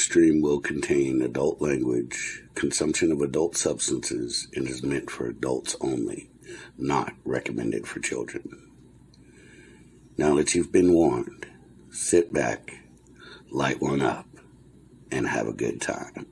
stream will contain adult language, consumption of adult substances, and is meant for adults only, not recommended for children. Now that you've been warned, sit back, light one up, and have a good time.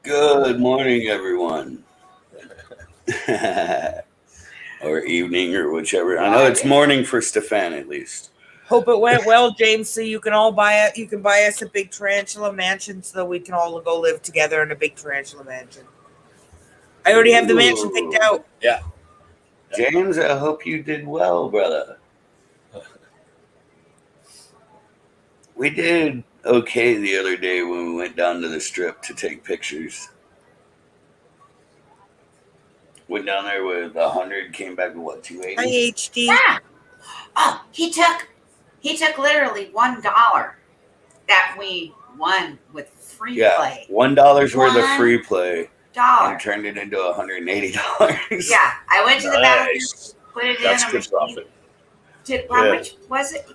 Good morning, everyone. Or evening, or whichever. I know it's morning for Stefan, at least. Hope it went well, James. So you can all buy it. You can buy us a big tarantula mansion so that we can all go live together in a big tarantula mansion. I already have the mansion picked out. Yeah. James, I hope you did well, brother. We did okay the other day when we went down to the strip to take pictures. Went down there with 100, came back with what, 280? Hi, HD. Yeah. Oh, he took literally $1 that we won with free play. $1 worth of free play. $1 and turned it into $180. Yeah, I went to the bathroom, put it That's in a good machine. profit. How much was it?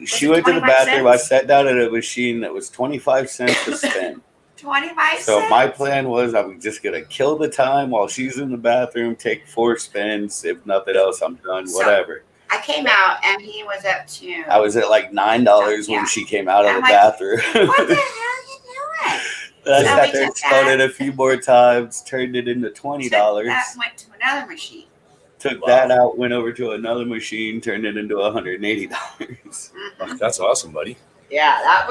She went to the 25 bathroom. I cents? sat down at a machine that was 25 cents to spin. 25 So cents. my plan was I'm just going to kill the time while she's in the bathroom, take 4 spins. If nothing else, I'm done, whatever. I came out and he was up to. I was at like $9 Yeah. when she came out of I'm the like, bathroom. What the hell are you doing? I So sat we there, took spun that. it a few more times, turned it into $20. That went to another machine. Took that out, went over to another machine, turned it into $180. Mhm. That's awesome, buddy. Yeah, that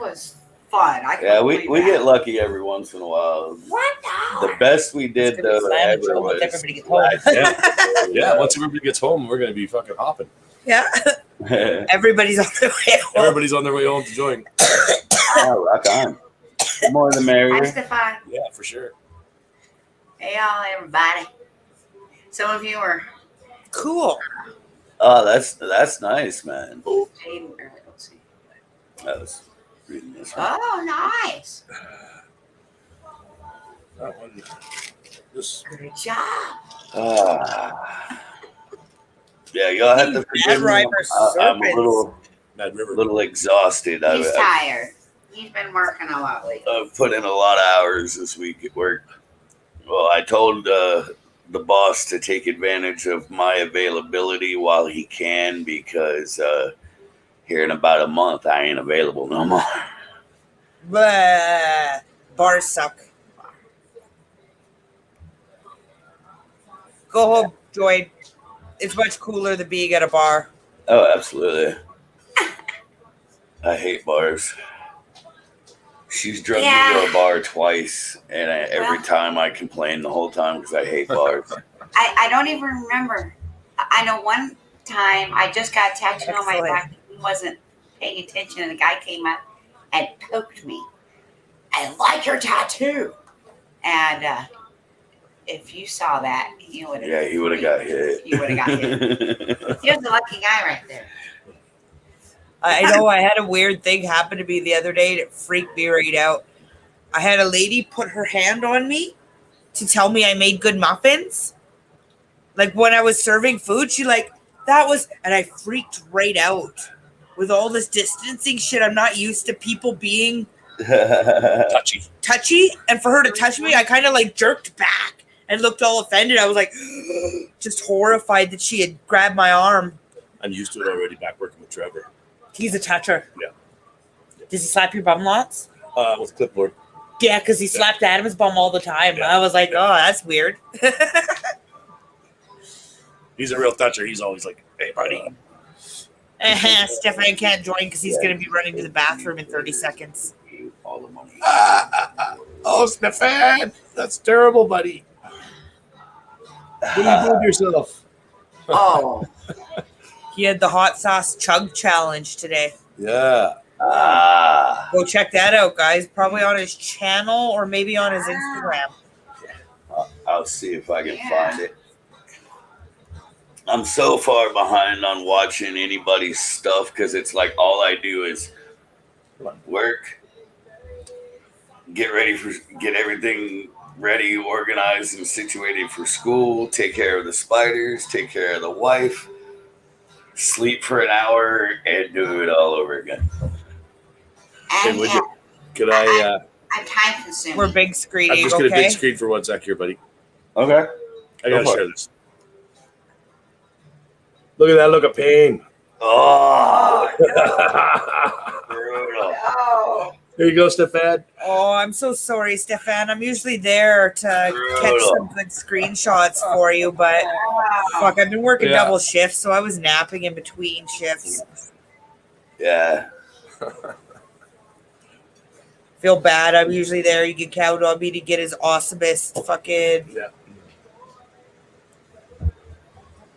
was fun. Yeah, we get lucky every once in a while. $1. The best we did It's gonna be though slam and ever trouble was if everybody gets home. Yeah, once everybody gets home, we're gonna be fucking hopping. Yeah. Everybody's on their way home. Everybody's on their way home to join. Oh, rock on. The more the Hi, merrier. Stefan. Yeah, for sure. Hey, y'all, everybody. Some of you are Cool. Oh, that's nice, man. Jaden. Let's see. I was reading this one. Oh, nice. That one. This. Good job. Yeah, you'll have to forgive me. River I'm a Mad River. little exhausted. He's tired. He's been working a lot lately. I've put in a lot of hours this week at work. Well, I told the boss to take advantage of my availability while he can because here in about a month I ain't available no more. Blah. Bars suck. Go home, Joy. It's much cooler than being at a bar. Oh, absolutely. I hate bars. She's drugged me to a bar twice, and every time I complain the whole time because I hate bars. I don't even remember. I know one time I just got a tattoo on my Excellent. back. He wasn't paying attention, and the guy came up and poked me. I like your tattoo. And if you saw that, you would have. Yeah, he would have got hit. You would have got hit. He was a lucky guy right there. I know I had a weird thing happen to me the other day and it freaked me right out. I had a lady put her hand on me to tell me I made good muffins. Like when I was serving food, she and I freaked right out with all this distancing shit. I'm not used to people being touchy. And for her to touch me, I kind of like jerked back and looked all offended. I was like, just horrified that she had grabbed my arm. I'm used to it already back working with Trevor. He's a toucher. Yeah. Does he slap your bum lots? With clipboard. Yeah, because he slapped Adam's bum all the time. Yeah. I was like, oh, that's weird. He's a real toucher. He's always like, hey, buddy. Stefan can't join because he's going to be running to the bathroom in 30 seconds. All the money. Oh, Stefan. That's terrible, buddy. What are you doing to yourself? Oh, He had the hot sauce chug challenge today. Yeah. Go check that out, guys. Probably on his channel or maybe on his Instagram. I'll see if I can find it. I'm so far behind on watching anybody's stuff because it's like all I do is work, get everything ready, organized, and situated for school, take care of the spiders, take care of the wife, sleep for an hour, and do it all over again. Hey, and would yeah, you, could I? I'm time consuming. We're big I'm screening, just gonna okay? big screen for 1 sec here, buddy. Okay. I Go gotta for share this. Look at that look of pain. Oh, brutal. Oh, Here you go, Stefan. Oh, I'm so sorry, Stefan. I'm usually there to catch some good screenshots for you, but fuck, I've been working Yeah. double shifts, so I was napping in between shifts. Yeah. Feel bad. I'm usually there. You can count on me to get his awesomest fucking. Yeah.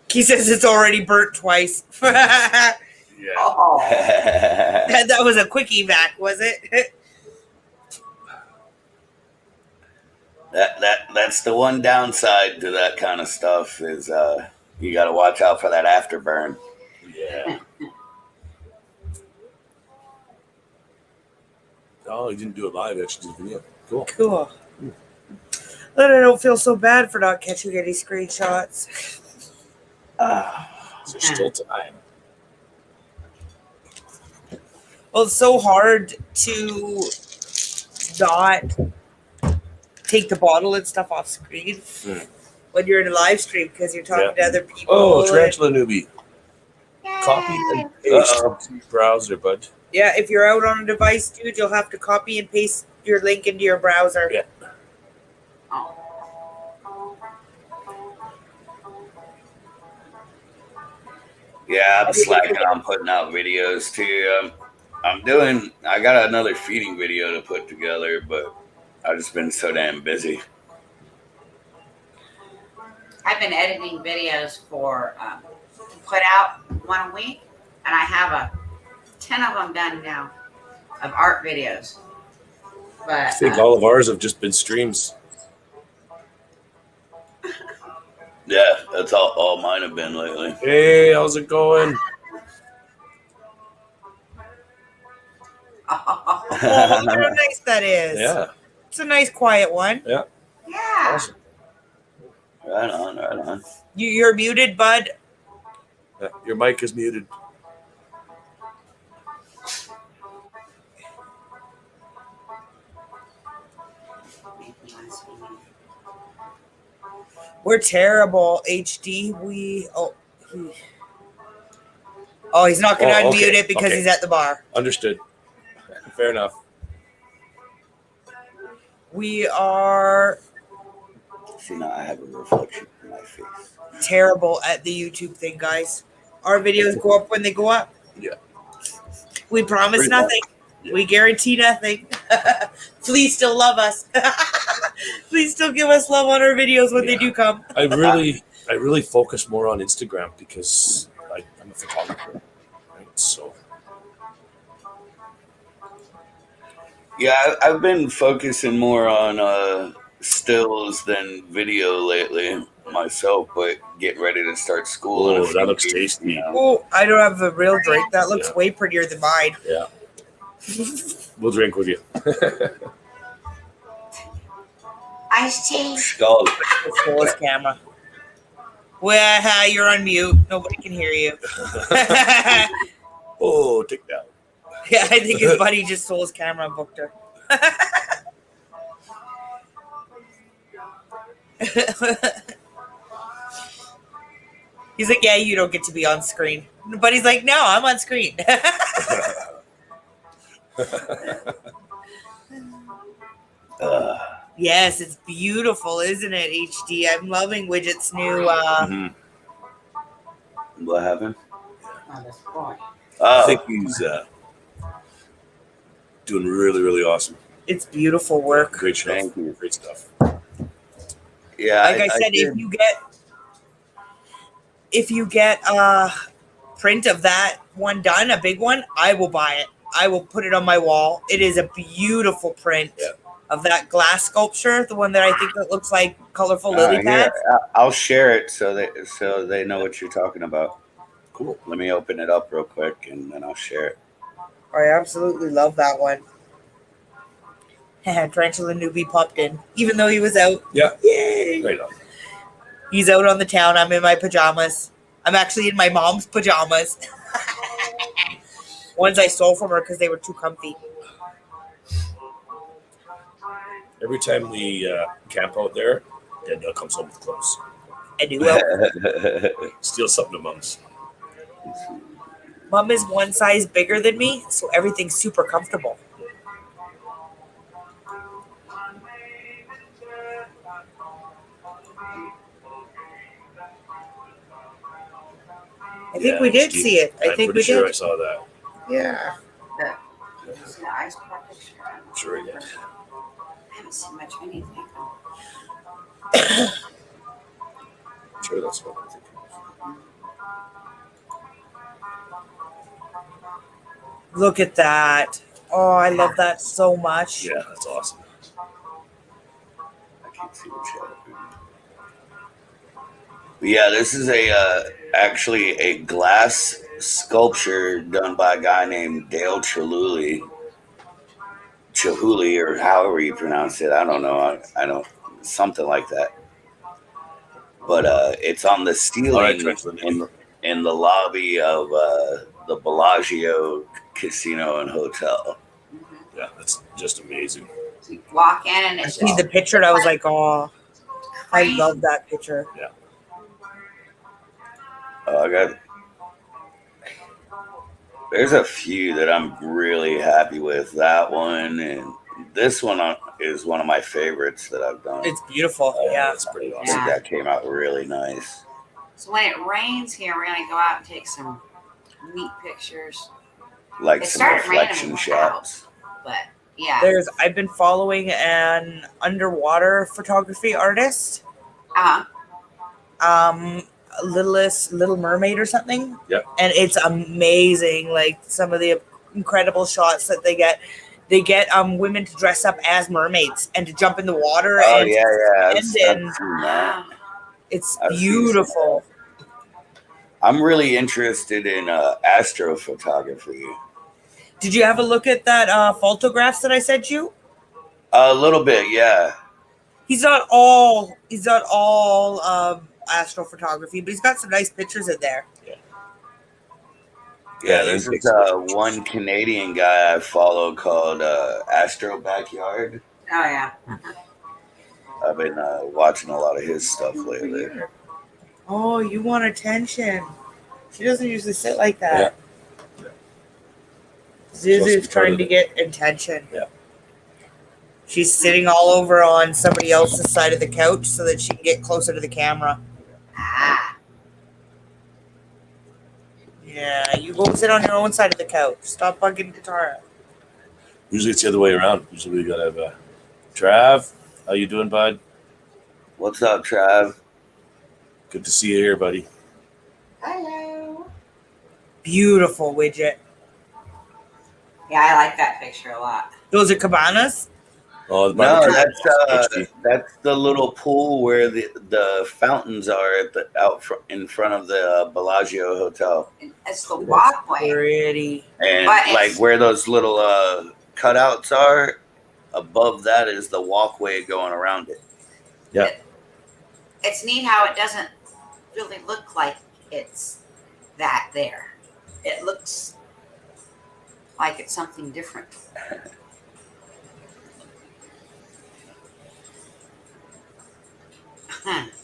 He says it's already burnt twice. that Yeah. oh. was a quickie back, was it? That's the one downside to that kind of stuff is you got to watch out for that afterburn. Yeah. Oh, he didn't do it live. Actually, did a video. Cool. Cool. Then I don't feel so bad for not catching any screenshots. So there's still time. Well, it's so hard to not take the bottle and stuff off screen when you're in a live stream because you're talking to other people. Oh, and- Tarantula newbie. Copy and paste to your browser, bud. Yeah, if you're out on a device, dude, you'll have to copy and paste your link into your browser. Yeah. Yeah, I'm slacking on putting out videos too. I got another feeding video to put together, but I've just been so damn busy. I've been editing videos for to put out one a week, and I have 10 of them done now of art videos. But I think all of ours have just been streams. Yeah, that's all mine have been lately. Hey, how's it going? Oh, look at how nice that is. Yeah. It's a nice, quiet one. Yeah. yeah. Awesome. Right on. You're muted, bud. Yeah, your mic is muted. We're terrible, HD. He's not going to Oh, unmute okay, it because okay. he's at the bar. Understood. Fair enough. We are See, now I have a reflection in my face. terrible at the YouTube thing, guys. Our videos go up when they go up. Yeah. We promise Pretty nothing. Yeah. We guarantee nothing. Please still love us. Please still give us love on our videos when they Yeah. do come. I really focus more on Instagram because I'm a photographer, right? So Yeah, I've been focusing more on stills than video lately. myself, but getting ready to start school. in a Oh, few that looks weeks, tasty. you know. Oh, I don't have a real drink. That looks Yeah. way prettier than mine. Yeah. We'll drink with you. Iced tea. Skull. Let's roll his camera. Well, you're on mute. Nobody can hear you. Oh, take that. Yeah, I think his buddy just stole his camera and booked her. He's like, yeah, you don't get to be on screen. But he's like, no, I'm on screen. Yes, it's beautiful, isn't it, HD? I'm loving Widget's new Mhm. What happened? Oh, this boy. I Oh, think he's doing really, really awesome. it's beautiful work. Great stuff. Thank you. Great stuff. yeah. Like I said, did. if you get a print of that one done, a big one, I will buy it. I will put it on my wall. It is a beautiful print Yeah. of that glass sculpture, the one that I think that looks like colorful lily Here, pads. I'll share it so they know what you're talking about. Cool. Let me open it up real quick and then I'll share it. I absolutely love that one. Tarantula newbie popped in, even though he was out. Yeah. Yay! Right on. He's out on the town. I'm in my pajamas. I'm actually in my mom's pajamas. Ones I stole from her because they were too comfy. Every time we camp out there, Danielle comes home with clothes. I do well. Steal something to Mom's. Mom is one size bigger than me, so everything's super comfortable. I think we did see it. I I'm think pretty we sure I did. saw that. Yeah. Did you see the ice cream picture? I'm sure I did. I haven't seen much of anything. I'm sure that's what I'm thinking of. Look at that. Oh, I love that so much. Yeah, that's awesome. I can't see what you But yeah, this is actually a glass sculpture done by a guy named Dale Chihuly, or however you pronounce it. I don't know. I don't something like that. But it's on the ceiling in the lobby of the Bellagio Casino and Hotel. Yeah, that's just amazing. So you walk in and I it's see just the picture and I was like, oh, I crazy. love that picture. I got. There's a few that I'm really happy with. That one and this one is one of my favorites that I've done. It's beautiful. Yeah. That's pretty I awesome. think Yeah. that came out really nice. So when it rains here, we're gonna go out and take some neat pictures. Like It some started raining reflection and shots. But yeah, I've been following an underwater photography artist. uh-huh. Little Mermaid or something. Yep. And it's amazing. Like some of the incredible shots that they get. They get women to dress up as mermaids and to jump in the water. Oh and yeah. I've and seen that. Wow. it's I've seen beautiful. I'm really interested in astrophotography. Did you have a look at that photographs that I sent you? A little bit, yeah. He's not all astrophotography, but he's got some nice pictures in there. Yeah, there's this one Canadian guy I follow called Astro Backyard. Oh yeah. I've been watching a lot of his stuff lately. Oh, you want attention. She doesn't usually sit like that. Zuzu's trying to get attention. Yeah. She's sitting all over on somebody else's side of the couch so that she can get closer to the camera. Ah. Yeah, you go sit on your own side of the couch. Stop bugging Katara. Usually it's the other way around. Usually we gotta have Trav. How you doing, bud? What's up, Trav? Good to see you here, buddy. Hello. Beautiful widget. Yeah, I like that picture a lot. Those are cabanas. Oh, the No, barbecue. that's the little pool where the fountains are in front of the Bellagio Hotel, It's the walkway. Pretty. and But like it's- where those little cutouts are. Above that is the walkway going around it. It's neat how it doesn't really look like it's that there. It looks like it's something different.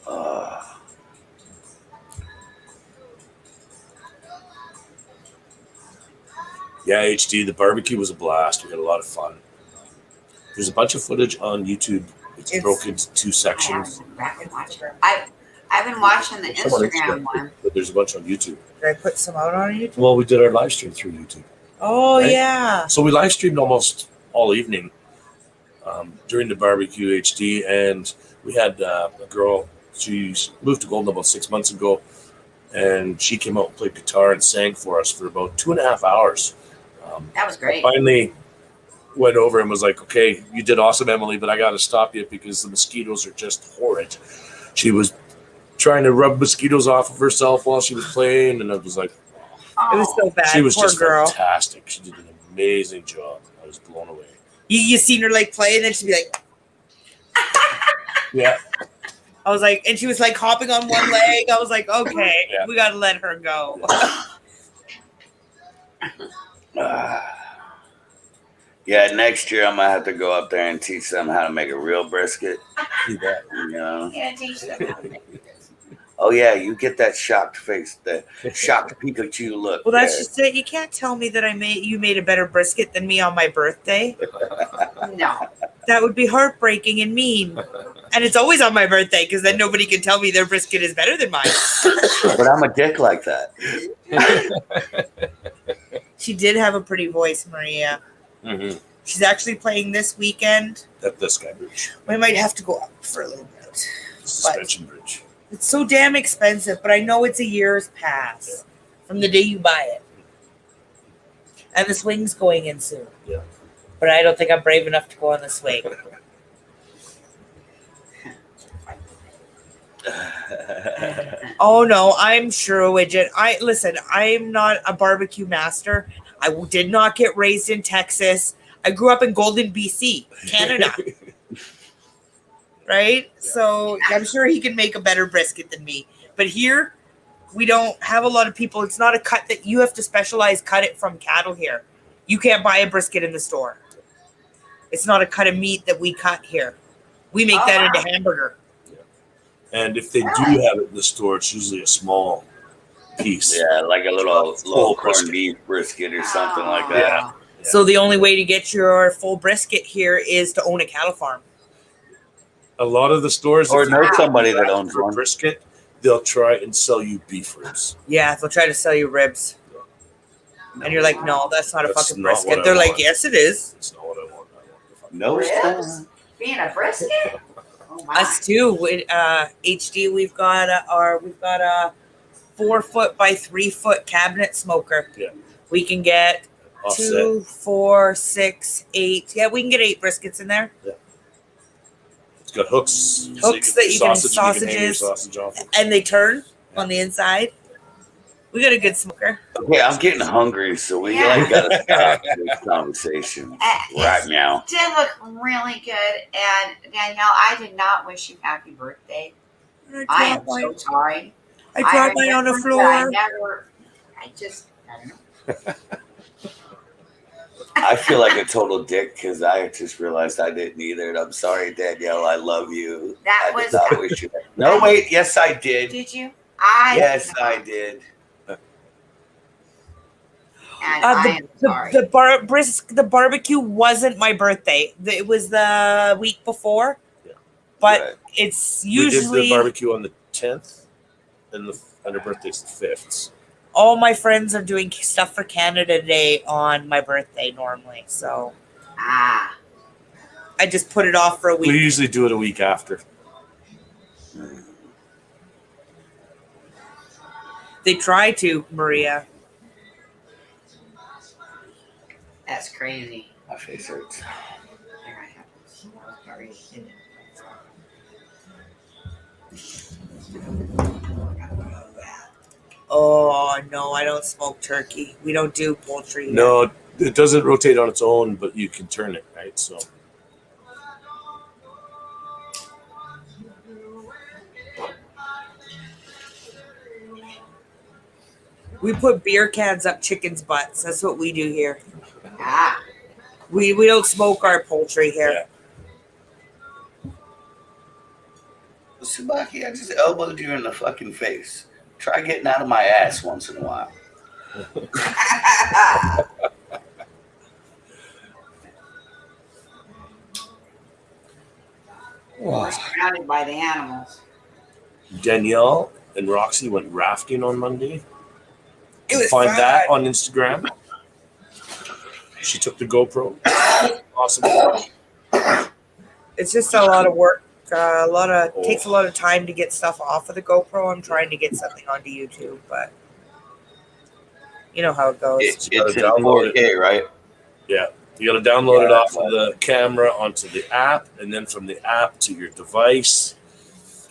Uh, Yeah, HD. The barbecue was a blast. We had a lot of fun. There's a bunch of footage on YouTube. It's broken into 2 sections. I've been watching the Instagram one. But there's a bunch on YouTube. Did I put some out on YouTube? Well, we did our live stream through YouTube. Oh Right? yeah. So we live streamed almost all evening during the barbecue HD, and we had a girl. She moved to Golden about 6 months ago, and she came out and played guitar and sang for us for about 2.5 hours. That was I great. finally went over and was like, "Okay, you did awesome, Emily, but I got to stop you because the mosquitoes are just horrid." She was trying to rub mosquitoes off of herself while she was playing, and I was like, It was so bad. she was Poor just girl. fantastic. She did an amazing job. I was blown away. You seen her like play, and then she'd be like, Yeah. I was like, and she was like hopping on one leg. I was like, okay, Yeah. we gotta let her go. yeah, next year I'm gonna have to go up there and teach them how to make a real brisket. Do that. You know? Yeah, teach them how to make this. Oh yeah, you get that shocked face, the shocked Pikachu look. Well, that's there. just it. You can't tell me that you made a better brisket than me on my birthday. No. That would be heartbreaking and mean. And it's always on my birthday because then nobody can tell me their brisket is better than mine. But I'm a dick like that. She did have a pretty voice, Maria. Mm-hmm. She's actually playing this weekend. At the Sky Bridge, We might have to go up for a little bit. the suspension bridge. It's so damn expensive, but I know it's a year's pass from the day you buy it. And the swing's going in soon. Yeah. But I don't think I'm brave enough to go on the swing. Oh no, I'm sure a widget. I'm not a barbecue master. I did not get raised in Texas. I grew up in Golden, BC, Canada. Right? So I'm sure he can make a better brisket than me. But here, we don't have a lot of people. It's not a cut that you have to cut it from cattle here. You can't buy a brisket in the store. It's not a cut of meat that we cut here. We make that into hamburger. And if they do have it in the store, it's usually a small piece. Yeah, like a little Full corned brisket. beef brisket or something like Oh. that. Yeah. So the only way to get your full brisket here is to own a cattle farm. A lot of the stores, Or if you know ask somebody that for owns one. brisket, they'll try and sell you beef ribs. Yeah, they'll try to sell you ribs. And you're like, no, that's not a That's fucking not what brisket. I They're like, want. yes, it is. That's not what I want. I want the fucking- No, it's Ribs? not. Being a brisket? Oh my. Us too. With HD, we've got a 4 foot by 3 foot cabinet smoker. Yeah. We can get Offset. 2, 4, 6, 8. Yeah, we can get 8 briskets in there. It's got hooks. so Hooks that you can- hang your sausages. sausage off. And they turn on the inside. We got a good smoker. Okay, I'm getting hungry, so we Yeah. gotta stop this conversation right now. Did look really good, and Danielle, I did not wish you happy birthday. I am so sorry. I dropped mine on the floor. I don't know. I feel like a total dick because I just realized I didn't either. And I'm sorry, Danielle. I love you. That I did was. not wish you. No, wait. Yes, I did. Did you? Yes, I did. And I am sorry. The barbecue wasn't my birthday. It was the week before. Yeah. But Right. it's We did usually the barbecue on the 10th, and her birthday's the 5th. all my friends are doing stuff for Canada Day on my birthday normally. So Ah, I just put it off for a We week. usually do it a week after. They try to, Maria. that's crazy. My face hurts. Here I have this. Sorry, shit. Oh no, I don't smoke turkey. We don't do poultry here. No, it doesn't rotate on its own, but you can turn it, right? So We put beer cans up chickens' butts. That's what we do here. Ah, We don't smoke our poultry here. yeah. Subaki, I just elbowed you in the fucking face. Try getting out of my ass once in a while. we're surrounded by the animals. Danielle and Roxy went rafting on Monday. It was Find fun. that on Instagram. She took the GoPro. Awesome. It's just a lot of work. Takes a lot of time to get stuff off of the GoPro. I'm trying to get something onto YouTube, but you know how it goes. It's You gotta in download it. 4K, right? Yeah. You got to download it Yeah, off of the camera onto the app, and then from the app to your device.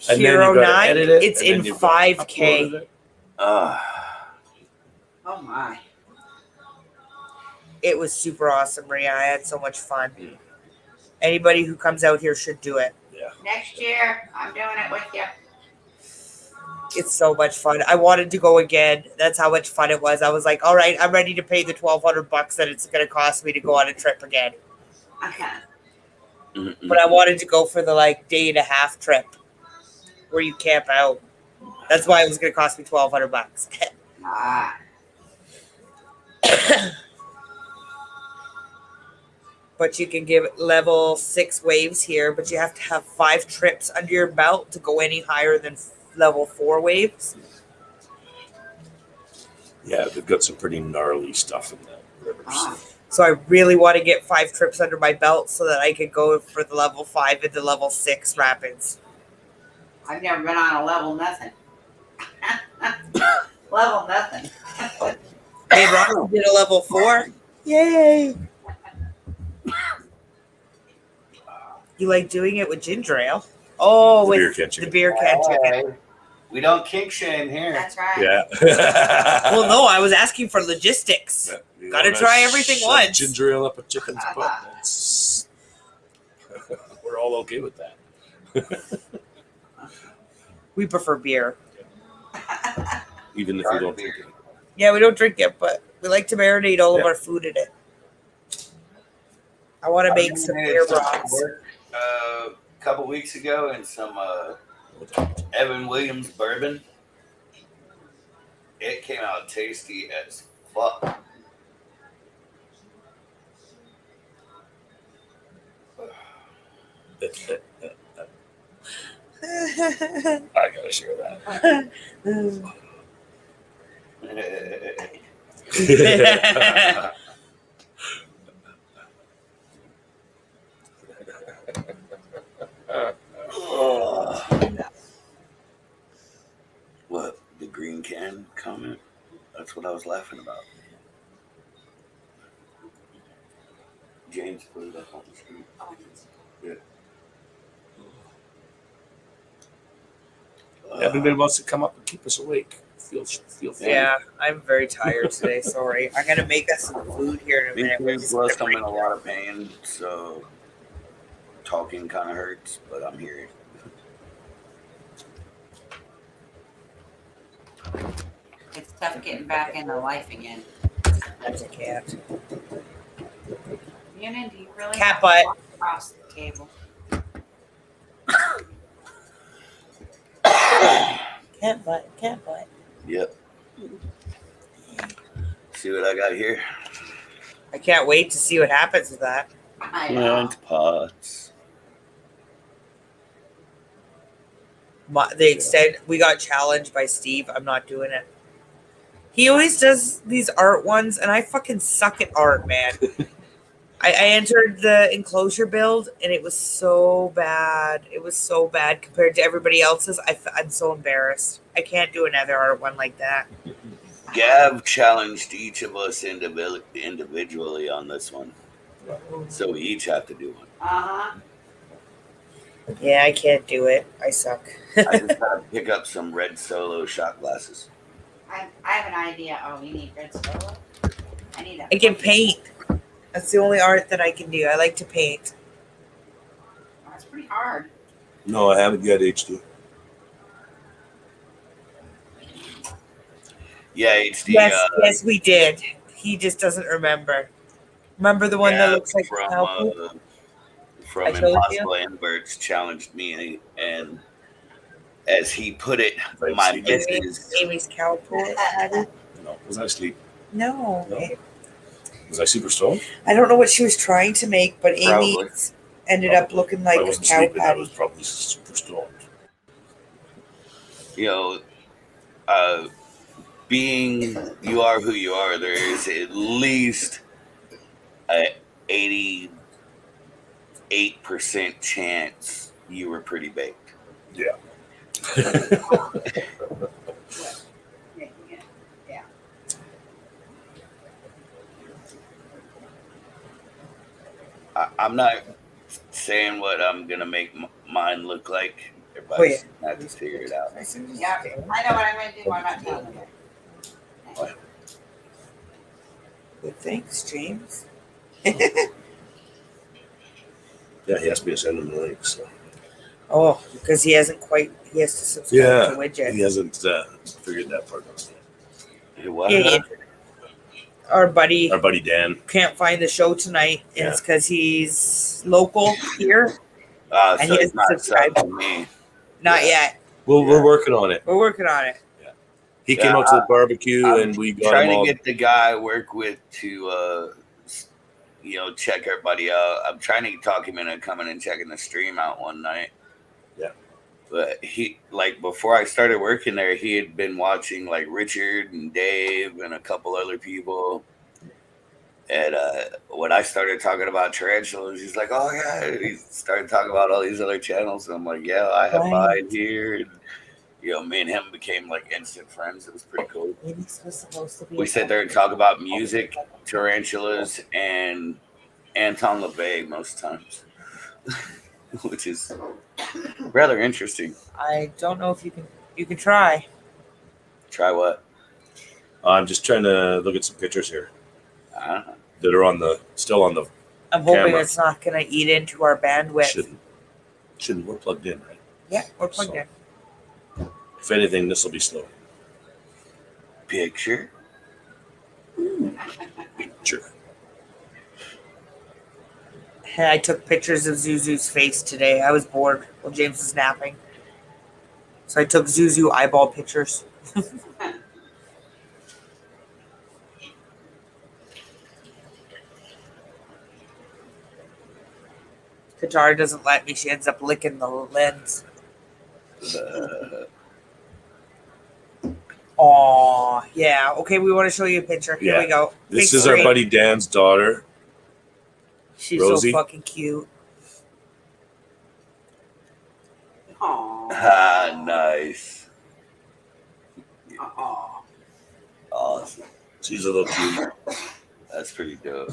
And then you Hero got to 9, edit it. it's and then in you've got to 5K. upload it. Oh my. It was super awesome, Maria. I had so much fun. Mm. Anybody who comes out here should do it. Yeah. Next year, I'm doing it with you. It's so much fun. I wanted to go again. That's how much fun it was. I was like, all right, I'm ready to pay the $1,200 that it's going to cost me to go on a trip again. Okay. But I wanted to go for the day and a half trip where you camp out. That's why it was going to cost me $1,200. Ah. But you can give level 6 waves here, but you have to have 5 trips under your belt to go any higher than level 4 waves. Yeah, they've got some pretty gnarly stuff in that river. Ah. So I really want to get 5 trips under my belt so that I could go for the level 5 and the level 6 rapids. I've never been on a level nothing. Level nothing. Hey, Ron did a level 4. Yay! You like doing it with ginger ale? Oh, The beer with can the chicken. beer can chicken. We don't kink shame here. That's right. Yeah. Well, no, I was asking for logistics. You Gotta wanna try everything shove once. Ginger ale up a chicken's butt. That's, we're all okay with that. We prefer beer. Even if we don't drink it. Yeah, we don't drink it, but we like to marinate all of Yeah. our food in it. I want to make some beer broths. A couple weeks ago in some Evan Williams bourbon. It came out tasty as fuck. I gotta share that. What? The green can comment? That's what I was laughing about. James put it up on the screen. Yeah. Everybody wants to come up and keep us awake. Feel free. Yeah, I'm very tired today. Sorry. I'm going to make us some food here in a minute. We're just Plus, gonna I'm in a lot of pain, so talking kind of hurts, but I'm here. It's tough getting back into life again. That's a cat. Ewan, do you really Cat have to butt. walk across the table? Cat butt. Cat butt. Yep. See what I got here? I can't wait to see what happens with that. I know. Plant pots. The extent we got challenged by Steve, I'm not doing it. He always does these art ones, and I fucking suck at art, man. I entered the enclosure build, and it was so bad. It was so bad compared to everybody else's. I'm so embarrassed. I can't do another art one like that. Gav challenged each of us individually on this one. So we each have to do one. Uh-huh. Yeah, I can't do it. I suck. I just gotta pick up some red Solo shot glasses. I have an idea. Oh, you need red solo? I need a. I can paint. That's the only art that I can do. I like to paint. Oh, it's pretty hard. No, I haven't yet, HD. Yeah, HD. Yes, we did. He just doesn't remember. Remember the one that looks like from Cowpool? from I showed Impossible Inverts challenged me, and as he put it, Right, my see, missus. Amy's Cowpool. Patty? No, was I asleep? No. No? Was I super stoned? I don't know what she was trying to make, but Amy Probably. ended up looking like I a wasn't cow sleeping. I was patty. probably super stoned. You know, being you are who you are, there is at least a 88% chance you were pretty baked. Yeah. Yeah. I'm not saying what I'm gonna make mine look like. Everybody's gonna have to figure it out. Yeah, I know what I'm going to do. I'm not telling you. Good thanks, James. Yeah, he asked me to send him the link. So. Oh, because he has to subscribe to Widget. He hasn't figured that part out. Hey, what? Yeah, our buddy Our buddy Dan. can't find the show tonight, and Yeah. it's because he's local here. So And he it's hasn't not subscribed. subbed to me. Not yet. Well, we're working on it. We're working on it. He came out to the barbecue, and we got Trying him all. to get the guy I work with to, check everybody out. I'm trying to talk him into coming and checking the stream out one night. Yeah. But he, before I started working there, he had been watching, Richard and Dave and a couple other people. And when I started talking about tarantulas, he's like, oh, yeah. He started talking about all these other channels. And I'm like, yeah, I have mine here. And, me and him became instant friends. It was pretty cool. We sit there and talk about music, tarantulas, and Anton LaVey most times, which is rather interesting. I don't know if you can try. Try what? I'm just trying to look at some pictures here Uh, that are still on the. I'm hoping Camera. it's not going to eat into our bandwidth. Shouldn't. We're plugged in, right? Yeah, we're plugged So- in. If anything, this will be slow. picture. Sure. Hey, I took pictures of Zuzu's face today. I was bored while James was napping. So I took Zuzu eyeball pictures. Katara doesn't let me. She ends up licking the lens. Aw, yeah. Okay, we want to show you a picture. Here we go. This Big is our screen. buddy Dan's daughter. She's Rosie. so fucking cute. Aww. Nice. Aww. Awesome. She's a little cute. That's pretty dope.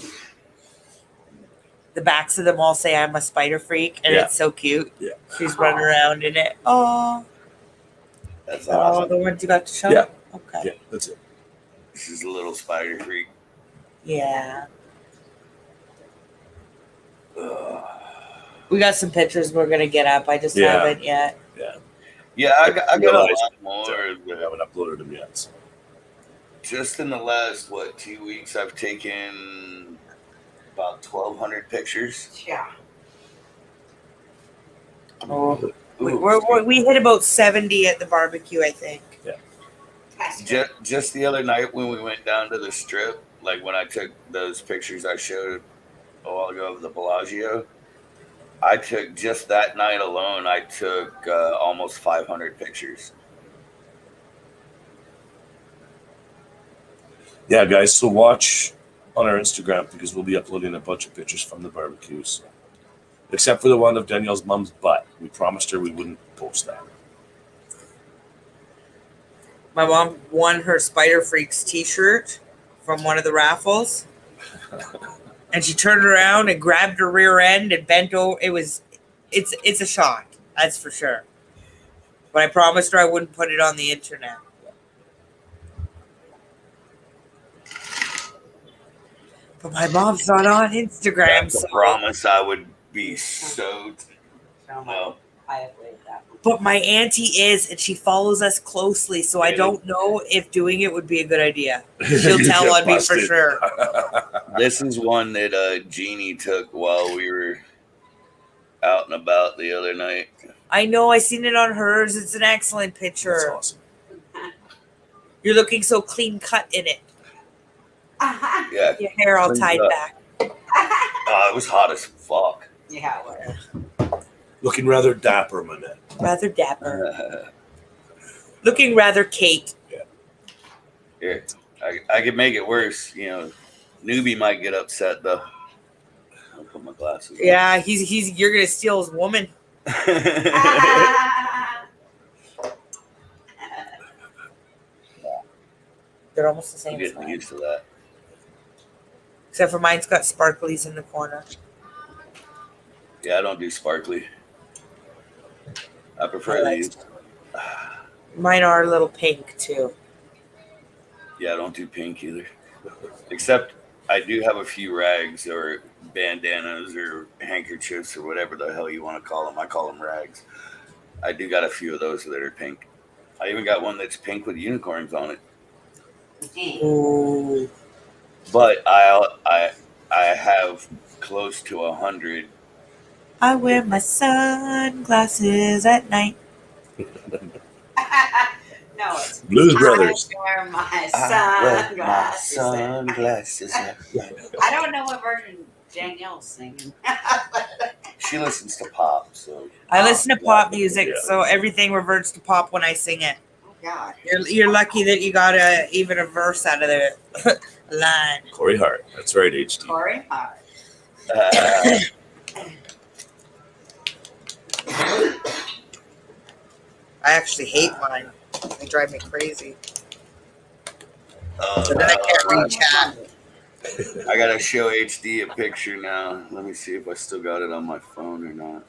The backs of them all say I'm a spider freak, and Yeah. it's so cute. Yeah. She's running around in it. Oh, That's all awesome. the ones you got to show? Yeah. Okay. Yeah, that's it. She's a little spider freak. Yeah. Ugh. We got some pictures we're going to get up. I just Yeah. haven't yet. Yeah, I got a Realize lot more. We haven't uploaded them yet. So. Just in the last 2 weeks, I've taken about 1,200 pictures. Yeah. Oh, Ooh, we hit about 70 at the barbecue, I think. That's good. just the other night when we went down to the strip, when I took those pictures I showed a while ago of the Bellagio, I took just that night alone. I took almost 500 pictures. Yeah, guys. So watch on our Instagram because we'll be uploading a bunch of pictures from the barbecues, except for the one of Danielle's mom's butt. We promised her we wouldn't post that. My mom won her Spider Freaks t-shirt from one of the raffles. And she turned around and grabbed her rear end and bent over. It was It's a shot, that's for sure. But I promised her I wouldn't put it on the internet. But my mom's not on Instagram, That's a so. promise I would be so. Well, But my auntie is, and she follows us closely, so I don't know if doing it would be a good idea. She'll You tell get on me for busted. sure. this is one that Jeannie took while we were out and about the other night. I know, I seen it on hers. It's an excellent That's picture. awesome. You're looking so clean cut in it. Yeah, Your hair all Cleaned tied up. back. it was hot as fuck. Yeah, well, Looking rather dapper, my man. Rather dapper. Looking rather Kate. Here, I could make it worse. Newbie might get upset though. I'll put my glasses on. Yeah, you're gonna steal his woman. They're almost the I'm same getting size. used to that. Except for mine's got sparklies in the corner. Yeah, I don't do sparkly. I prefer I like these. Mine are a little pink too. Yeah, I don't do pink either. Except I do have a few rags or bandanas or handkerchiefs or whatever the hell you want to call them. I call them rags. I do got a few of those that are pink. I even got one that's pink with unicorns on it. Ooh. But I have close to 100. I wear my sunglasses at night. No, it's Blues Brothers. I wear my I wear my sunglasses. sunglasses. I don't know what version Danielle's singing. She listens to pop, so I listen to pop music, Yeah. so everything reverts to pop when I sing it. Oh God. You're lucky that you got even a verse out of the line. Corey Hart. That's right, HD. Corey Hart. uh, I actually hate mine. They drive me crazy. uh, But then I can't read chat. I gotta show HD a picture now. Let me see if I still got it on my phone or not.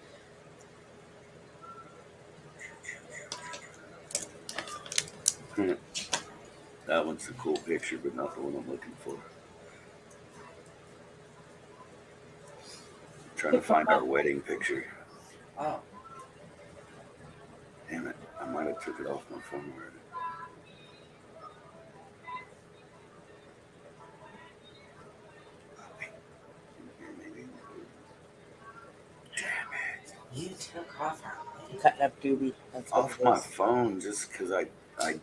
That one's a cool picture, but not the one I'm looking for. Trying to find our wedding picture. Oh. Damn it, I might have took it off my phone already. Maybe. Damn it. You took off our wedding. Cutting up doobie. That's what Off it my is. phone just because I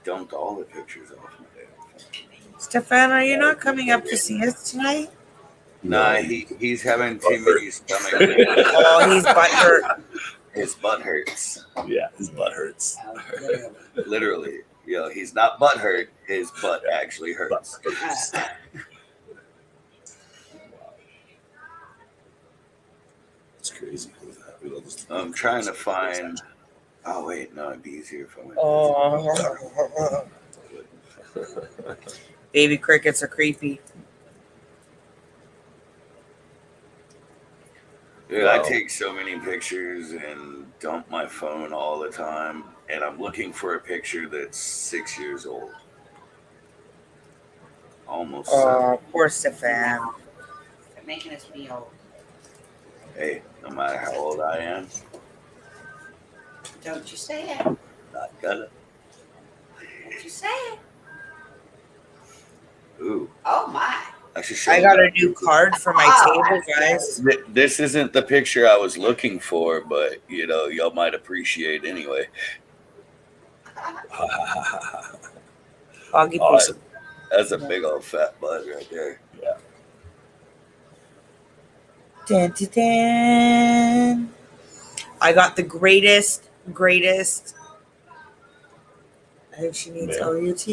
dumped all the pictures off my damn phone. Stefan, are you not coming up to see us tonight? Nah, he's having too many stomach. Oh, he's butthurt. His butt hurts. Yeah, his butt hurts. Literally. He's not butt hurt. His butt actually hurts. It's crazy. We love this- I'm trying to find. Oh wait, no, it'd be easier if I went. Oh. Baby crickets are creepy. Dude, I Wow. take so many pictures and dump my phone all the time, and I'm looking for a picture that's 6 years old. Almost. Oh, poor Stefan. They're making us be old. Hey, no matter how old I am, Don't you say it. not gonna. Don't you say it. Ooh, Oh my. I should show I you. got a new card for my table, guys. This isn't the picture I was looking for, but y'all might appreciate anyway. Foggy Awesome. That's a big old fat butt right there. Dun, dun, dun. I got the greatest. I think she needs Yeah. OUT.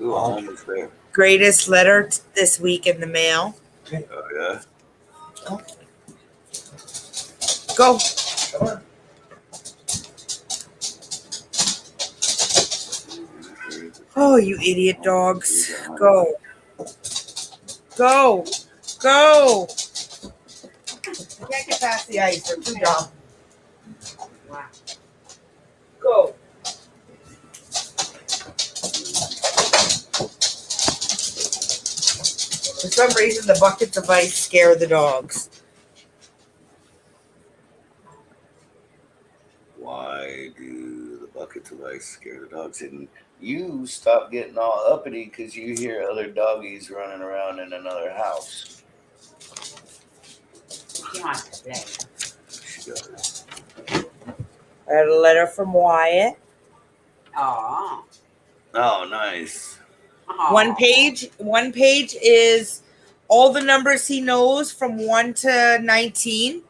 Ooh, I'm almost there. Greatest letter this week in the mail. Oh yeah. Go. Oh, you idiot dogs. Go. Go. Go. can't get past the ice. They're too dumb. Wow. Go. For some reason, the buckets of ice scare the dogs. Why do the buckets of ice scare the dogs? And you stop getting all uppity because you hear other doggies running around in another house. He wants to stay. She does. I had a letter from Wyatt. Oh. Oh, nice. One page is all the numbers he knows from 1 to 19.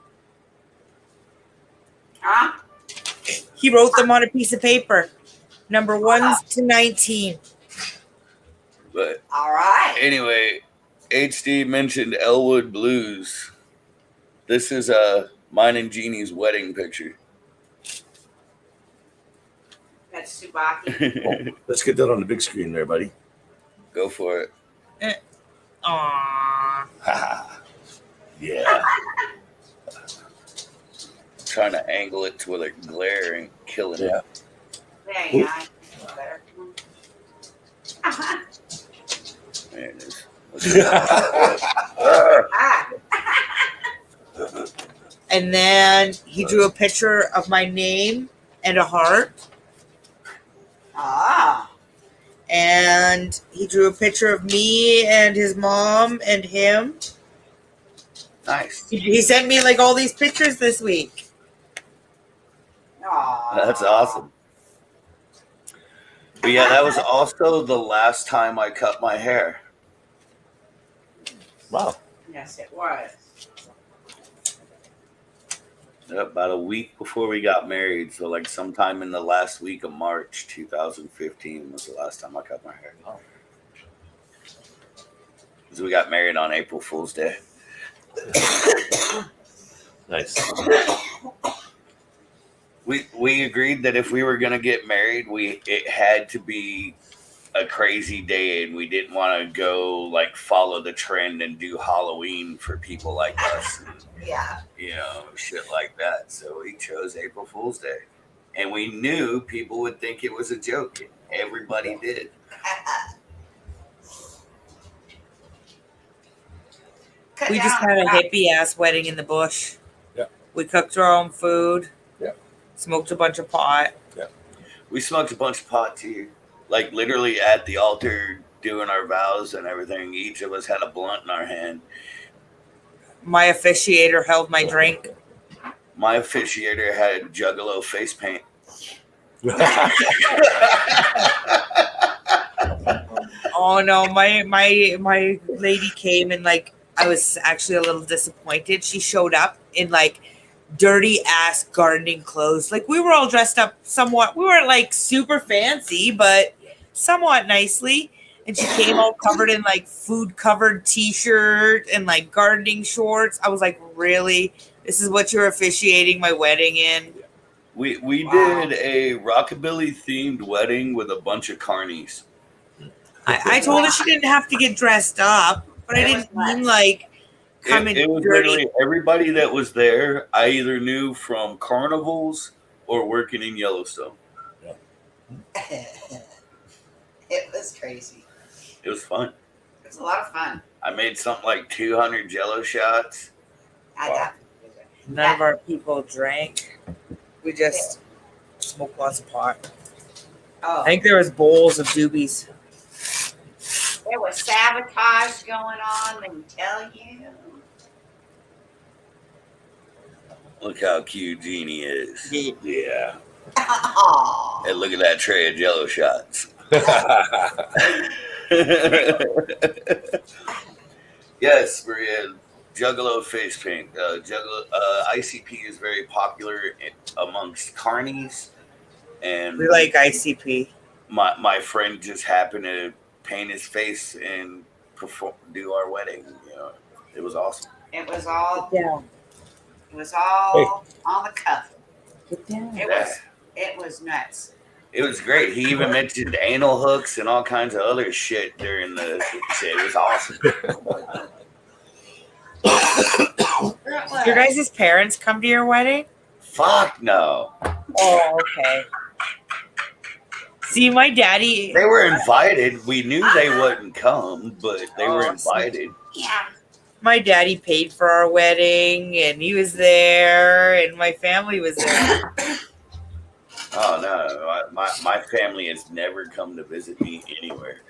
Huh? He wrote them on a piece of paper. Number 1 to 19. But All right. anyway, HD mentioned Elwood Blues. This is mine and Jeannie's wedding picture. That's Tsubaki. Let's get that on the big screen there, buddy. Go for it. Aww. Yeah. Trying to angle it to where they're glaring, killing Yeah. it. There you go. Better. There it is. Ah. Ah. And then he drew a picture of my name and a heart. Ah. And he drew a picture of me and his mom and him. Nice. He sent me like all these pictures this week. Aw. That's awesome. But yeah, that was also the last time I cut my hair. Wow. Yes, it was. About a week before we got married, so like sometime in the last week of March 2015 was the last time I cut my hair. Oh. Because we got married on April Fool's Day. Nice. We agreed that if we were gonna get married, it had to be a crazy day, and we didn't want to go like follow the trend and do Halloween for people like us. Yeah. You know, shit like that. So we chose April Fool's Day. And we knew people would think it was a joke. Everybody did. We just had a hippie ass wedding in the bush. Yeah. We cooked our own food. Yeah. Smoked a bunch of pot. We smoked a bunch of pot too. Like literally at the altar doing our vows and everything. Each of us had a blunt in our hand. My officiator held my drink. My officiator had Juggalo face paint. Oh no, my lady came and like I was actually a little disappointed. She showed up in like dirty ass gardening clothes. Like we were all dressed up somewhat. We weren't like super fancy, but somewhat nicely. And she came all covered in like food covered t-shirt and like gardening shorts. I was like, really? This is what you're officiating my wedding in? We Wow. did a rockabilly themed wedding with a bunch of carnies. I told her she didn't have to get dressed up, but I It didn't was mean like come in It was dirty. literally everybody that was there. I either knew from carnivals or working in Yellowstone. It was crazy. It was fun. It was a lot of fun. I made something like 200 Jello shots. I Wow. got None of our people drank. We just smoked lots of pot. Oh, I think there was bowls of doobies. there was sabotage going on, let me tell you. Look how cute Jeannie is. Yeah. Aw. And look at that tray of Jello shots. Yes, Maria. Juggalo face paint. ICP is very popular amongst carnies, and We like ICP. my friend just happened to paint his face and do our wedding. You know, it was awesome. It was all Down. it was all on the cuff. Get down. It was nuts. It was great. He even mentioned anal hooks and all kinds of other shit during the shit. It was awesome. It was. your guys' parents come to your wedding? Fuck no. Oh, okay. See, my daddy. They were invited. We knew they wouldn't come, but they were Oh, sweet. invited. Yeah. My daddy paid for our wedding, and he was there, and my family was there. Oh no, my family has never come to visit me anywhere.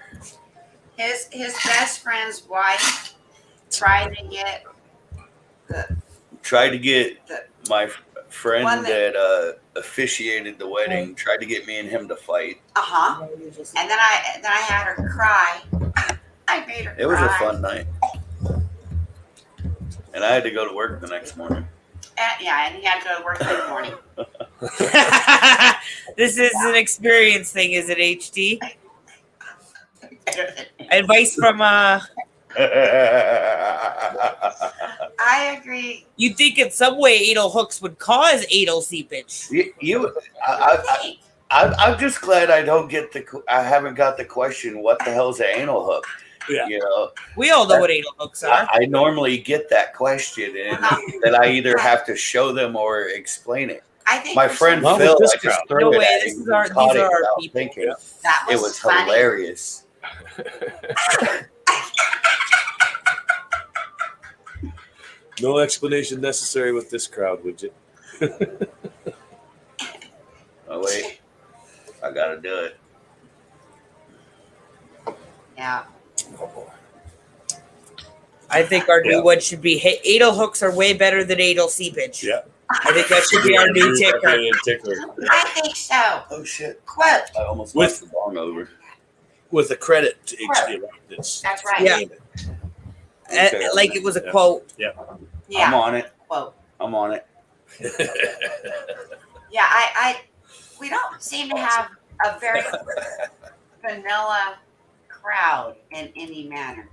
His best friend's wife tried to get Tried to get my friend One that officiated the wedding. Tried to get me and him to fight. and then I had her cry. I made her. It was cry. a fun night, and I had to go to work the next morning. And he had to go to work in the morning. This is an experience thing, is it, HD? Advice from I agree. you'd think in some way anal hooks would cause anal seepage. I'm just glad I don't get I haven't got the question. What the hell's an anal hook? Yeah. You know, We all know what anal hooks are. I normally get that question, and that I either have to show them or explain it. I think My for friend some- Well, Phil, with I this just crowd. threw No it way, at this him is and our- caught these it are our without people. thinking. that It was was funny. hilarious. No explanation necessary with this crowd, would you? Oh wait, I gotta do it. Yeah. I think our new one should be anal hooks are way better than anal seepage. Yeah. I think that should be our new ticker. ticker. I think so. Oh shit! Quote. I almost With- knocked the bong over. With a credit to HD Rockets. That's right. Yeah. Name it. Like it was a Yeah. quote. Yeah. I'm on it. Quote. I'm on it. Yeah. We don't seem to have a very vanilla crowd in any manner.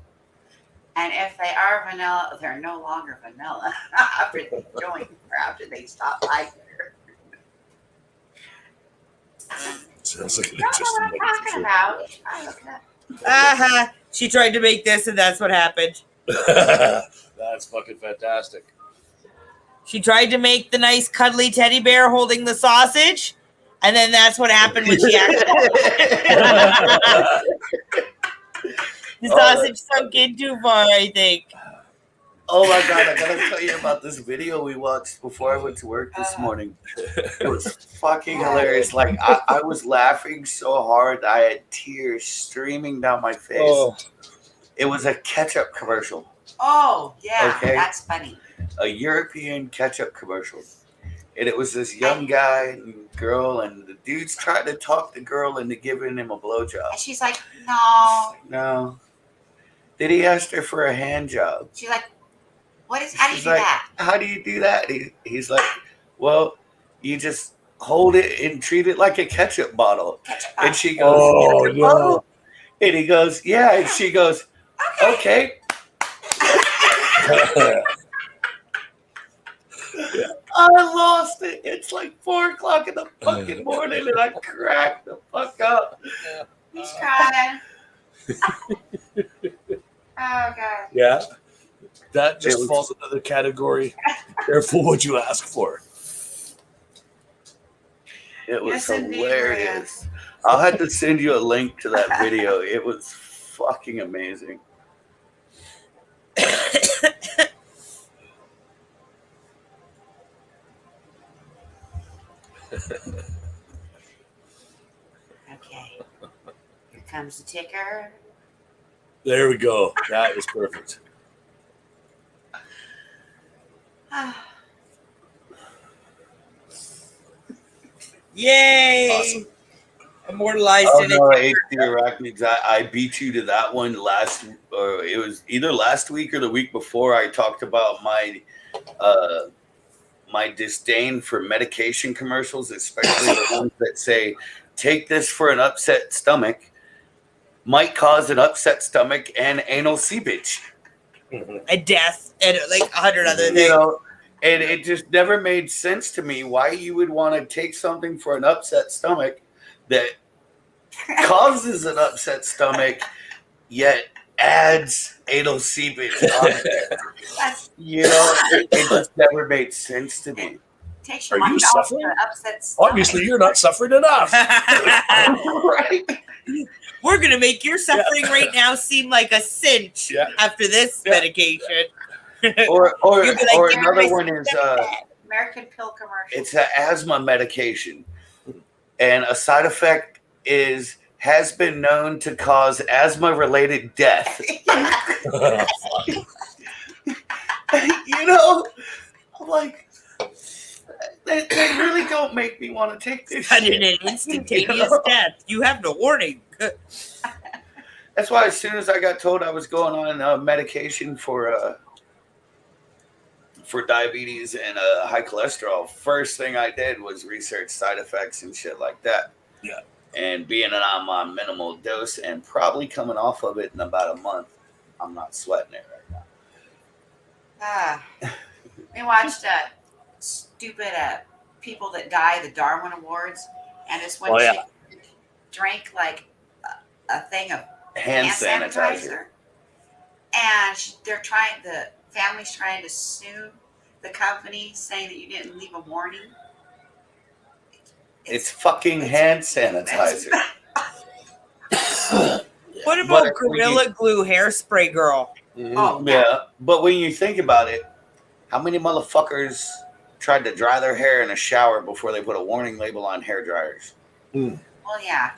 And if they are vanilla, they're no longer vanilla after they join or after they stop by here. Sounds like an You don't know what I'm interesting talking about. I look it up. She tried to make this, and that's what happened. That's fucking fantastic. She tried to make the nice cuddly teddy bear holding the sausage, and then that's what happened when she actually the sausage sunk in too far, I think. Oh my god! I gotta tell you about this video we watched before I went to work this morning. It was fucking hilarious. Like I was laughing so hard I had tears streaming down my face. Oh, It was a ketchup commercial, Oh, yeah. Okay. That's funny. a European ketchup commercial, and it was this young guy and girl, and the dude's trying to talk the girl into giving him a blowjob. And she's like, no. No. Then he asked her for a hand job. She's like, how do you She's do like, that? how do you do that? He's like, well, you just hold it and treat it like a ketchup bottle. And she goes, Oh, "Ketchup no. bottle?" And he goes, yeah. And she goes, okay. I lost it. It's like 4:00 in the fucking morning, and I cracked the fuck up. He's crying. Oh, God. yeah. That just It was- falls another category. Careful what you ask for. It was Yes, indeed, hilarious. I'll have to send you a link to that video. It was fucking amazing. Okay. Here comes the ticker. There we go. That was perfect. Yay! Awesome. Immortalized Oh in no, it. HD Arachnids! I beat you to that one or it was either last week or the week before. I talked about my my disdain for medication commercials, especially the ones that say "take this for an upset stomach," might cause an upset stomach and anal seepage. A death and like 100 other You things. know, and it just never made sense to me why you would want to take something for an upset stomach that causes an upset stomach, yet adds anal seepage on it. That's, You know, it just never made sense to me. takes your Are you mind off suffering? the upset stomach. Obviously, you're not suffering enough. Right? We're gonna make your suffering right now seem like a cinch Yeah. after this Yeah. medication. Or You'll be like, or "Give another me one some is American Pill commercial. it's an asthma medication, and a side effect has been known to cause asthma-related death. You know, I'm like, they really don't make me want to take this Sudden shit. and instantaneous You know? death. You have no warning. That's why as soon as I got told I was going on medication for diabetes and high cholesterol, first thing I did was research side effects and shit like that. Yeah. And being that I'm on minimal dose and probably coming off of it in about a month, I'm not sweating it right now. We watched stupid people that die, the Darwin Awards, and this one Oh, yeah. chick drank like a thing of Hand sanitizer. and the family's trying to sue the company, saying that you didn't leave a warning. It's fucking hand sanitizer. What But about when Gorilla Glue hairspray girl? Oh, Yeah, but when you think about it, how many motherfuckers tried to dry their hair in a shower before they put a warning label on hair dryers? well, yeah.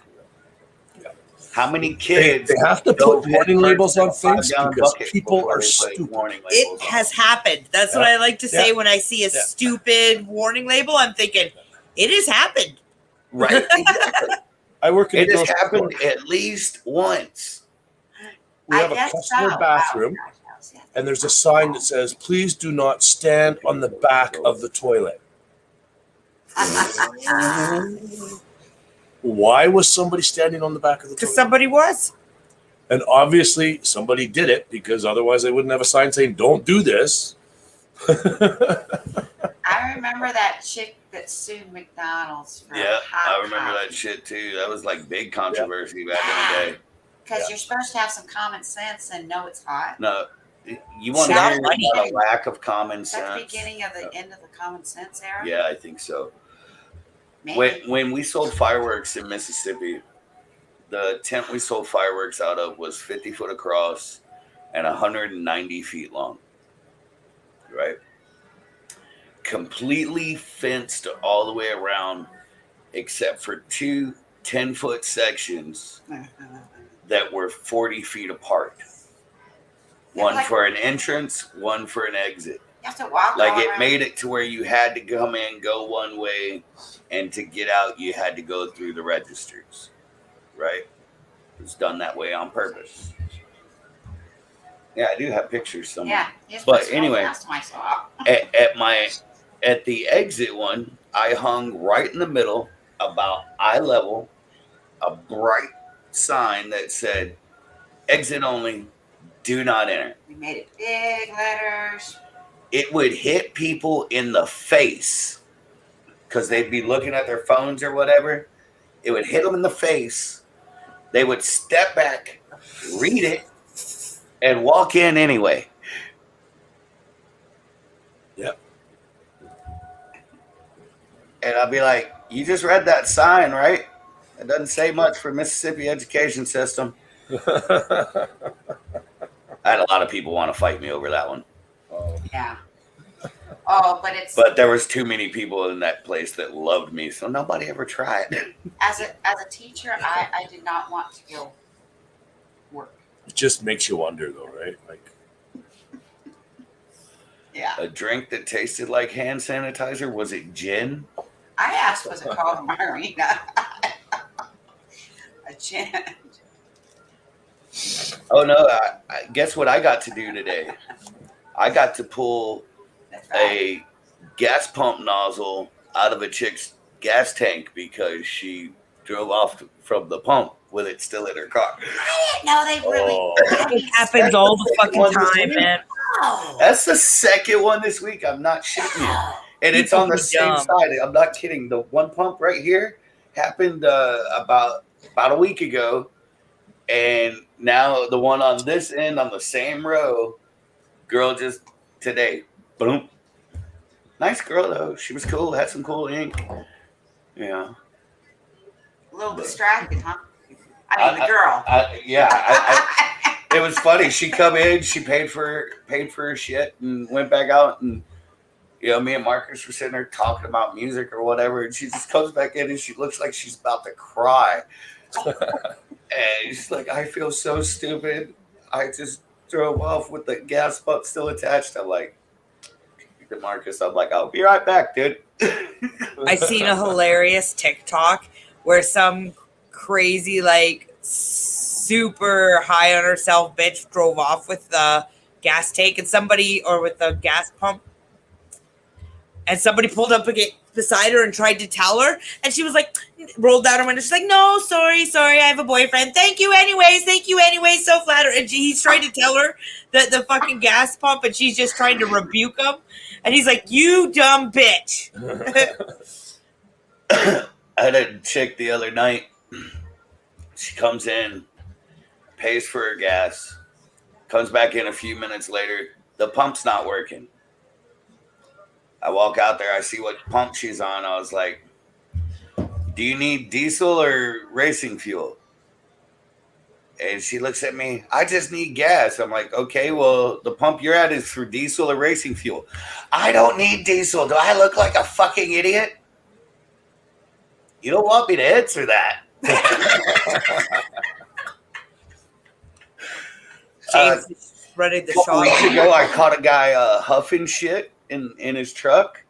How many They, kids? they have to dove put warning headfirst labels in on a things 5-gallon because bucket people before are they put stupid. warning It labels on has them? happened. That's what Yeah. I like to say Yeah. when I see a Yeah. stupid warning label. I'm thinking, it has happened. Right? Exactly. I work in a It has grocery happened store. at least once. We I have a guess customer so. bathroom, Wow. Gosh, yeah. and there's a sign that says, "Please do not stand on the back of the toilet." Why was somebody standing on the back of the Because toilet? somebody was. And obviously, somebody did it because otherwise they wouldn't have a sign saying, "Don't do this." I remember that chick that sued McDonald's for Yeah, hot I remember that shit too. That was like big controversy back in the day. Because Yeah. you're supposed to have some common sense and know it's hot. No, you want to Not hear funny. about a lack of common Is that the sense? beginning of the end of the common sense era? Yeah, I think so. Maybe. When we sold fireworks in Mississippi, the tent we sold fireworks out of was 50 foot across and 190 feet long. Right? Completely fenced all the way around, except for two 10-foot sections that were 40 feet apart. One Like- for an entrance, one for an exit. You have to walk Like all it around. made it to where you had to come in, go one way, and to get out, you had to go through the registers. Right? It was done that way on purpose. Yeah, I do have pictures somewhere. Yeah. You just But put scroll anyway. past myself. At the exit one, I hung right in the middle, about eye level, a bright sign that said, "Exit only, do not enter." We made it big letters. It would hit people in the face because they'd be looking at their phones or whatever. It would hit them in the face. They would step back, read it, and walk in anyway. Yep. And I'd be like, "You just read that sign, right? It doesn't say much for Mississippi education system." I had a lot of people want to fight me over that one. Yeah. Oh, but it's But there was too many people in that place that loved me, so nobody ever tried. as a teacher, I did not want to go work. It just makes you wonder, though, right? Like, Yeah. A drink that tasted like hand sanitizer, was it gin? I asked, was it called Marina? A gin. Oh no, guess what I got to do today? I got to pull That's right. a gas pump nozzle out of a chick's gas tank because she drove off from the pump with it still in her car. No, they really. oh, It happens all the fucking time, man. Oh. That's the second one this week. I'm not shitting you. And it's on the same Dumb. side. I'm not kidding. The one pump right here happened about a week ago. And now the one on this end on the same row, girl just today, boom. Nice girl though. She was cool. Had some cool ink. Yeah. A little distracted, huh? I mean, the girl. It was funny. She come in. She paid for her shit and went back out. And me and Marcus were sitting there talking about music or whatever. And she just comes back in and she looks like she's about to cry. And she's like, I feel so stupid. I just drove off with the gas pump still attached. I'm like, to Marcus, I'm like, I'll be right back, dude. I seen a hilarious TikTok where some crazy, like, super high on herself bitch drove off with the gas tank or with the gas pump. And somebody pulled up beside her and tried to tell her. And she was like, rolled down her window. She's like, no, sorry. I have a boyfriend. Thank you anyways. So flattered. And he's trying to tell her the fucking gas pump. And she's just trying to rebuke him. And he's like, you dumb bitch. I had a chick the other night. She comes in, pays for her gas, comes back in a few minutes later. The pump's not working. I walk out there. I see what pump she's on. I was like, do you need diesel or racing fuel? And she looks at me. I just need gas. I'm like, okay, well, the pump you're at is for diesel or racing fuel. I don't need diesel. Do I look like a fucking idiot? You don't want me to answer that. James running the shop. Weeks ago, I caught a guy huffing shit in his truck.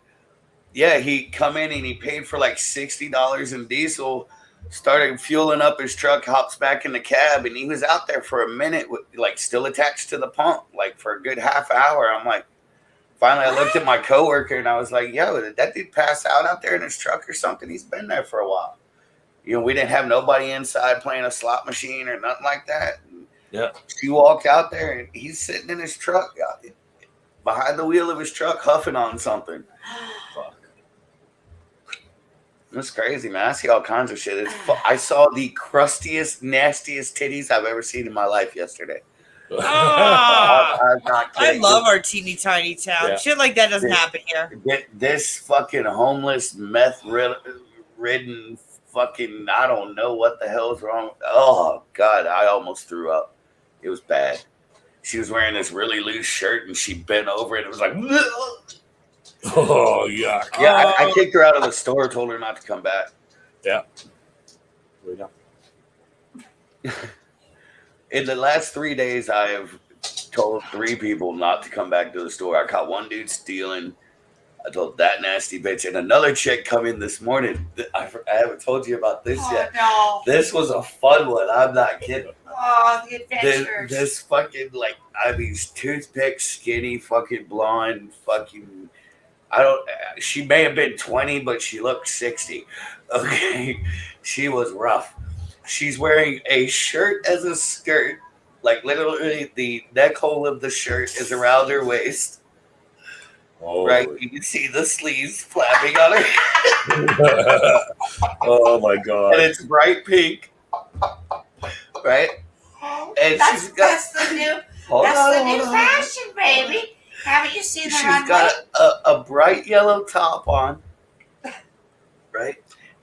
Yeah, he come in and he paid for like $60 in diesel, started fueling up his truck, hops back in the cab, and he was out there for a minute, with, like still attached to the pump, like for a good half hour. I'm like, finally, I looked at my coworker and I was like, yo, did that dude pass out there in his truck or something? He's been there for a while. We didn't have nobody inside playing a slot machine or nothing like that. Yeah. She walked out there and he's sitting in his truck, behind the wheel of his truck, huffing on something. Fuck. It's crazy, man. I see all kinds of shit. I saw the crustiest, nastiest titties I've ever seen in my life yesterday. I'm not I kidding. love our teeny tiny town. Yeah. Shit like that doesn't happen here. This fucking homeless, meth-ridden fucking, I don't know what the hell's wrong. Oh, God, I almost threw up. It was bad. She was wearing this really loose shirt and she bent over it. It was like, oh, yuck. yeah, I kicked her out of the store, told her not to come back. Yeah. We know. In the last 3 days, I have told 3 people not to come back to the store. I caught one dude stealing. I told that nasty bitch. And another chick come in this morning. I haven't told you about this yet. No. This was a fun one. I'm not kidding. Oh, the adventures. This fucking, like, I mean, toothpick, skinny, fucking blonde, fucking, she may have been 20, but she looked 60. Okay. She was rough. She's wearing a shirt as a skirt. Like, literally, the neck hole of the shirt is around her waist. Oh. Right? You can see the sleeves flapping on her. Oh, my God. And it's bright pink. Right? And that's she's got, the new hold that's on, the new hold on. fashion, baby. Haven't you seen the She's runway? got a bright yellow top on. Right?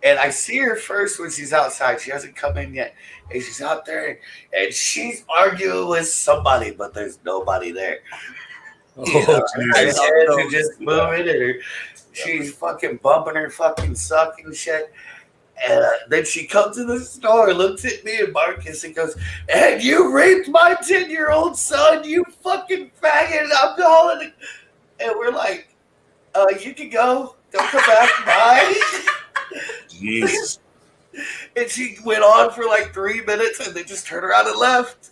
And I see her first when she's outside. She hasn't come in yet. And she's out there and she's arguing with somebody, but there's nobody there. Oh, Her Jesus. hands are just moving and she's fucking bumping her fucking suck and shit. And then she comes in the store, looks at me and Marcus and goes, and you raped my 10-year-old son, you fucking faggot. I'm calling it. And we're like, you can go. Don't come back. Bye. Jesus. And she went on for like 3 minutes and they just turned around and left.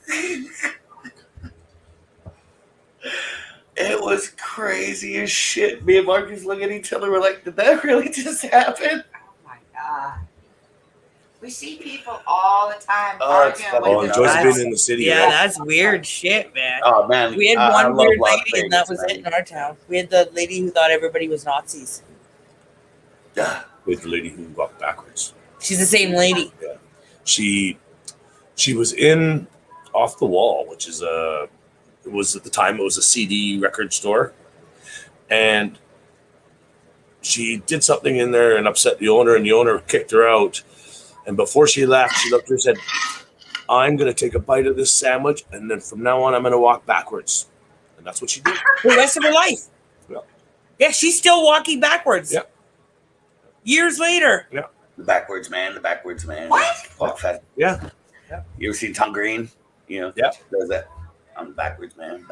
It was crazy as shit. Me and Marcus look at each other. We're like, did that really just happen? Oh my God. We see people all the time Oh, it's arguing fucking Oh, with and their Joy's That's- been in the city. Yeah, right? that's weird shit, man. Oh, man. We had I one love weird Las lady, and that Vegas, was man. it in our town. We had the lady who thought everybody was Nazis. With the lady who walked backwards. She's the same lady. She was in Off the Wall, which is it was at the time it was a CD record store, and she did something in there and upset the owner, and the owner kicked her out. And before she left, she looked at her and said, "I'm going to take a bite of this sandwich, and then from now on, I'm going to walk backwards." And that's what she did. The rest of her life. Yeah. Yeah, she's still walking backwards. Yeah. Years later. The backwards man. What? Walk fast. Yeah. You ever seen Tom Green? You know, Yeah. does that. I'm the backwards man.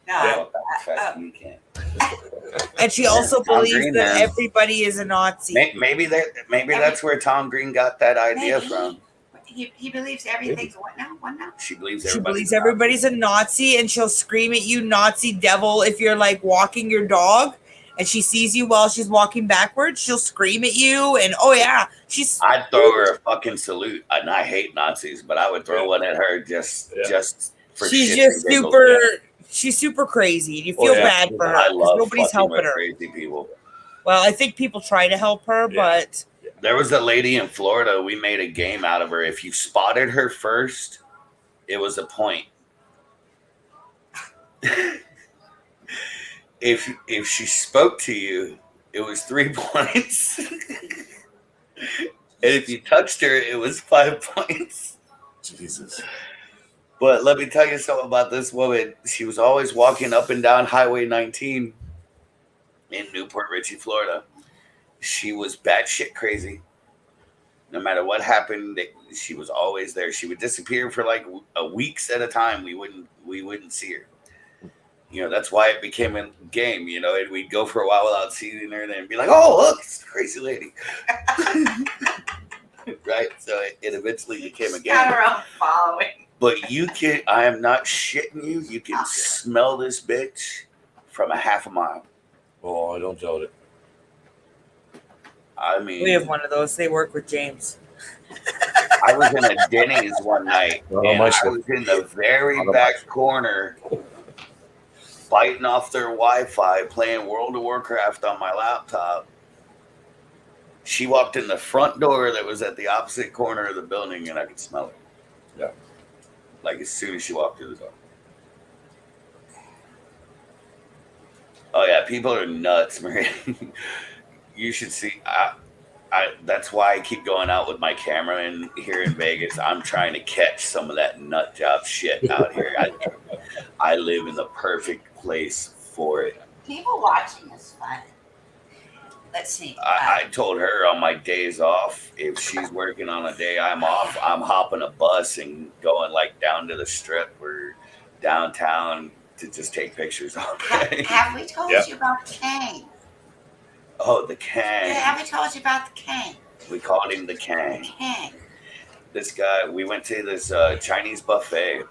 No. Walk back fast you can. And she also Tom believes Green, that man. everybody is a Nazi. Maybe that's where Tom Green got that idea Maybe. from. He believes everything's what now? What now? She believes She everybody's believes everybody's a Nazi, and she'll scream at you, Nazi devil, if you're like walking your dog and she sees you while she's walking backwards. She'll scream at you, and oh yeah, she's. I'd throw her a fucking salute, and I hate Nazis, but I would throw one at her just for She's shits just and giggles. super. She's super crazy. You feel yeah. bad for her I 'cause love nobody's fucking helping with her. crazy people. Well, I think people try to help her, Yeah. but There was a lady in Florida. We made a game out of her. If you spotted her first, it was a point. if she spoke to you, it was 3 points. And if you touched her, it was 5 points. Jesus. But let me tell you something about this woman. She was always walking up and down Highway 19 in Newport Richey, Florida. She was batshit crazy. No matter what happened, she was always there. She would disappear for like weeks at a time. We wouldn't see her. You know, that's why it became a game. You know, and we'd go for a while without seeing her, and then be like, "Oh, look, it's a crazy lady." Right. So it eventually became a She's got game. her own following. But you can. I am not shitting you. You can smell this bitch from a half a mile. Oh, I don't doubt it. I mean, we have one of those. They work with James. I was in a Denny's one night, Oh, and my I shit. was in the very Oh, back corner, biting off their Wi-Fi, playing World of Warcraft on my laptop. She walked in the front door that was at the opposite corner of the building, and I could smell it. Yeah. Like as soon as she walked through the door. Oh yeah, people are nuts, Maria. You should see. That's why I keep going out with my camera in here in Vegas. I'm trying to catch some of that nut job shit out here. I live in the perfect place for it. People watching is fun. Let's see. I told her on my days off, if she's working on a day I'm off, I'm hopping a bus and going like down to the strip or downtown to just take pictures all day. Have we told Yeah. you about Kang? Oh, the Kang. Have we told you about the Kang? We called him the Kang. Kang. This guy, we went to this Chinese buffet.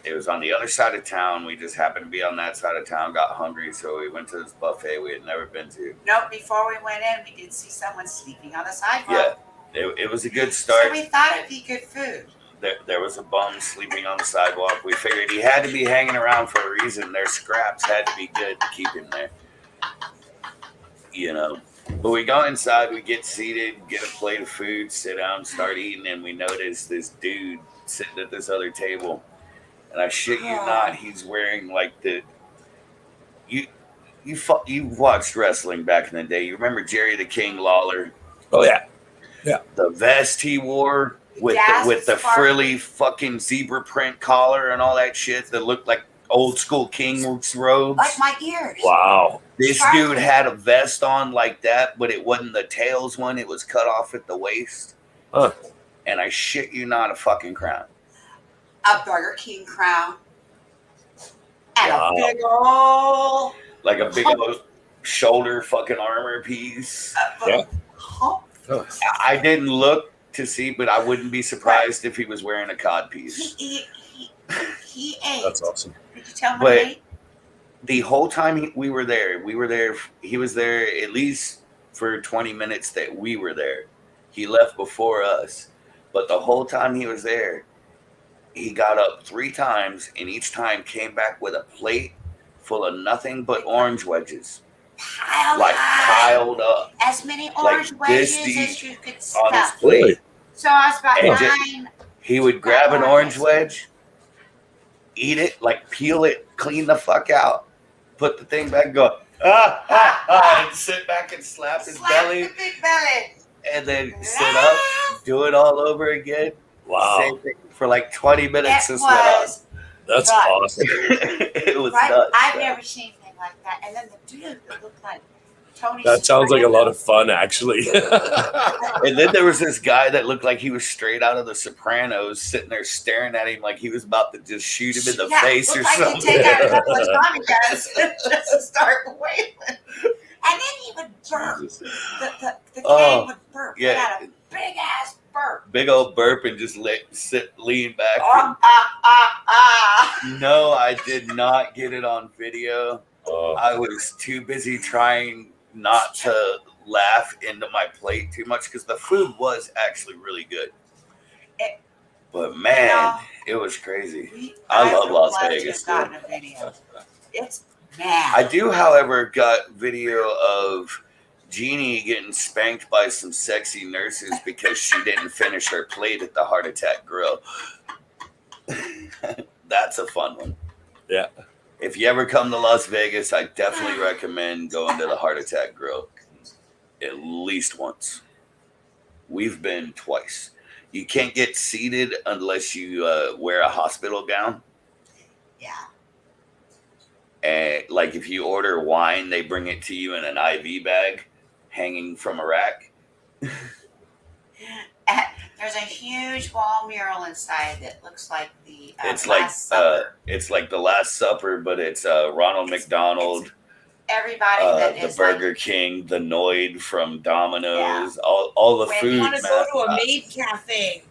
It was on the other side of town. We just happened to be on that side of town, got hungry, so we went to this buffet we had never been to. No, before we went in, we did see someone sleeping on the sidewalk. Yeah, it was a good So start. we thought it'd be good food. There was a bum sleeping on the sidewalk. We figured he had to be hanging around for a reason. Their scraps had to be good to keep him there. You know. But we go inside, we get seated, get a plate of food, sit down, start eating, and we notice this dude sitting at this other table. And I shit you not, he's wearing like the you watched wrestling back in the day. You remember Jerry the King Lawler? Oh yeah. The vest he wore with the frilly fucking zebra print collar and all that shit that looked like old school king's robes. Like my ears. Wow. This dude had a vest on like that, but it wasn't the tails one. It was cut off at the waist. Huh. And I shit you not, a fucking crown. A Burger King crown. And Wow. a big old Like a big old shoulder fucking armor piece. Yeah. hump. I didn't look to see, but I wouldn't be surprised if he was wearing a cod piece. He ate. That's awesome. Did you tell him But- what he ate? The whole time we were there, he was there at least for 20 minutes that we were there. He left before us. But the whole time he was there, he got up 3 times and each time came back with a plate full of nothing but orange wedges. Piled up As many orange like this wedges deep as you could on his stuff. plate. So I was about And He would grab an orange wedge, eat it, like peel it, clean the fuck out, put the thing back, and go and sit back and slap his belly, the big belly. and then sit up, do it all over again. Wow, Same thing for like 20 minutes. It This went on. was. that's Right. awesome. It was Right? nuts. I've man. never seen anything like that. And then the dude that looked like Tony. That sounds like a lot Soprano. of fun, actually. And then there was this guy that looked like he was straight out of The Sopranos, sitting there staring at him like he was about to just shoot him in the face or looked like he'd something. take out a couple of Tommy guns and just start wailing. And then he would burp. The Oh, kid would burp. yeah. He had a big ass burp. Big old burp and just lean back. No, I did not get it on video. I was too busy trying not to laugh into my plate too much because the food was actually really good. But man, No. it was crazy. I love would Las love to Vegas, have gotten a video. It's mad. I do, however, got video of Jeannie getting spanked by some sexy nurses because she didn't finish her plate at the Heart Attack Grill. That's a fun one. Yeah. If you ever come to Las Vegas, I definitely recommend going to the Heart Attack Grill at least once. We've been twice. You can't get seated unless you wear a hospital gown. Yeah. And like if you order wine, they bring it to you in an IV bag hanging from a rack. There's a huge wall mural inside that looks like the It's Last like Supper. it's like the Last Supper, but it's Ronald McDonald, Everybody that the is Burger like, King, the Noid from Domino's, all the When food. I want to man. go to a maid cafe.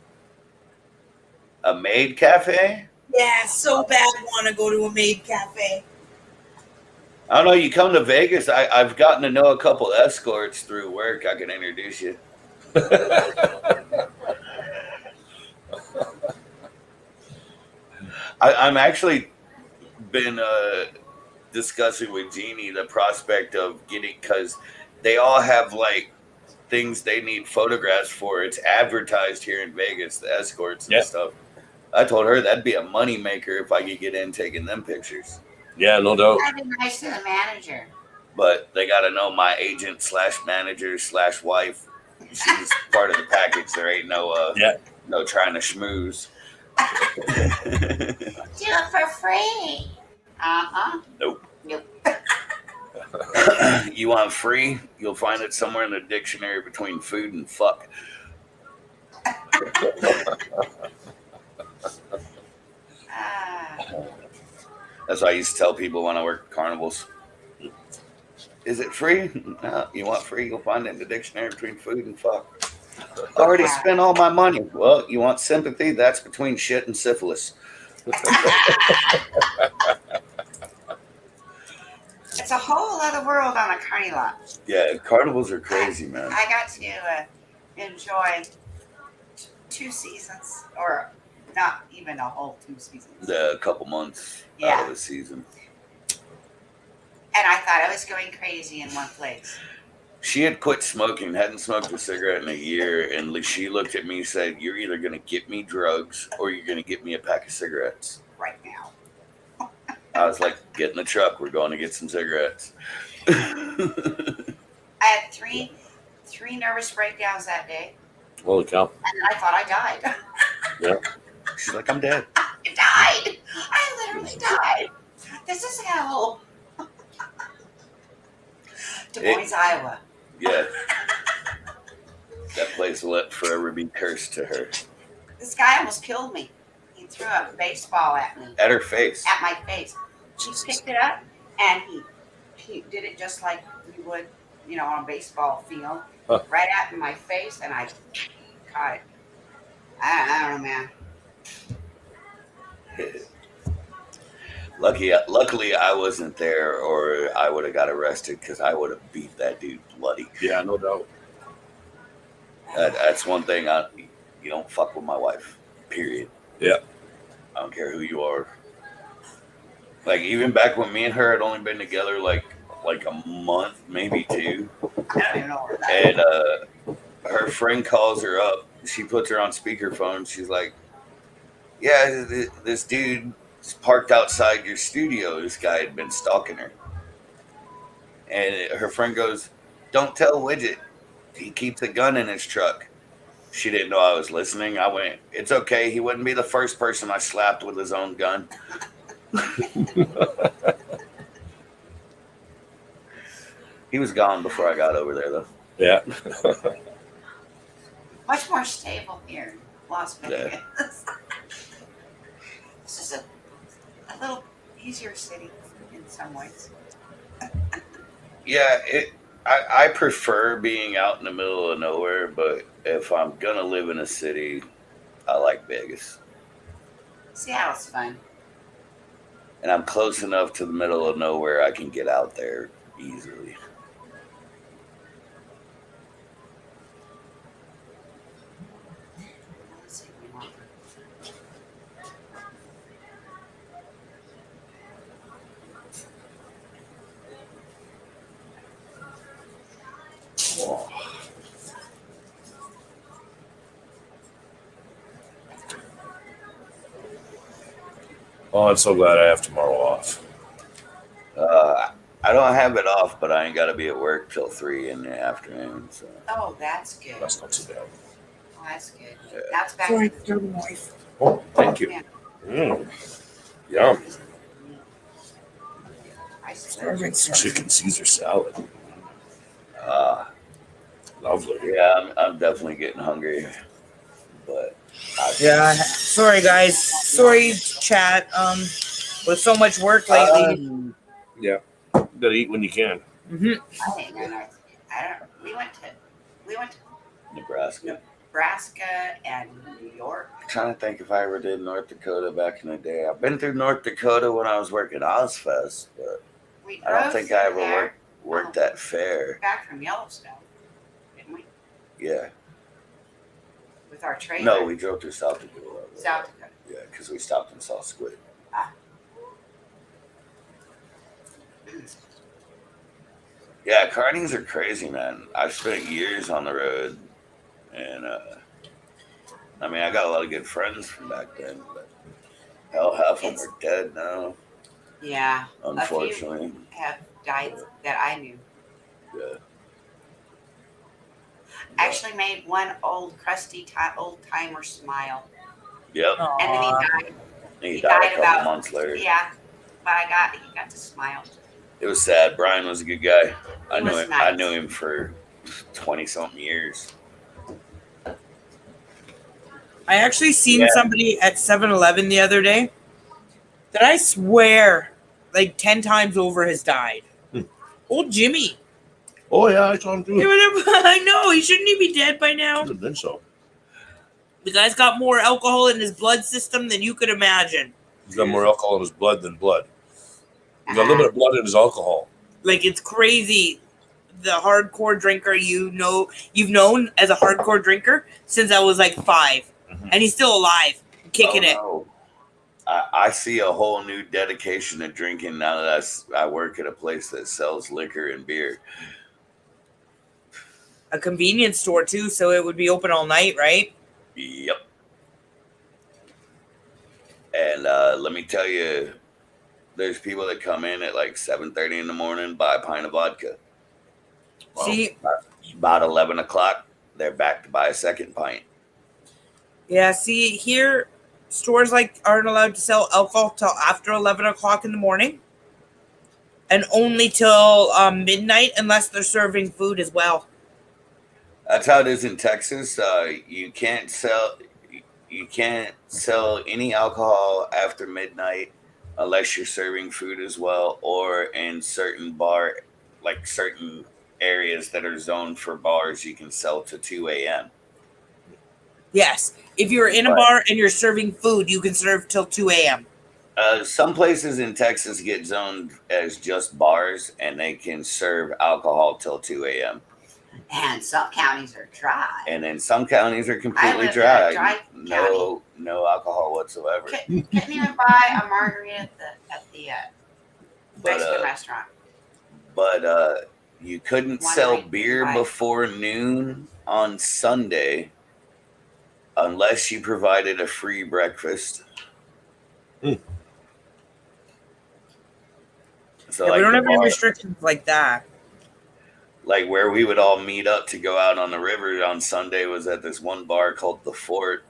A maid cafe? Yeah, so bad want to go to a maid cafe. I don't know. You come to Vegas, I've gotten to know a couple escorts through work. I can introduce you. I'm actually been discussing with Jeannie the prospect of getting, because they all have like things they need photographs for. It's advertised here in Vegas, the escorts and Yeah. stuff. I told her that'd be a money maker if I could get in taking them pictures. Yeah, no doubt. that'd be nice to the manager. But they got to know my agent / manager / wife. She's part of the package. There ain't no no trying to schmooze. Do it for free. Uh-huh. Nope. Nope. You want free? You'll find it somewhere in the dictionary between food and fuck. That's what I used to tell people when I worked at carnivals. Is it free? No. You want free? You'll find it in the dictionary between food and fuck. I already spent all my money. Well, you want sympathy? That's between shit and syphilis. It's a whole other world on a carny lot. Yeah, carnivals are crazy, man. I got to enjoy 2 seasons, or not even a whole 2 seasons. A couple months out Yeah. of the season. And I thought I was going crazy in one place. She had quit smoking, hadn't smoked a cigarette in a year, and she looked at me and said, "You're either going to get me drugs or you're going to get me a pack of cigarettes." Right now. I was like, "Get in the truck. We're going to get some cigarettes." I had three nervous breakdowns that day, Holy cow. and I thought I died. She's like, "I'm dead." I died. I literally died. This is hell. Des Moines, Iowa. Yeah. That place will forever be cursed to her. This guy almost killed me. He threw a baseball at me, At her face. at my face. She picked it up, and he did it just like you would, on a baseball field, Huh. right at my face, and I caught it. I don't know, man. Luckily, I wasn't there, or I would have got arrested because I would have beat that dude bloody. Yeah, no doubt. That's one thing. You don't fuck with my wife. Period. Yeah. I don't care who you are. Like even back when me and her had only been together like a month, maybe 2, I don't even know where that and her friend calls her up. She puts her on speakerphone. She's like, Yeah, this dude parked outside your studio. This guy had been stalking her. And her friend goes, "Don't tell Widget. He keeps a gun in his truck." She didn't know I was listening. I went, "It's okay. He wouldn't be the first person I slapped with his own gun." He was gone before I got over there, though. Yeah. Much more stable here in Las Yeah. Vegas. This is a little easier city in some ways. Yeah, I prefer being out in the middle of nowhere, but if I'm gonna live in a city, I like Vegas, Seattle's fun. and I'm close enough to the middle of nowhere I can get out there easily. Let's see, we want- Oh, I'm so glad I have tomorrow off. I don't have it off, but I ain't got to be at work till 3 in the afternoon. So Oh, that's good. That's not too bad. Oh, that's good. Yeah. That's back Sorry, to third wife. Oh, thank you. Yeah. Yum. I said, Starving, starving. Chicken Caesar salad. Lovely. yeah, I'm definitely getting hungry, but Yeah. Sorry, guys. Sorry, chat. With so much work lately. Yeah. You gotta eat when you can. hmm I didn't go north. I don't. We went to Nebraska. Nebraska and New York. I'm trying to think if I ever did North Dakota back in the day. I've been through North Dakota when I was working Ozfest, but We I don't drove think through I ever there worked that fair. back from Yellowstone, didn't we? Yeah. With our trailer. No, we drove through South Dakota. South Dakota. Yeah, because we stopped and saw squid. Yeah, carnings are crazy, man. I've spent years on the road, and I mean, I got a lot of good friends from back then, but hell, half of them are dead now, Yeah, unfortunately. have died that I knew. Yeah. Actually, made one old crusty old timer smile, Yep. and then he died. He He died a died couple about- months later. Yeah, but he got to smile. It was sad. Brian was a good guy. I He knew was him. nice. I knew him for 20-something years. I actually seen Yeah. somebody at 7-Eleven the other day that I swear like 10 times over has died. Old Jimmy. Oh, yeah, I saw him too. I know. He shouldn't he be dead by now? Could have been so. The guy's got more alcohol in his blood system than you could imagine. He's got more alcohol in his blood than blood. He's got a little bit of blood in his alcohol. Like, it's crazy. The hardcore drinker you've known as a hardcore drinker since I was like 5. Mhm. And he's still alive, kicking it. No. I see a whole new dedication to drinking now that I work at a place that sells liquor and beer. A convenience store too, so it would be open all night, right? Yep. And let me tell you, there's people that come in at like 7:30 in the morning, buy a pint of vodka. Wow. See, About 11 o'clock, they're back to buy a second pint. yeah, see here, stores like aren't allowed to sell alcohol till after 11 o'clock in the morning, and only till midnight unless they're serving food as well. That's how it is in Texas. You can't sell any alcohol after midnight unless you're serving food as well, or in certain certain areas that are zoned for bars, you can sell to 2 a.m. Yes, if you're in a Right. bar and you're serving food, you can serve till 2 a.m. Some places in Texas get zoned as just bars, and they can serve alcohol till 2 a.m. And some counties are dry. And then some counties are completely lived in a dry. dry No alcohol whatsoever. Couldn't even buy a margarita at the But, Mexican restaurant. But you couldn't One sell night, beer right. before noon on Sunday unless you provided a free breakfast. Hmm. So Yeah, we like don't the have any bar, restrictions like that. like where we would all meet up to go out on the river on Sunday was at this one bar called the Fort.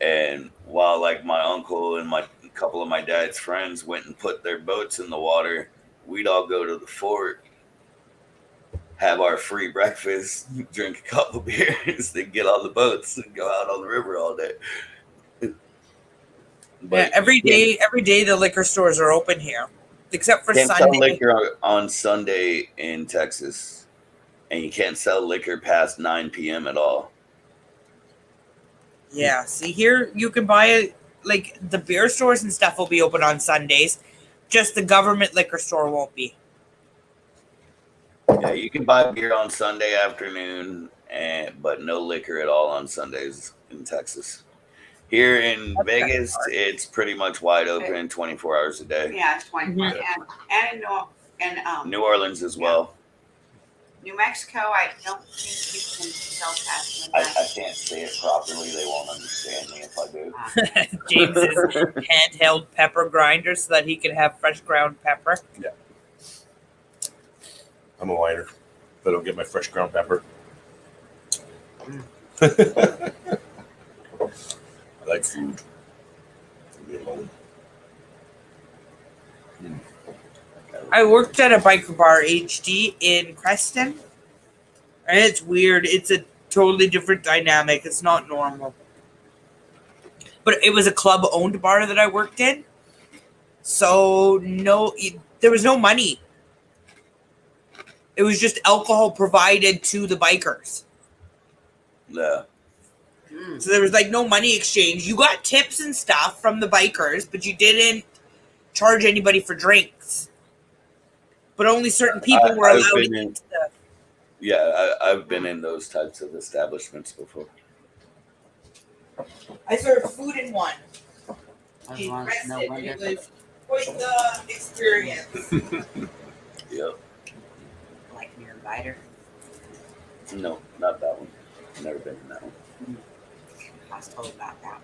And while like my uncle and my couple of my dad's friends went and put their boats in the water, we'd all go to the Fort, have our free breakfast, drink a couple beers, then get on the boats and go out on the river all day. But Yeah, every day the liquor stores are open here, except for you can't sell Sunday. liquor on Sunday in Texas, and you can't sell liquor past 9 p.m. at all. Yeah, see here you can buy it. Like the beer stores and stuff will be open on Sundays, just the government liquor store won't be. Yeah, you can buy beer on Sunday afternoon, but no liquor at all on Sundays in Texas. Here in Vegas, it's pretty much wide open 24 hours a day. Yeah, it's 24. Mhm. And in New Orleans as well. New Mexico, I don't think you can sell past I midnight. can't say it properly. They won't understand me if I do. James's handheld pepper grinder so that he can have fresh ground pepper. I'm a whiner. If I don't get my fresh ground pepper. I like food. Leave me alone. I worked at a biker bar HD in Creston, and it's weird. It's a totally different dynamic. It's not normal. But it was a club owned bar that I worked in. So there was no money. It was just alcohol provided to the bikers. Yeah. So there was like no money exchange. You got tips and stuff from the bikers, but you didn't charge anybody for drinks. But only certain people were I've allowed been to in- eat stuff. Yeah, I've been in those types of establishments before. I served food in one. As In long as Creston, no and one it does was quite the experience. Yep. like near Lighter. No, not that one. Never been in that one. I was told about that.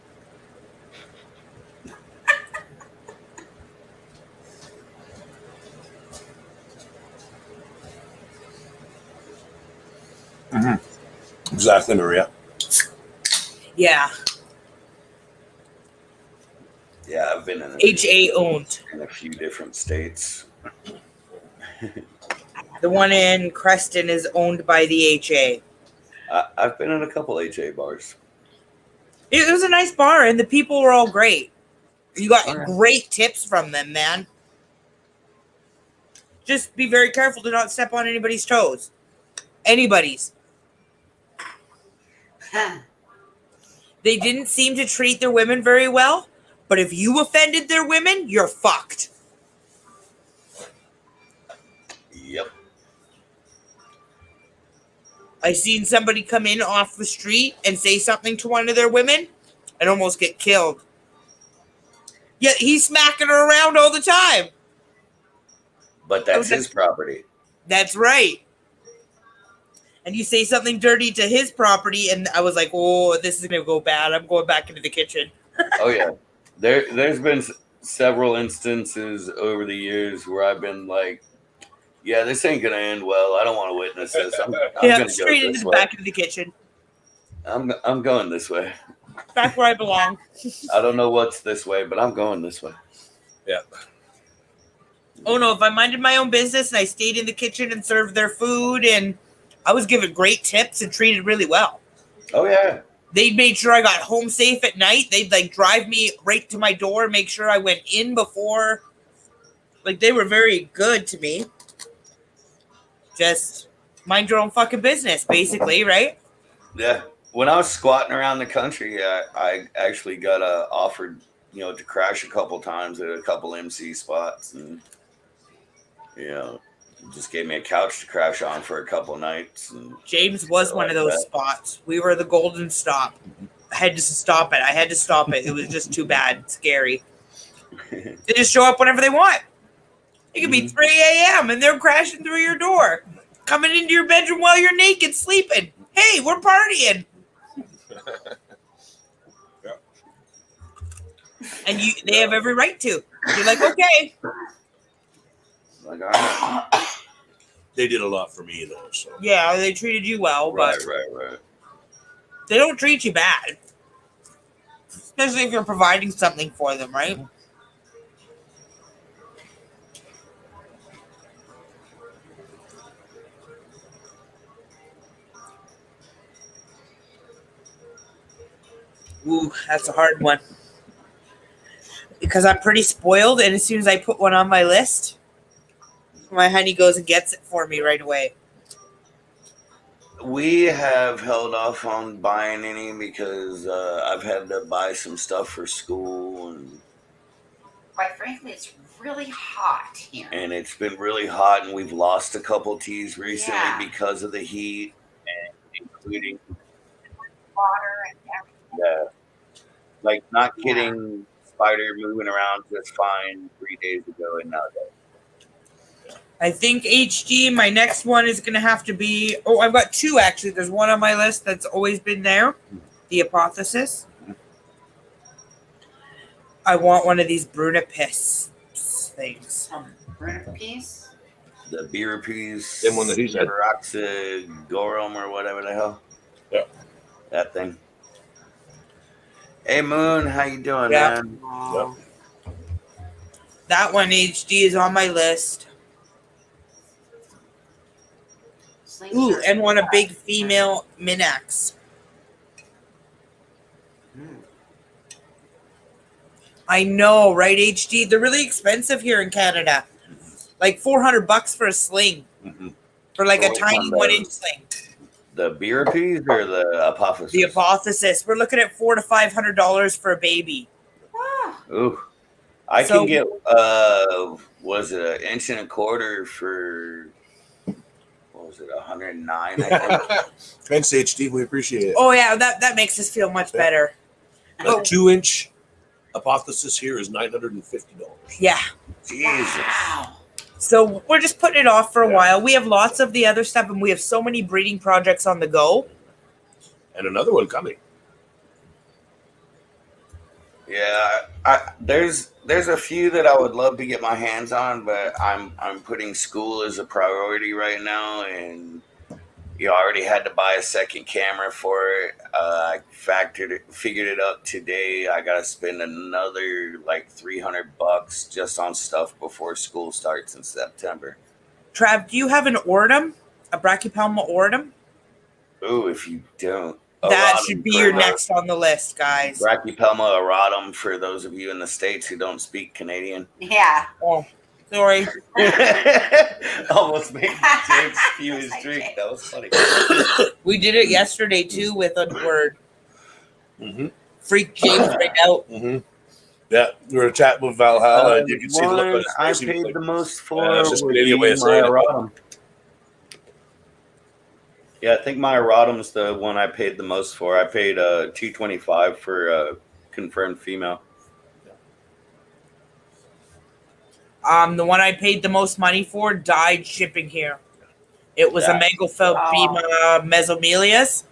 Exactly, Maria. Yeah, Yeah, I've been in HA owned. in a few different states. The one in Creston is owned by the HA. I've been in a couple HA bars. It was a nice bar, and the people were all great. You got Okay. great tips from them, man. Just be very careful to not step on anybody's toes. Anybody's. They didn't seem to treat their women very well, but if you offended their women, you're fucked. Yep. I seen somebody come in off the street and say something to one of their women and almost get killed. Yet he's smacking her around all the time. But that's Okay. his property. That's right. And you say something dirty to his property, and I was like, oh, this is going to go bad. I'm going back into the kitchen. Oh yeah. There's been several instances over the years where I've been like, yeah, this ain't gonna end well. I don't want to witness this. I'm Yeah, gonna straight go into this the way. back into the kitchen. I'm going this way. Back where I belong. I don't know what's this way, but I'm going this way. Yeah. Oh no, if I minded my own business and I stayed in the kitchen and served their food, and I was given great tips and treated really well. Oh yeah. They made sure I got home safe at night. They'd like drive me right to my door, make sure I went in before. Like they were very good to me. Just mind your own fucking business, basically, right? Yeah. When I was squatting around the country, I actually got offered, to crash a couple times at a couple MC spots, and just gave me a couch to crash on for a couple nights. And James was one of those spots. We were the golden stop. I had to stop it. I had to stop it. It was just too bad. Scary. They just show up whenever they want. It could be 3 a.m. and they're crashing through your door, coming into your bedroom while you're naked sleeping. Hey, we're partying. and they have every right to. You're like, okay, Like, all right. They did a lot for me though. So yeah, they treated you well, but Right. they don't treat you bad, especially if you're providing something for them, right? Ooh, that's a hard one. Because I'm pretty spoiled, and as soon as I put one on my list, my honey goes and gets it for me right away. We have held off on buying any because I've had to buy some stuff for school, Quite frankly, it's really hot here. and it's been really hot, and we've lost a couple teas recently Yeah. because of the heat, and including Water and everything. like not kidding, Spider moving around just fine 3 days ago, and now that. I think HD, my next one is going to have to be. Oh, I've got two actually. There's one on my list that's always been there, the Apotheosis. I want one of these Bruna Piss things. Bruna piece. The beer piece, Same one that he said. Peroxygorum or whatever the hell. Yeah. That thing. Hey Moon, how you doing, Yeah. man? Oh, That one HD is on my list. slings Ooh, are- and want a big female Minax. Mm. I know, right? HD. They're really expensive here in Canada. Like $400 for a sling, Mhm. for like a Which tiny one, 1-inch sling. The beer piece or the Apotheosis? The Apotheosis. We're looking at $400 to $500 for a baby. Ah, Ooh, I So- can get was it an inch and a quarter for what was it, 109? I think. thanks HD, we appreciate it. Oh yeah, that makes us feel much better. A Oh. 2-inch Apotheosis here is $950. Yeah. Jesus. wow. So we're just putting it off for a Yeah. while. We have lots of the other stuff, and we have so many breeding projects on the go. And another one coming. Yeah, there's a few that I would love to get my hands on, but I'm putting school as a priority right now, and I already had to buy a second camera for it. I figured it up today. I gotta spend another like $300 just on stuff before school starts in September. Trav, do you have an Ortum? A Brachypelma Ortum? Ooh, if you don't, That Auratum should be for your the- next on the list, guys. Brachypelma auratum for those of you in the States who don't speak Canadian. Yeah. Oh, sorry. Almost made James spew his drink. That was funny. We did it yesterday too with a word. Mm-hmm. Freak James right out. Mm-hmm. Yeah, we were chatting with Valhalla, and you can see the look on his I face. He was paid like, the most for that's just would Canadian be way of saying it. auratum. Yeah, I think my auratum's the one I paid the most for. I paid $225 for a confirmed female. The one I paid the most money for died shipping here. It was a Yeah. Megalphelbema mesomelius,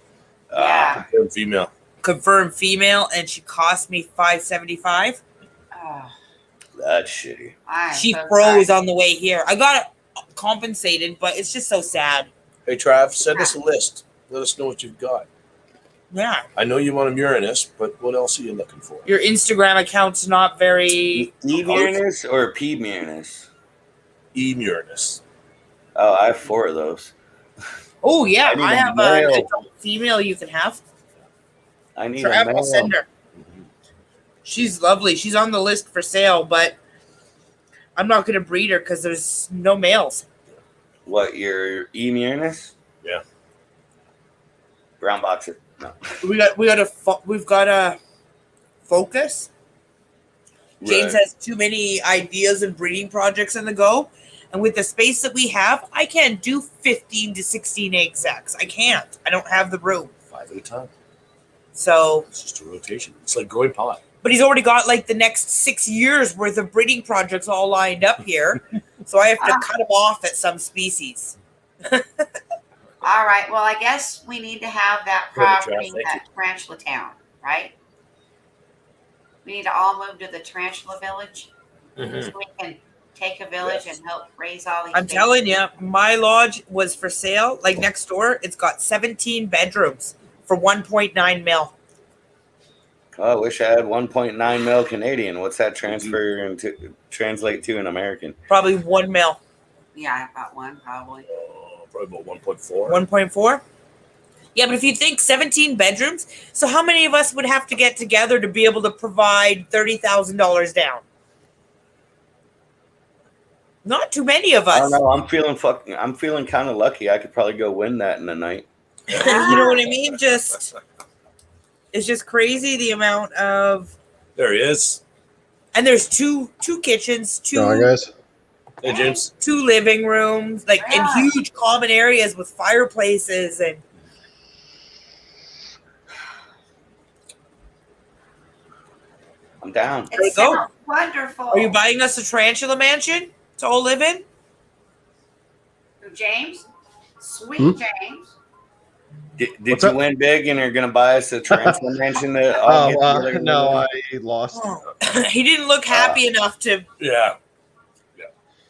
Yeah. female. confirmed female, and she cost me $575. Oh, That's shitty. I'm She so froze sorry. on the way here. I got it compensated, but it's just so sad. Hey, Trav, send us a list. Let us know what you've got. Yeah, I know you want a Murinus, but what else are you looking for? your Instagram account's not very. E Murinus or P Murinus? E-Murinus. Oh, I have 4 of those. Oh yeah, I need I a have an male. adult female you can have. I need Trav, a I'll send male. her. She's lovely. She's on the list for sale, but I'm not going to breed her because there's no males. What, your E Murinus? Yeah. Brown box it. No. We've got a focus. James Right. has too many ideas and breeding projects on the go. And with the space that we have, I can't do 15 to 16 egg sacs. I can't. I don't have the room. 5 at a time. So, It's just a rotation. It's like growing pot. but he's already got like the next 6 years worth of breeding projects all lined up here. So I have to cut him off at some species. All right. Well, I guess we need to have that Perfect, Trav. property Thank at Tarantula Town, right? We need to all move to the Tarantula Village Mhm. so we can take a village and help raise all these. I'm telling you, my lodge was for sale. Like next door, it's got 17 bedrooms for 1.9 mil. Oh, I wish I had 1.9 mil Canadian. What's that translate to in American? Probably 1 mil. Yeah, about one probably. Probably about 1.4. 1.4. Yeah, but if you think 17 bedrooms, so how many of us would have to get together to be able to provide $30,000 down? Not too many of I us. don't know. I'm feeling kind of lucky. I could probably go win that in a night. You know what I mean? It's just crazy the amount of, There he is. and there's two kitchens, Going, guys. Hey, James. 2 living rooms, like Yeah. and huge common areas with fireplaces and. I'm down. There you It go. sounds wonderful. Are you buying us a tarantula mansion to all live in? James? Sweet Hmm? James. Did What's you up? win big and are going to buy us a tarantula mansion? To all get together and No, live I lost. He didn't look happy enough to. Yeah.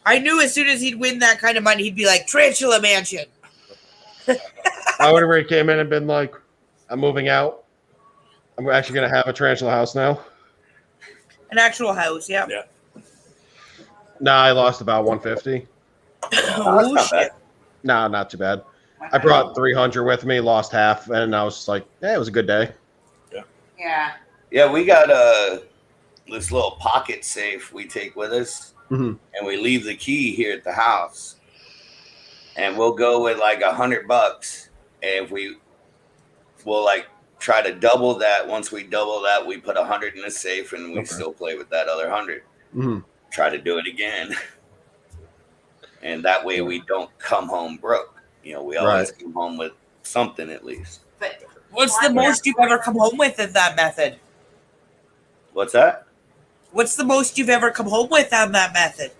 I knew as soon as he'd win that kind of money, he'd be like, Tarantula Mansion. I would have already came in and been like, I'm moving out. I'm actually going to have a tarantula house now. An actual house, yeah. Yeah. Nah, I lost about 150. Oh, not bad. shit. Nah, not too bad. I brought 300 with me, lost half, and I was just like, yeah, it was a good day. Yeah. Yeah, we got this little pocket safe we take with us, Mhm. and we leave the key here at the house. And we'll go with like $100, and we'll like try to double that. Once we double that, we put 100 in the safe, and we Okay. still play with that other 100. Mhm. Try to do it again, and that way we don't come home broke. You know, we always come home with something at least. But What's the most you've ever come home with of that method? What's that? What's the most you've ever come home with on that method?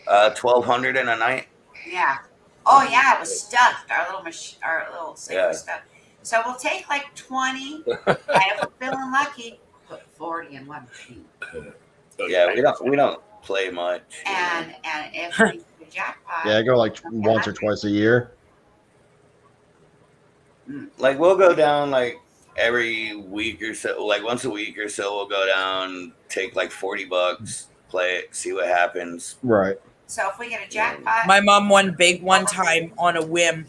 1,200 in a night. yeah. Oh yeah, it was stuffed. Our little safe Yeah. was stuffed. So we'll take like 20. And if we're feeling lucky, put 40 in one machine. Yeah, we don't play much. And if we hit the jackpot, Yeah, I go like once or twice a year. Like we'll go down like every week or so, like once a week or so. We'll go down, take like $40, play it, see what happens. Right. so if we get a jackpot, My mom won big one time on a whim.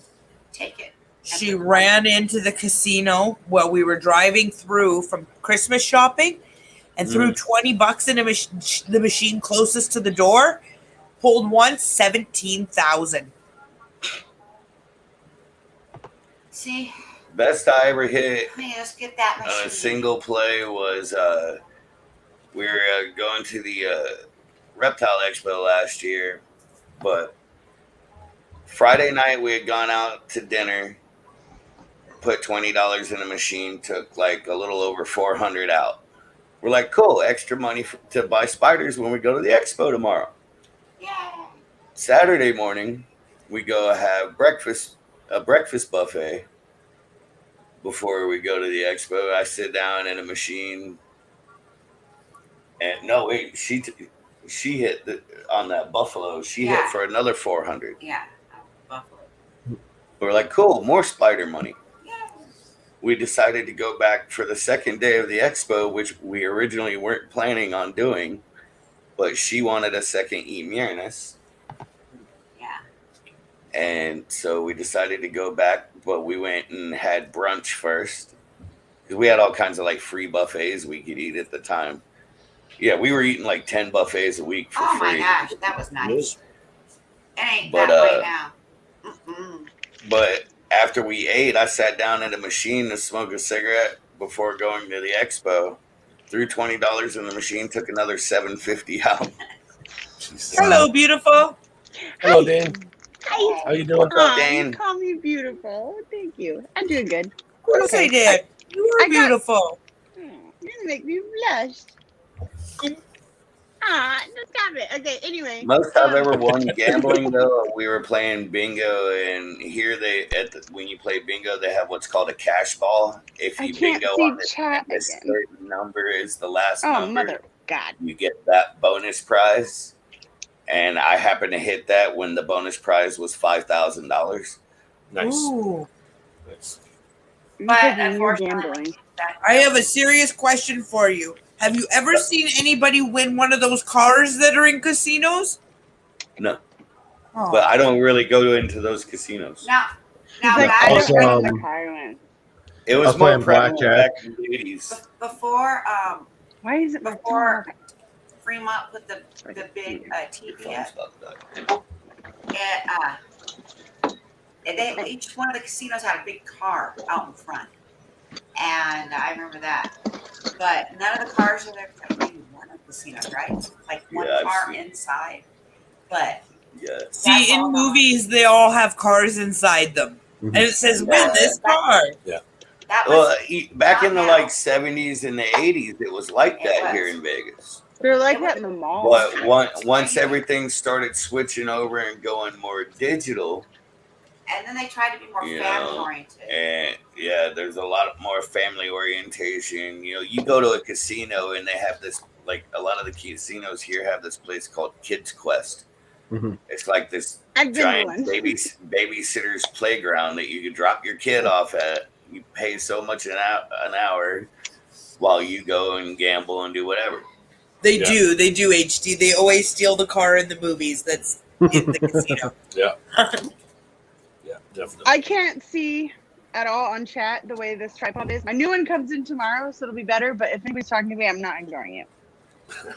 take it. She ran into the casino while we were driving through from Christmas shopping and threw $20 in the machine closest to the door. Pulled once, 17,000. See, Best I ever hit let me just get that on machine. a single play was we were going to the Reptile Expo last year, but Friday night we had gone out to dinner, put $20 in a machine, took like a little over 400 out. We're like, cool, extra money to buy spiders when we go to the expo tomorrow. Yeah. Saturday morning, we go have a breakfast buffet before we go to the expo. I sit down in a machine, and no, wait, she hit on that buffalo. She hit Yeah. for another 400. Yeah. Buffalo. We're like, cool, more spider money. Yeah. We decided to go back for the second day of the expo, which we originally weren't planning on doing, but she wanted a second Emyrnus. Yeah. And so we decided to go back, but we went and had brunch first. Because we had all kinds of like free buffets we could eat at the time. Yeah, we were eating like 10 buffets a week for Oh my free. gosh, that was nice. It ain't But, that way now. Mm-mm. But after we ate, I sat down at a machine to smoke a cigarette before going to the expo. Threw $20 in the machine, took another $7.50 out. Hello, beautiful. Hello, Dane. Hi. How you doing? What's up, Aw, Dane? you call me beautiful. Thank you. I'm doing good. Of course I did. You I are got- beautiful. You're gonna make me blush. Ah, stop it. Okay, anyway. Most I've ever won gambling though, we were playing bingo, and here when you play bingo, they have what's called a cash ball. If I you can't bingo see on chat a again. certain number is the last Oh, number, mother God. you get that bonus prize. And I happened to hit that when the bonus prize was $5,000. Nice. Ooh. Nice. But Because you're unfortunately, gambling. I have a serious question for you. Have you ever seen anybody win one of those cars that are in casinos? No, Oh. but I don't really go into those casinos. now He's like, back I Also, don't run the car one. It I was was more playing prevalent blackjack. back in the 80s. before Why is it my before dog? Fremont put the big TV up, Phone's and each one of the casinos had a big car out in front, and I remember that. But none of the cars are there. Maybe one of the casinos, right? Like one Yeah, I've car seen- inside, but Yeah. See, that's in all movies, they all have cars inside them. And it says, win this car. that was Well, back in the Not now. 70s and the 80s, it was like It that was. here in Vegas. They're like that in the mall. But once everything started switching over and going more digital, and then they tried to be more You family know, oriented. and yeah, there's a lot more family orientation. You know, you go to a casino and they have this, like a lot of the casinos here have this place called Kids Quest. Mhm. It's like this I've been to giant one. babysitter's playground that you can drop your kid off at. You pay so much an hour while you go and gamble and do whatever. They Yeah. do. They do, HD. They always steal the car in the movies that's in the casino. Yeah, definitely. I can't see at all on chat the way this tripod is. My new one comes in tomorrow, so it'll be better. But if anybody's talking to me, I'm not ignoring it.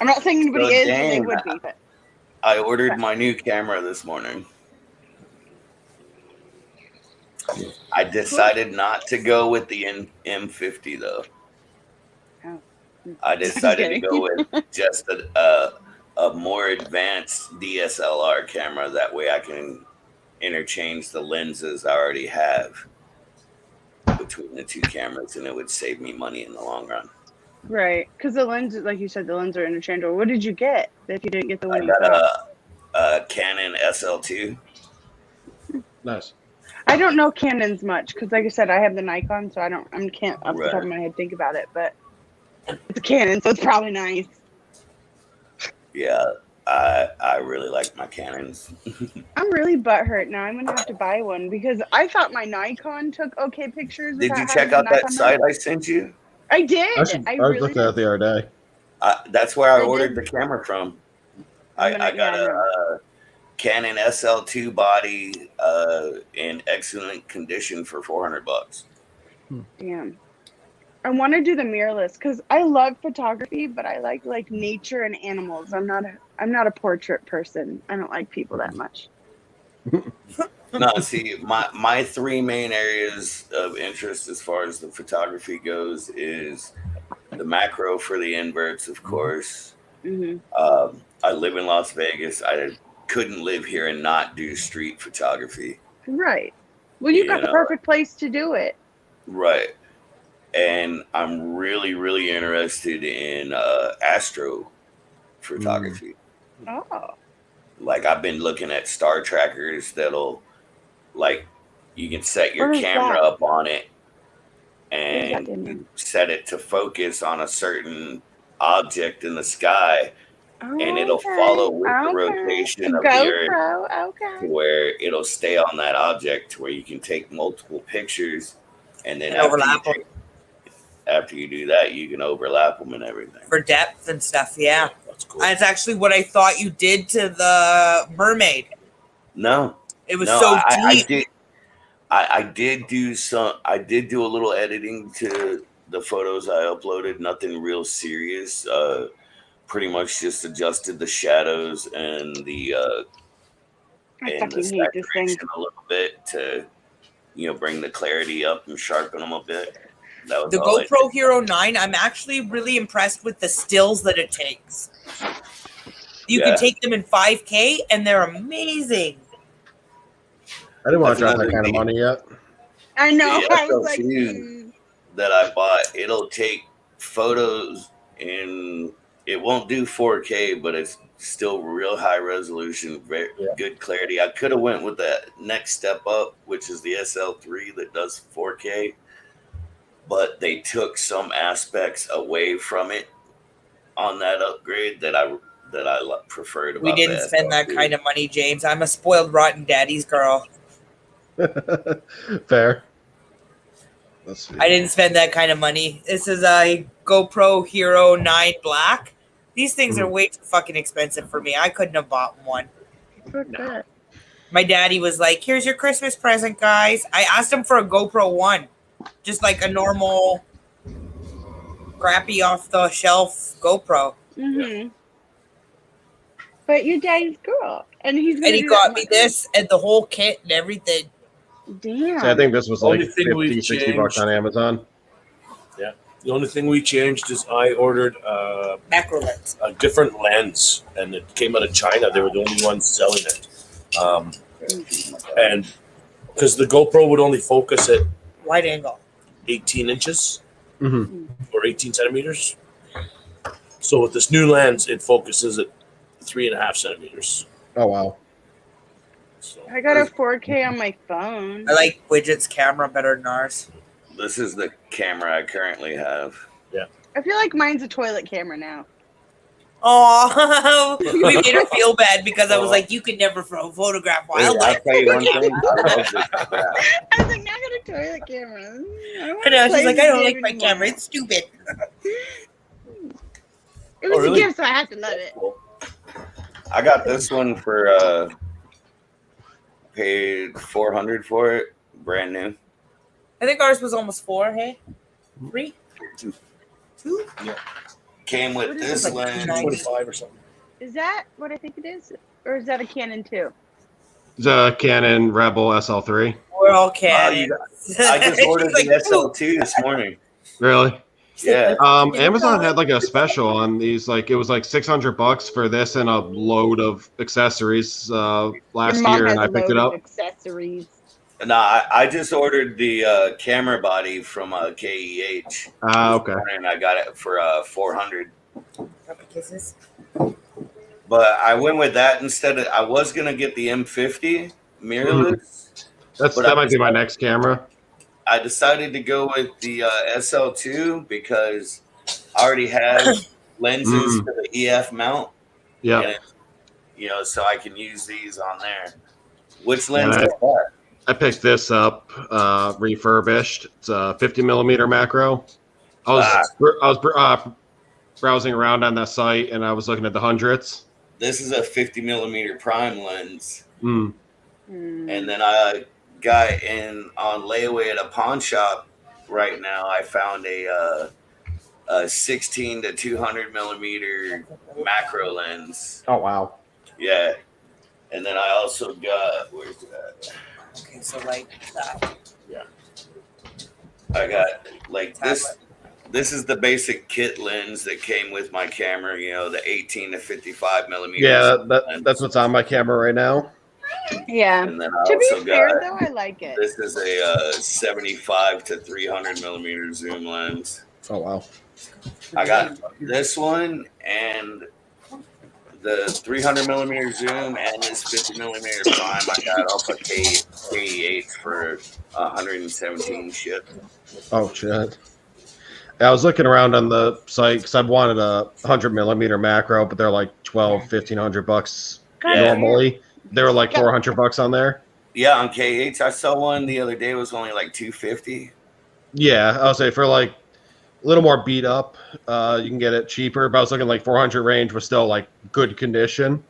I'm not saying anybody So, is, and they dang. would be, but I ordered my new camera this morning. I decided not to go with the M50 though. Oh. I decided to Okay. go with just a more advanced DSLR camera. That way I can interchange the lenses I already have between the two cameras, and it would save me money in the long run. right, because the lens, like you said, the lenses are interchangeable. What did you get if you didn't get the I one you got thought? a Canon SL2. Nice. I don't know Canons much because, like I said, I have the Nikon, so I can't off the top of my head think about it. But it's a Canon, so it's probably nice. Yeah, I really like my Canons. I'm really butthurt now. I'm gonna have to buy one because I thought my Nikon took okay pictures. Did without you having check the out that Nikon site mount. I sent you? I did. I really looked at it the other day. That's where I I ordered did. the camera from. I'm gonna- I got yeah, I a Canon SL2 body in excellent condition for $400. Damn. I want to do the mirrorless because I love photography, but I like nature and animals. I'm not a portrait person. I don't like people that much. No, see, my three main areas of interest as far as the photography goes is the macro for the inverts, of course. Hmm. I live in Las Vegas. I couldn't live here and not do street photography. Right. Well, you've You got the know. perfect place to do it. Right. And I'm really, really interested in astro photography. Oh. Like I've been looking at star trackers that'll, like, you can set your What is camera that? up on it What is and that, Daniel? you set it to focus on a certain object in the sky, and it'll follow with the rotation of the earth GoPro. to Okay. where it'll stay on that object to where you can take multiple pictures, and then And overlap after you do that, you can overlap them and everything. for depth and stuff. Yeah. That's cool. That's actually what I thought you did to the mermaid. No, It was no, so I deep. did. I did do some. I did do a little editing to the photos I uploaded. Nothing real serious. Pretty much just adjusted the shadows and the I and the fucking hate this thing. saturation a little bit to, bring the clarity up and sharpen them a bit. That was The all I GoPro Hero 9, I'm actually really impressed with the stills that it takes. You Yeah. can take them in 5K and they're amazing. I didn't want That's to drop that another kind of thing. money yet. I know. The I was like, SL2 that I bought, it'll take photos in it won't do 4K, but it's still real high resolution, very Yeah. good clarity. I could have went with that next step up, which is the SL3 that does 4K, but they took some aspects away from it on that upgrade that I preferred about We didn't the spend that SL2. kind of money, James. I'm a spoiled, rotten daddy's girl. Fair. Let's see. I didn't spend that kind of money. This is a GoPro Hero 9 Black. These things are way too fucking expensive for me. I couldn't have bought one. Fuck that. My daddy was like, here's your Christmas present, guys. I asked him for a GoPro 1. Just like a normal, crappy off the shelf GoPro. Mm-hmm. But your daddy's girl, and he's gonna And he do got that me this and the whole kit and everything. Damn. See, I think this was like Only thing 50, we've 60 bucks changed- on Amazon. The only thing we changed is I ordered Macro lens. a different lens, and it came out of China. They were the only ones selling it, and because the GoPro would only focus at Wide angle. 18 inches Mm-hmm. or 18 centimeters. So with this new lens, it focuses at 3.5 centimeters. Oh wow. So I got a 4K on my phone. I like Widget's camera better than ours. This is the camera I currently have. I feel like mine's a toilet camera now. Oh, we made her feel bad because I was like, you could never photograph Hey, I'll wildlife. tell you one thing. I love this crap. I was like, now I got a toilet camera. I know. She's like, I don't like my camera. It's stupid. It was Oh, really? a gift, so I have to love it. I got this one for paid $400 for it, brand new. I think ours was almost 4, hey? 3? 2? Came with What is this it, like lens. 25 or something. Is that what I think it is? Or is that a Canon 2? It's a Canon Rebel SL3. We're all Canon. I just ordered She's like, the SL2 this morning. Really? Yeah. Amazon had like a special on these. Like it was like $600 for this and a load of accessories last Your mom year, has and I a picked it load up. of accessories. Nah, I just ordered the camera body from KEH. Okay. And I got it for $400. Couple kisses. But I went with that instead of. I was gonna get the M50 mirrorless. But That might be my next camera. I decided to go with the SL2 because I already have lenses for the EF mount. Yeah. And, so I can use these on there. Which lens Yeah. is that? I picked this up refurbished. It's a 50mm macro. I was browsing around on that site and I was looking at the hundreds. This is a 50mm prime lens. Mm. And then I got on layaway at a pawn shop right now. I found a 16 to 200mm macro lens. Oh wow. Yeah. And then I also got, where's that? Okay, so like that. I got like this. This is the basic kit lens that came with my camera. The 18 to 55mm. Yeah, that's what's on my camera right now. Yeah. And then I To also be fair, got. though, I like it. This is a 75 to 300mm zoom lens. Oh wow. I got this one and the 300mm zoom and this 50mm prime. I got off of KE8 for 117 ship. Oh shit. I was looking around on the site because I wanted a 100mm macro, but they're like $1,500 normally. They were like $400 on there. Yeah, on KH I saw one the other day. It was only like $250. Yeah, I'll say for like a little more beat up, you can get it cheaper. But I was looking like 400 range was still like good condition.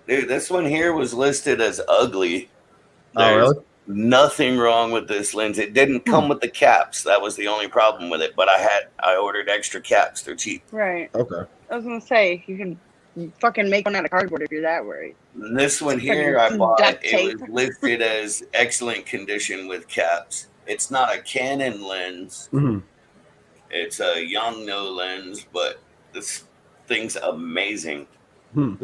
Dude, this one here was listed as ugly. Oh really? Nothing wrong with this lens. It didn't come with the caps. That was the only problem with it. But I ordered extra caps. They're cheap. Right. Okay. I was gonna say you can fucking make one out of cardboard if you're that worried. And this one here I Fucking bought. duct It tape. was listed as excellent condition with caps. It's not a Canon lens. Mm-hmm. It's a Yongnuo lens, but this thing's amazing. Hmm.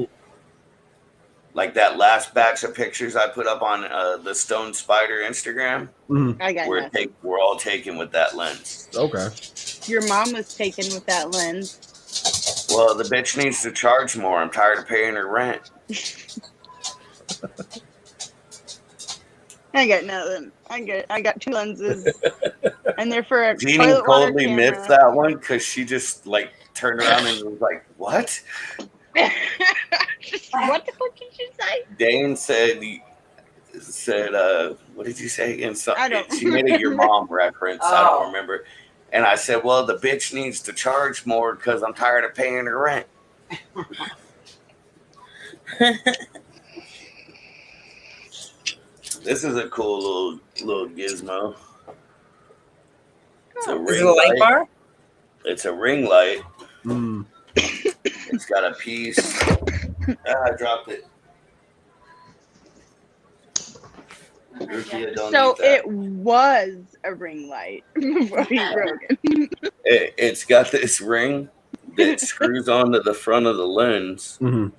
Like that last batch of pictures I put up on the Stone Spider Instagram, Mm-hmm. I got nothing. we're all taken with that lens. Okay. Your mom was taken with that lens. Well, the bitch needs to charge more. I'm tired of paying her rent. I got nothing. I got 2 lenses, and they're for a Jeannie toilet water totally camera. missed that one because she just like turned around and was like, "What?" What the fuck did you say? Dane said, what did you say again? I don't She made a your mom reference. I Oh. don't remember. And I said, well, the bitch needs to charge more because I'm tired of paying her rent. This is a cool little gizmo. It's a Oh. Is it ring a light light. bar? It's a ring light. Mm. It's got a piece. I dropped it. Rukia, don't So eat that. it was a ring light before he broke it. It's got this ring that screws onto the front of the lens, Mhm.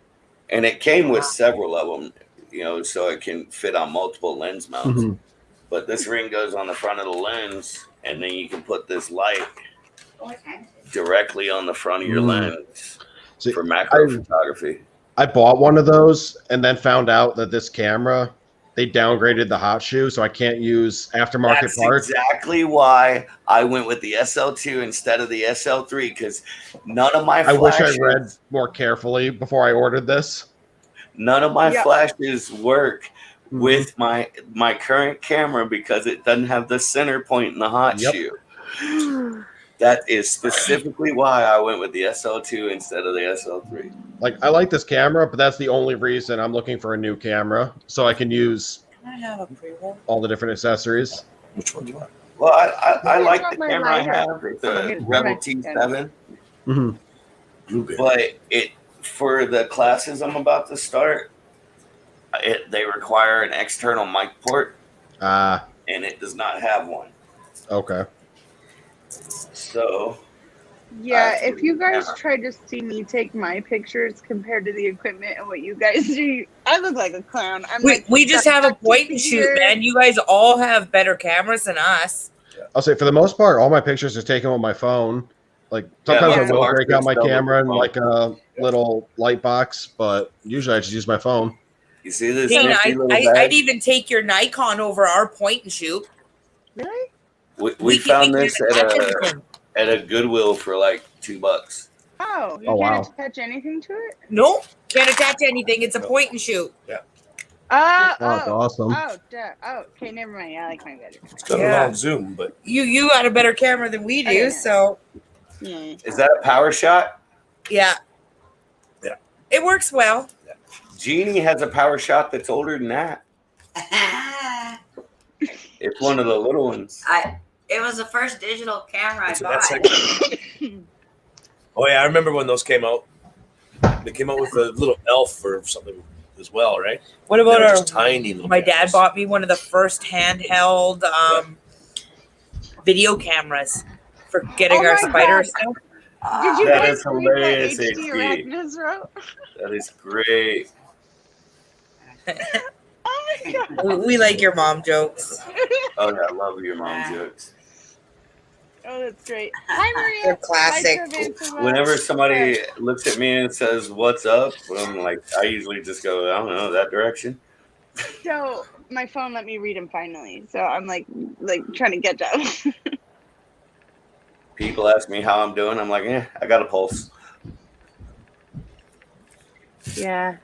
and it came with several of them, so it can fit on multiple lens mounts. Mhm. But this ring goes on the front of the lens, and then you can put this light directly on the front of your lens See, for macro photography. I bought one of those and then found out that this camera, they downgraded the hot shoe, so I can't use aftermarket That's parts. exactly why I went with the SL2 instead of the SL3, because none of my I wish I flashes, read more carefully before I ordered this. none of my Yeah. flashes work Mhm. with my current camera because it doesn't have the center point in the hot Yep. shoe. That is specifically why I went with the SL2 instead of the SL3. Like, I like this camera, but that's the only reason I'm looking for a new camera so I can use Can I have a pre-roll? all the different accessories. Which one do you want? Well, I Yeah, like drop the my camera I lighter. have. It's Oh, a here's Rebel my- T7, Mm-hmm. Blueberry. but for the classes I'm about to start, they require an external mic port, Ah, and it does not have one. okay. So Yeah, That's if you guys camera. tried to see me take my pictures compared to the equipment and what you guys do, I look like a clown. I'm like, We just stuck have a back point to and shoot, here. man. You guys all have better cameras than us. I'll say for the most part, all my pictures are taken with my phone. Like sometimes Yeah. I will break out my Still with camera the and phone. like a little light box, but usually I just use my phone. you see this Dana, nifty little I'd bag? even take your Nikon over our point and shoot. Really? We found can this attach at anything. a Goodwill for like $2. Oh, you Oh, can't wow. attach anything to it? No, can't attach anything. It's a point and shoot. Oh, that's awesome. Okay, never mind. I like mine better. It's got Yeah. a long zoom, but You got a better camera than we do, yeah. so Yeah. Is that a power shot? yeah. Yeah. It works well. Jeannie has a power shot that's older than that. It's one of the little ones. It was the first digital camera I That's what bought. that oh yeah, I remember when those came out. They came out with a little elf or something as well, right? What They about were our just tiny little my dad cameras. bought me one of the first handheld video cameras for getting Oh our my spider God. stuff. Did you That guys is read hilarious, the HD HD. Arachnus wrote? That is great. Oh my god. We like your mom jokes. Oh yeah, I love your mom jokes. Oh, that's great. Hi, Maria. They're classic. Hi, Cervantes. Whenever somebody looks at me and says, "What's up?" I'm like, I usually just go, "I don't know, that direction." So my phone let me read them finally. So I'm like trying to catch up. People ask me how I'm doing. I'm like, I got a pulse. Yeah.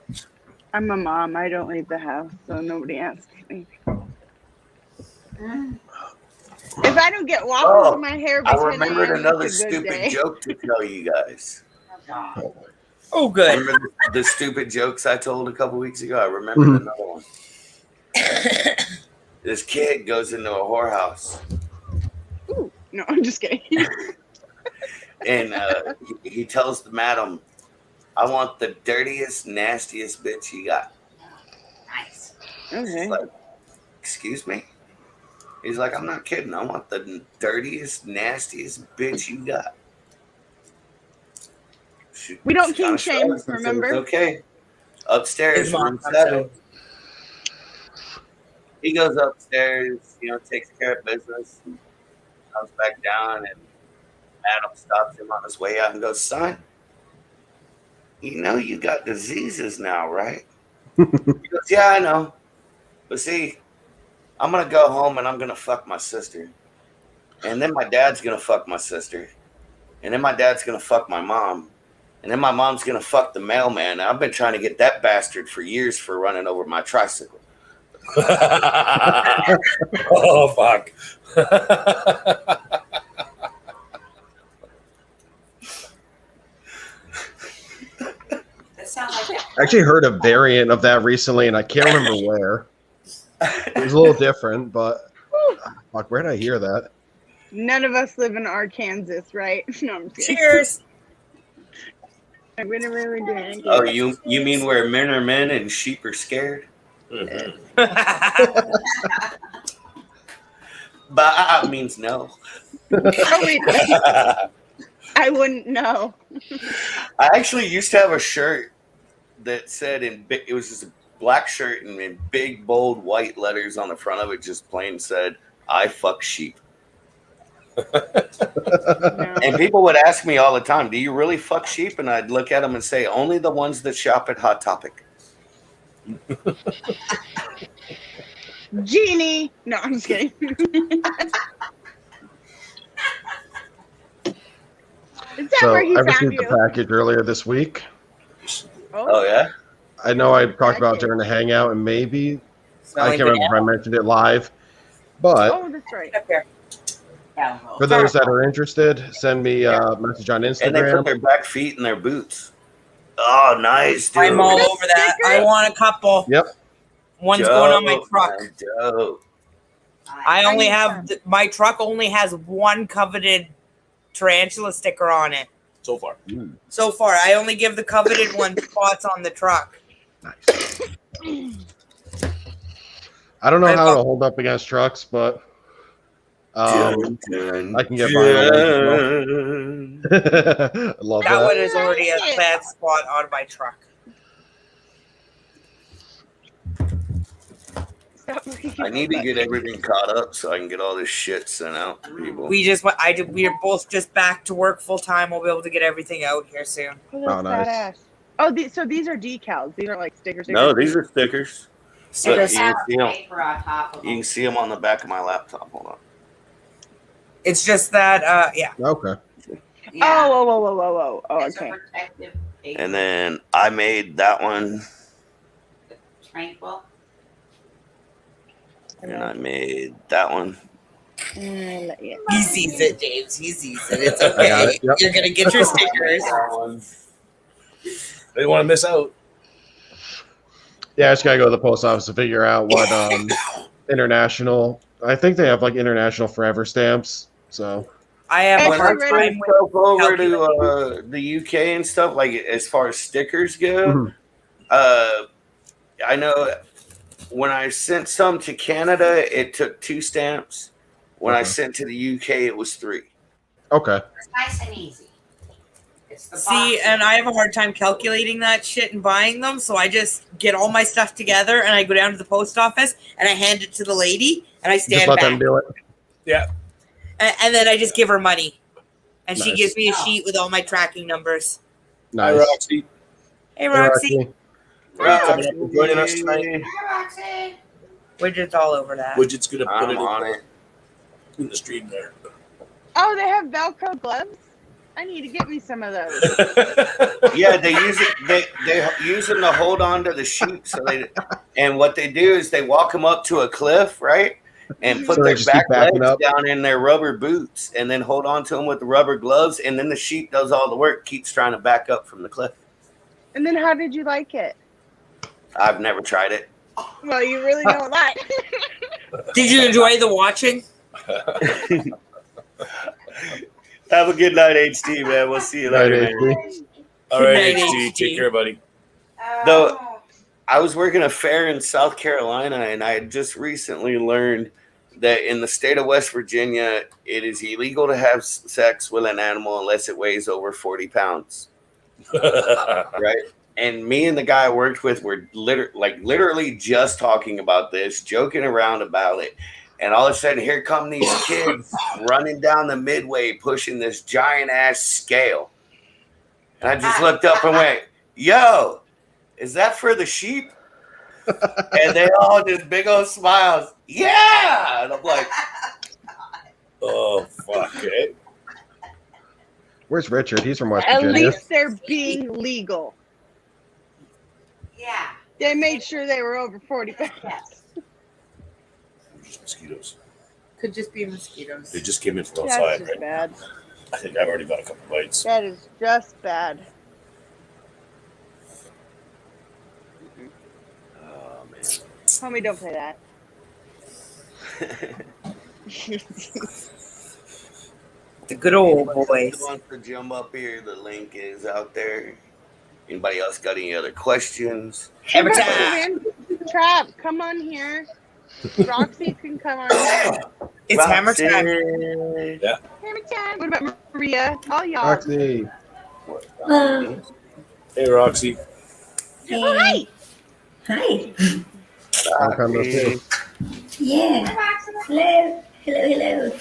I'm a mom. I don't leave the house, so nobody asks me. If I don't get waffles Oh, in my hair I by 10 remembered a.m., another it's a good stupid day. joke to tell you guys. Oh, good. Remember the stupid jokes I told a couple weeks ago? I remembered another one. This kid goes into a whorehouse Ooh, no, I'm just kidding. and he tells the madam, "I want the dirtiest, nastiest bitch you got." Nice. Okay. She's like, "Excuse me?" He's like, "I'm not kidding. I want the dirtiest, nastiest bitch you got." We don't She kinda kink shame, shrugs and says, remember? "Okay." Upstairs, His mom room comes 7. out. He goes upstairs, takes care of business, and comes back down, and Adam stops him on his way out and goes, "Son, you know you got diseases now, right? He goes, yeah, I know. But see, I'm going to go home and I'm going to fuck my sister. And then my dad's going to fuck my sister. And then my dad's going to fuck my mom. And then my mom's going to fuck the mailman. I've been trying to get that bastard for years for running over my tricycle. Oh, fuck. That sounds like I actually heard a variant of that recently, and I can't remember where. It was a little different, but fuck, where did I hear that? None of us live in Arkansas, right? No, I'm just kidding. Cheers. We didn't really do anything. Oh, you mean where men are men and sheep are scared? Mhm. Ba means no. Oh, wait, I wouldn't know. I actually used to have a shirt that said it was just a black shirt and in big bold white letters on the front of it, just plain said, "I fuck sheep." No. And people would ask me all the time, "Do you really fuck sheep?" And I'd look at them and say, "Only the ones that shop at Hot Topic." Genie. No, I'm just kidding. Is that So where he I found received you? the package earlier this week. Oh yeah. I know I talked about it during the hangout, and maybe I can't remember if I mentioned it live. But Oh, that's right. Up here. yeah, well, for those that are interested, send me a message on And they put Instagram. their back feet in their boots. Oh, nice, dude. I'm all With a over that. sticker? I want a couple. Yep. One's going on my Dope, truck. man, dope. I only need have my truck only has one coveted tarantula sticker on it. So far. So far, I only give the coveted one spots on the truck. Nice. I don't know how it'll hold up against trucks, but Dun, dun, I can get behind dun. I love That that. one is already a bad spot on my truck. I need to get everything caught up so I can get all this shit sent out to people. We just went. We are both just back to work full time. We'll be able to get everything out here soon. Oh, that's Oh, nice. badass. Oh, so these are decals. These are like stickers. No, these are stickers. So Look, this- you can see 'em. paper on top of You them. can see them on the back of my laptop. Hold on. It's just that. Yeah. Okay. Yeah. Oh, It's a okay. protective paper. And then I made that one, Tranquil. and I made that one. He sees it, James. He sees it. It's I got okay. it, yep. You're gonna get your stickers. They don't want to miss out. Yeah, I just gotta go to the post office to figure out what international. I think they have like international forever stamps. So I have a When I hard send time with stuff over calculating. to the UK and stuff, like as far as stickers go, Mhm. I know when I sent some to Canada, it took 2 stamps. When I Okay. sent to the UK, it was 3. okay, It's nice and easy. It's the See, box. and I have a hard time calculating that shit and buying them, so I just get all my stuff together and I go down to the post office and I hand it to the lady and I just stand let back. them do it. And then I just give her money. And she Nice. gives me a sheet with all my tracking numbers. Nice. Hi, Roxy. Hey, Roxy. Roxy coming up and joining us tonight. Hi, Roxy. Widget's all over that. Widget's going to put I'm on it. in the stream there. Oh, they have Velcro gloves. I need to get me some of those. Yeah, they use it. They use them to hold on to the sheep. So and what they do is they walk them up to a cliff, right, and put So they their just keep back backing legs up? down in their rubber boots, and then hold on to them with the rubber gloves, and then the sheep does all the work, keeps trying to back up from the cliff. And then how did you like it? I've never tried it. Well, you really don't like. Did you enjoy the watching? Have a good night, HT, man. We'll see you Night, later, man. HT. All right, Good night, HT. HT. Take care, buddy. Though- I was working a fair in South Carolina, and I had just recently learned that in the state of West Virginia, it is illegal to have sex with an animal unless it weighs over 40 pounds. Right? And me and the guy I worked with were literally just talking about this, joking around about it. And all of a sudden, here come these kids running down the midway, pushing this giant ass scale. And I just looked up and went, yo, is that for the sheep? And they all just big old smiles. Yeah. And I'm like, Oh fuck! Eh? Where's Richard? He's from West At Virginia. least they're being legal. Yeah. They made sure they were over 40 pounds. Yes. Just mosquitoes. Could just be mosquitoes. They just came in from That's outside. just Right? bad. I think I've already got a couple bites. That is just bad. oh man. Homie, don't play that. The good old Who boys. wants to jump up here? The link is out there. Anybody else got any other questions? Hammer time. Trap, come on here. Roxy can come on here. It's hammer time. Roxy. Hammer time. What about Maria? All y'all. Roxy. Hello. Hey, Roxy. Hey. Oh, hi. Hi. Long time no see. Yeah. Hello. Hello.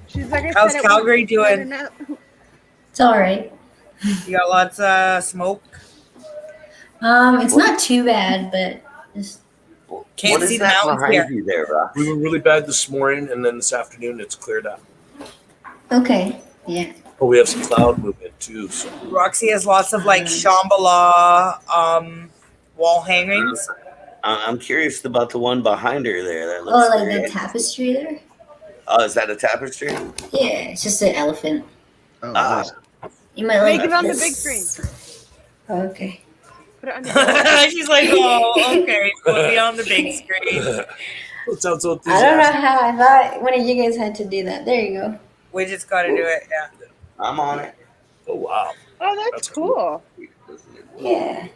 She's like, I How's said it Calgary once, doing? good enough. It's all right. You got lots of smoke. It's not too bad, but just Can't What is see the that mountains behind here. you there, Rox? We were really bad this morning, and then this afternoon it's cleared up. okay. Yeah. But we have some cloud movement too. So Roxy has lots of like Shambhala wall hangings. I'm curious about the one behind her there. That looks Oh, like very the tapestry there? Oh, is that a tapestry? Yeah, it's just an elephant. Oh, Ah. nice. You might like Make it on the this. big screen. Oh, okay. Put it on the She's like, oh, okay, put me on the big screen. it sounds so I don't know enthusiastic. how I thought one of you guys had to do that. There you go. We just got to do it. Yeah. I'm on it. Oh wow! Oh, that's That's cool. cool. Yeah.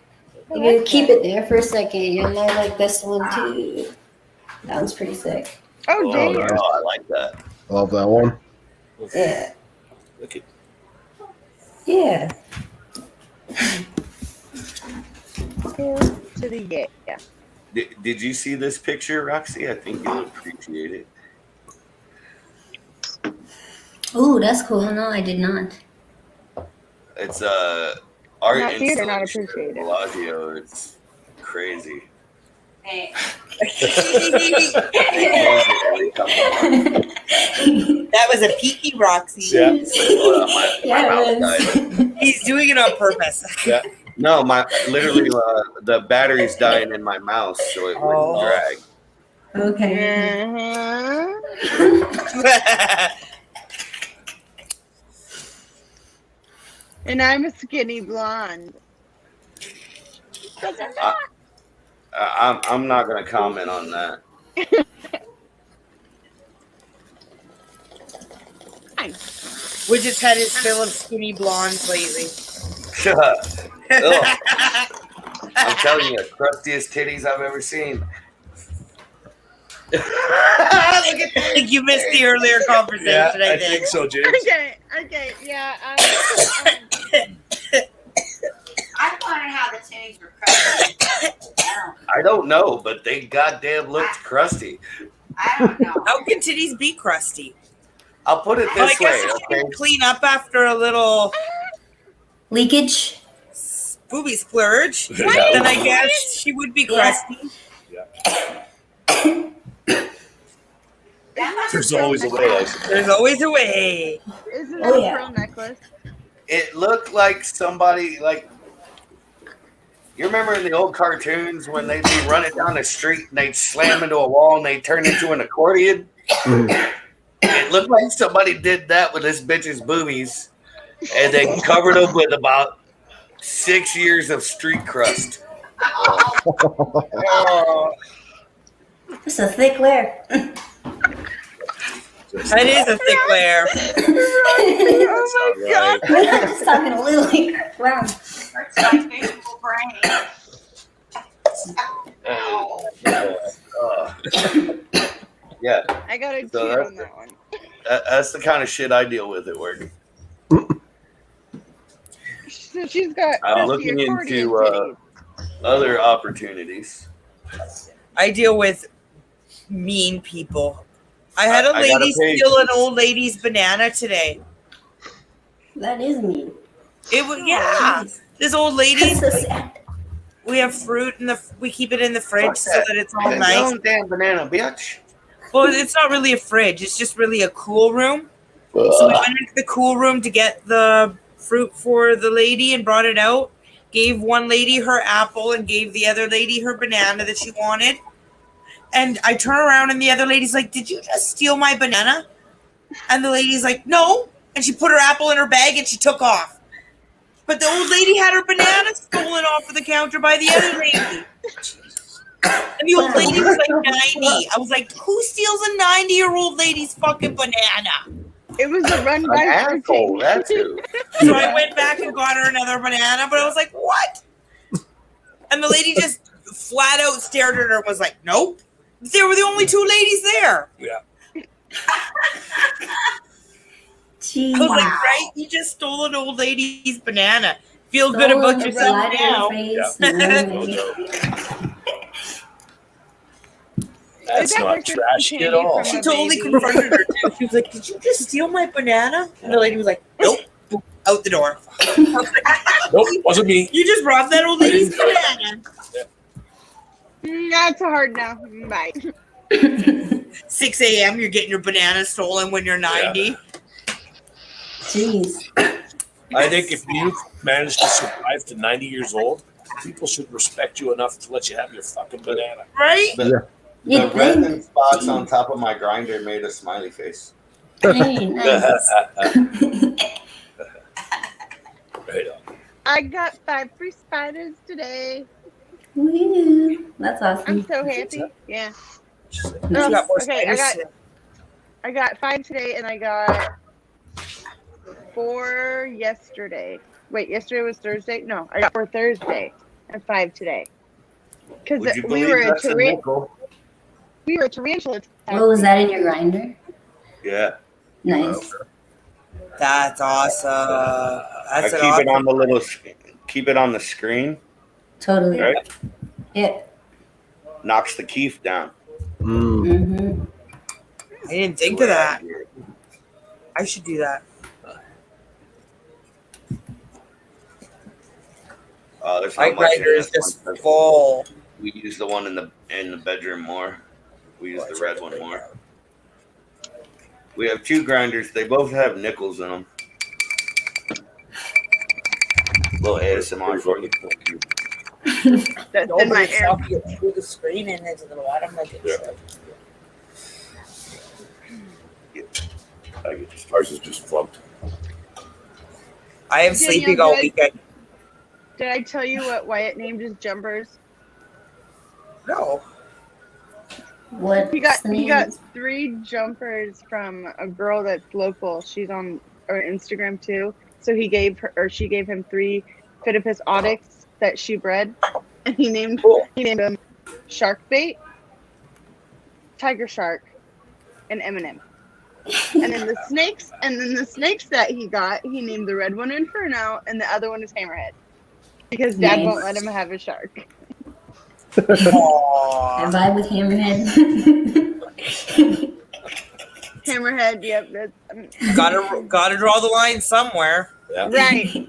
I You like can keep that. it there for a second. You might like this one too. That one's pretty sick. Oh, Oh, damn. nice. Oh, I like that. Love that one. Yeah. Look at Yeah. To the yeah. Did you see this picture, Roxy? I think you'll appreciate it. Ooh, that's cool. No, I did not. It's art Not see it or not installation at appreciate it. Bellagio. It's crazy. Hey, That was a peaky Roxy. Yeah. Hold on, my Yeah, mouth it died. was. He's doing it on purpose. No, literally the battery's dying in my mouse, so it wouldn't Oh. drag. Okay. Uh-huh. And I'm a skinny blonde. I'm not gonna comment on that. Widget's had his fill of skinny blondes lately. Ugh. I'm telling you, crustiest titties I've ever seen. Look at that. You missed the earlier conversation, yeah, I I think. think so, James. Okay, yeah. I wondered how the titties were crusty. I don't know, but they goddamn looked crusty. I don't know. How can titties be crusty? I'll put it Well, I this guess way, if she okay? can clean up after a little Leakage. booby splurge, Yeah. then I guess she would be crusty. That must There's have always a been way. the- I suppose. There's always a way. Isn't Oh, that yeah. a pearl necklace? It looked like somebody like you remember in the old cartoons when they'd be running down the street and they'd slam into a wall and they'd turn into an accordion? It looked like somebody did that with this bitch's boobies and they covered them with about 6 years of street crust. Oh, It's a thick layer. that is a thick layer. Oh my god! I was talking a little here. Wow. Hurts my visual brain. Yeah, I gotta cheat So that's on that one. that's the kind of shit I deal with at work. So she's got I'm crusty looking accordion into, titties. Other opportunities. I deal with mean people. I had a I gotta lady pay- steal an old lady's banana today. That is mean. It was Jeez. This old That's lady. so sad. We have fruit we keep it in the fridge Fuck so that. that it's all Hey, nice. no damn banana, bitch. Well, it's not really a fridge. It's just really a cool room. So we went into the cool room to get the fruit for the lady and brought it out. Gave one lady her apple and gave the other lady her banana that she wanted. And I turn around and the other lady's like, "Did you just steal my banana?" And the lady's like, "No." And she put her apple in her bag and she took off. But the old lady had her banana stolen off of the counter by the other lady. And the old lady was like 90. I was like, who steals a 90-year-old lady's fucking banana? It was a run An by asshole, that's who. So I went back and got her another banana, but I was like, what? And the lady just flat out stared at her and was like, nope. There were the only two ladies there. Yeah. Jeez. I was like, right? You just stole an old lady's banana. Feel good about yourself now. No joke. That's That not person trashy candy at all. from She a totally baby. confronted her too. She was like, did you just steal my banana? And the lady was like, nope. Boop, out the door. I was like, Nope, wasn't me. you just robbed that old lady's banana. That's a hard no. Bye. 6 a.m. You're getting your banana stolen when you're 90. Jeez. I think if you manage to survive to 90 years old, people should respect you enough to let you have your fucking banana. Right? The You resin think? spots on top of my grinder made a smiley face. Hey, nice. Right on. I got 5 free spiders today. Woo. That's I'm awesome. so happy. Yeah. She's got more Okay, spiders. I got 5 today and I got 4 yesterday. Wait, yesterday was Thursday? No, I got 4 Thursday and 5 today. Because Would you we believe were a that's a tarantula. nickel? We were a tarantula. What was that in your grinder? Yeah. Nice. That's awesome. I That's keep an it on the little, keep it on the screen, Totally. right? Yeah. Knocks the keef down. Mm. Mm-hmm. I didn't think of that. I should do that. There's My not much in grinder is this just one. full. We use the one in the bedroom more. We use the red one more. We have 2 grinders. They both have nickels in them. Little ASMR for you. That's No, in but my it's air. not you through the screen and into the bottom like it should. I get just ours is just flunked. I am Danielle, sleeping all did I- weekend. Did I tell you what Wyatt named his jumpers? No. What? He got 3 jumpers from a girl that's local. She's on our Instagram too. So she gave him 3 Phidippus Audix that she bred, and he named them Shark Bait, Tiger Shark, and Eminem. And then the snakes that he got, he named the red one Inferno, and the other one is Hammerhead, because Dad Nice. won't let him have a shark. I Aww. vibe with Hammerhead. Hammerhead, yep, that's Gotta draw the line somewhere. Yeah. right.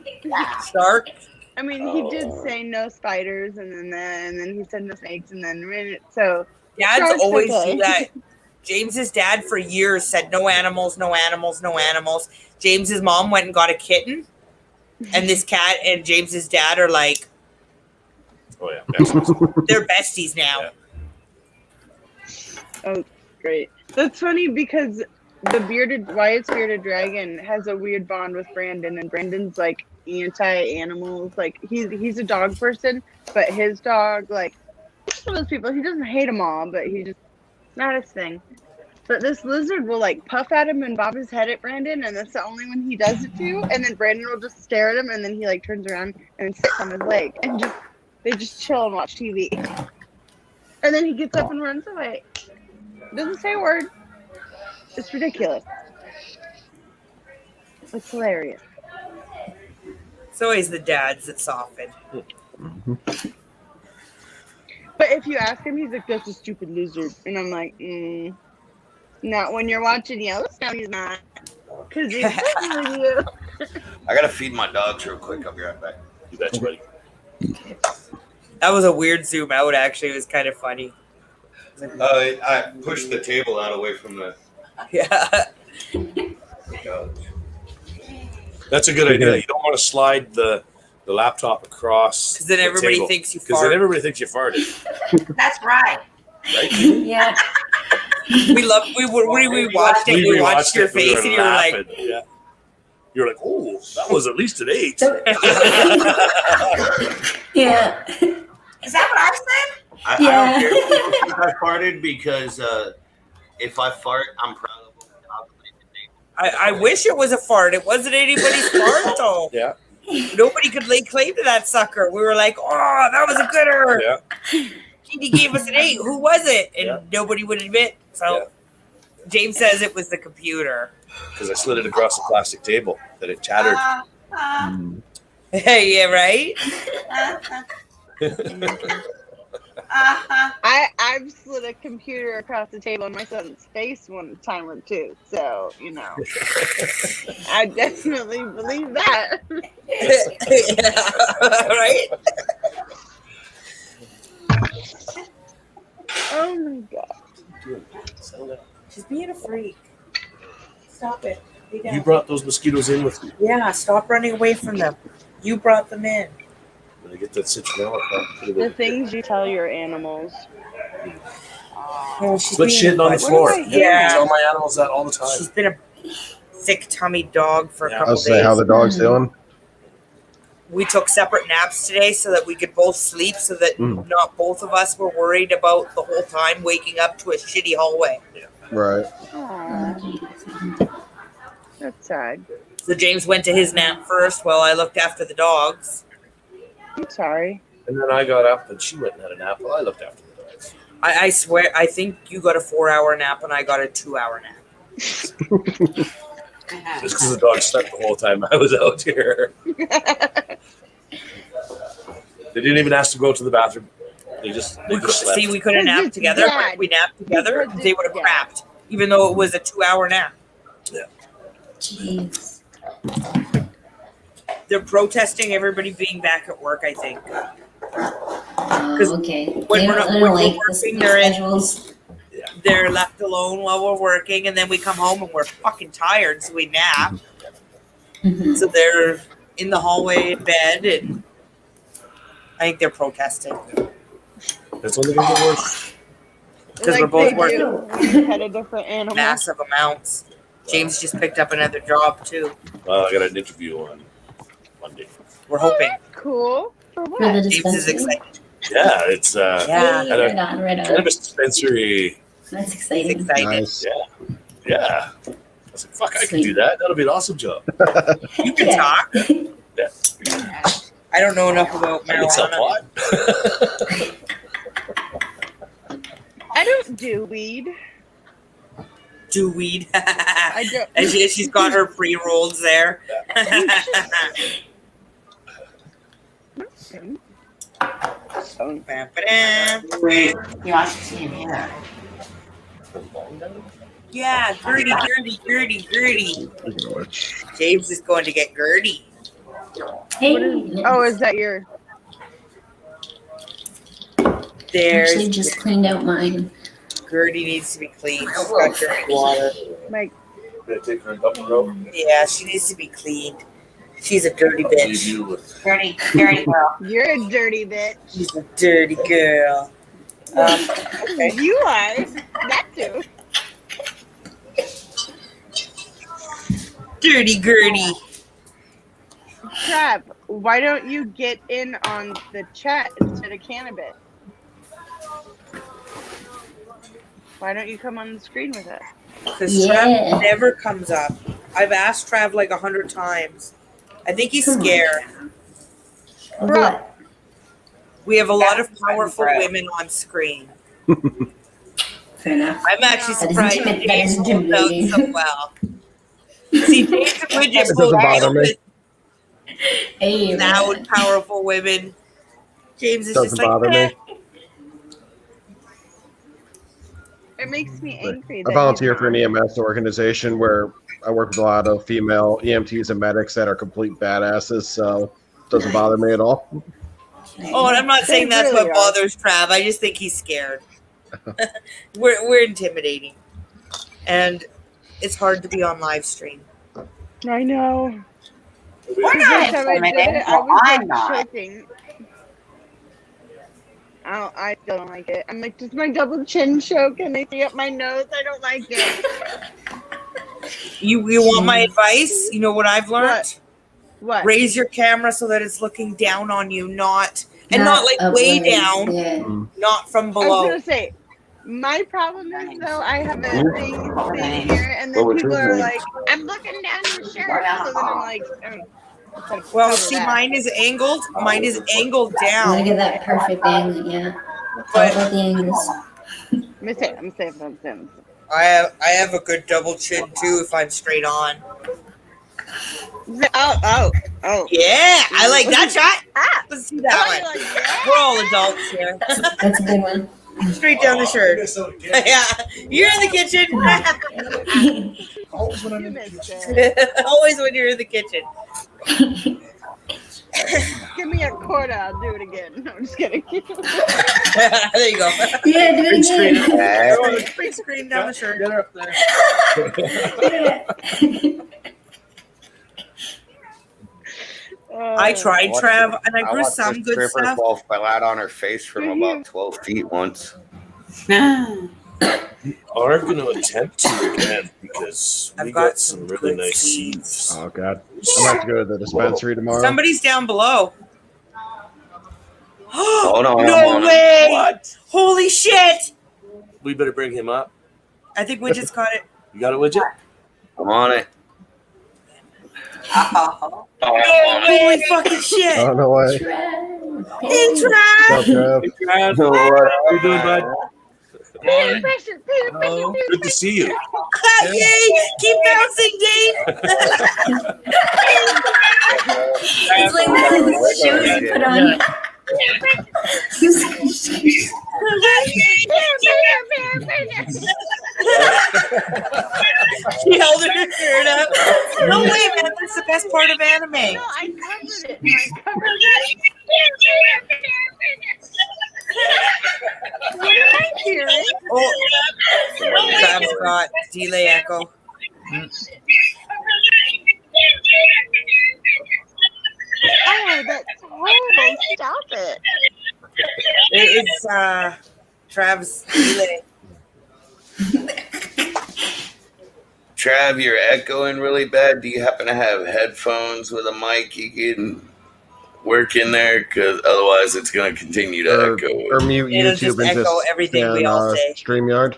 Shark. I mean, he did say no spiders, and then he said no snakes, and then so Dads Shark's always okay. do that. James's dad for years said no animals, no animals, no animals. James's mom went and got a kitten, and this cat and James's dad are like, Oh yeah. Excellent. they're besties now. Yeah. great. That's funny because Wyatt's bearded dragon has a weird bond with Brandon, and Brandon's like anti-animals. Like he's a dog person, but his dog, like, he's one of those people. He doesn't hate them all, but he just not his thing. But this lizard will like puff at him and bob his head at Brandon, and that's the only one he does it to. And then Brandon will just stare at him, and then he like turns around and sits on his leg, and they just chill and watch TV. And then he gets up and runs away. Doesn't say a word. It's ridiculous. It's hilarious. It's always the dads that soften. But if you ask him, he's like, that's a stupid lizard. And I'm like, not when you're watching Yellowstone, he's not. Because he's listening to you. I gotta feed my dogs real quick. I'll be right back. You betcha, buddy. That was a weird zoom out. Actually, it was kind of funny. I pushed the table out away from the Yeah. dogs. That's a good idea. You don't want to slide the laptop across. Because then the everybody table, thinks you because then fart. everybody thinks you farted. That's right. Right? Yeah. We watched it. We watched your it, we face, were and you were like, laughing. Yeah. You're like, oh, that was at least an 8. Yeah. Is that what I said? I Yeah. don't care if I farted because if I fart, I'm proud of them. I'll clean the table. I wish it was a fart. It wasn't anybody's fart, though. Yeah. Nobody could lay claim to that sucker. We were like, oh, that was a gooder. Yeah. He gave us an 8. Who was it? And Yeah. nobody would admit. So James says it was the computer. Because I slid it across the plastic table that it chattered. Yeah, right? I've slid a computer across the table on my son's face one time or two. So, you know. I definitely believe that. Right? Oh my god. She's being a freak. Stop it. Lay down. You brought those mosquitoes in with you. Yeah, stop running away from them. You brought them in. When I get that citronella, I'll put it The in. things you tell your animals. Oh, she's Quit being shitting on the a- floor. What am I doing? Yeah. I tell my animals that all the time. She's been a thick tummy dog for a Yeah. couple I'll say days. how the dog's doing. We took separate naps today so that we could both sleep, so that Mm. not both of us were worried about the whole time waking up to a shitty hallway. Right. Aw, that's sad. So James went to his nap first while I looked after the dogs. I'm sorry. And then I got up and she went and had a nap while I looked after the dogs. I swear, I think you got a 4-hour nap and I got a 2-hour nap. Just because the dog slept the whole time I was out here. They didn't even ask to go to the bathroom. They just slept. See, we could have Because napped it's together. dad. If we napped together, Because they it's would have dad. crapped, even though it was a 2-hour nap. Jeez. They're protesting everybody being back at work, I think. Oh, okay. when They we're not- don't when we're like the working, they're in- schedules. They're left alone while we're working, and then we come home and we're fucking tired, so we nap. Mhm. So they're in the hallway in bed, and I think they're protesting. It's only going to get worse. Because we're both they working do when you had a different animal. massive amounts. James just picked up another job, too. Well, I got an interview on Monday. We're hoping. Cool. For what? For the James is dispensary. excited. Yeah, it's Yeah, Hey, at a right on, right on. cannabis dispensary. That's he's exciting. excited. Nice. Yeah. I was like, fuck, I can Sweet. do that. That'll be an awesome job. You can Yeah. talk. I don't know enough about I can sell marijuana. pot. I don't do weed. Do weed. I don't. And she's got her pre-rolls there. You want to see him here? Yeah, Gertie. James is going to get Gertie. Hey, What is, oh, is that your? There's actually just cleaned out mine. Gertie needs to be cleaned. She's got dirty water. Like, Gonna take her and dump her out. Yeah, she needs to be cleaned. She's a dirty I'll leave bitch. you with Dirty girl. you're a dirty bitch. She's a dirty girl. Okay. You are. That too. Dirty Gertie. Crap. Why don't you get in on the chat instead of cannabis? Why don't you come on the screen with us? Because Yeah. Trav never comes up. I've asked Trav like 100 times. I think he's Come on. scared. Of what? We have a lot of That's powerful right. women on screen. Fair enough. I'm actually That is surprised intimidating. James That is holds out intimidating. so well. See, James would just It hold doesn't bother out me. with Hey, loud, man. powerful women. James is Doesn't just like, bother eh. me. It makes me angry. I volunteer for an EMS organization where I work with a lot of female EMTs and medics that are complete badasses, so it doesn't bother me at all. Oh, and I'm not saying that's really what are. bothers Trav. I just think he's scared. we're intimidating, and it's hard to be on live stream. I know. We're The not first time I did intimidated. it, I Well, was I'm like not. choking. I don't like it. I'm like, does my double chin choke? Can they see up my nose? I don't like it. You want my advice? You know what I've learned? What? Raise your camera so that it's looking down on you, not like way upwards, down, Yeah. not from I was below. gonna say, my problem is though I have a thing here, and What then was people yours are doing? like, "I'm looking down your shirt," so then I'm like, oh, Well, cover see, that. mine is angled. Mine is angled I want to down, get that perfect angle, yeah. All but about the angles. I'm safe. I have a good double chin too if I'm straight on. Oh. Yeah, I like that shot. Ah! Let's see that one. Like, yeah. We're all adults here. That's a good one. Straight down the shirt. Yeah, you're in the kitchen. Always when I'm You in the missed kitchen. it. Always when you're in the kitchen. Give me a quarter, I'll do it again. No, I'm just kidding. There you go. Yeah, do it again. Big screen down the shirt. Get her up there. I tried, Trav, and I grew watched some this good stripper stuff. fall flat on her face from about 12 feet once. Are going to attempt to again because we I've got got some some really good nice seeds. seeds. Oh god, I'm gonna have to go to the dispensary tomorrow. Somebody's down below. Hold on, I'm No on it. way! What? Holy shit! We better bring him up. I think Widget's caught it. You got it, Widget? I'm on it. Oh. Holy fucking I shit! don't know why. Hey, Trav! What's up, Trev? What? How you doing, bud? Peter Precious, Peter Precious, Peter Good to see you. Yay! Keep bouncing, Dave! It's like one of those shows you put on. She held her shirt up. No way, man. That's the best part of anime. No, I covered it. No, I covered it. What am I hearing? Oh, Trav's got delay echo. Oh, that's horrible. Stop it. It's Trav's delay. Trav, you're echoing really bad. Do you happen to have headphones with a mic you can work in there? Because otherwise, it's going to continue to echo. Or mute It'll YouTube just and echo just everything stay we on, all say. StreamYard.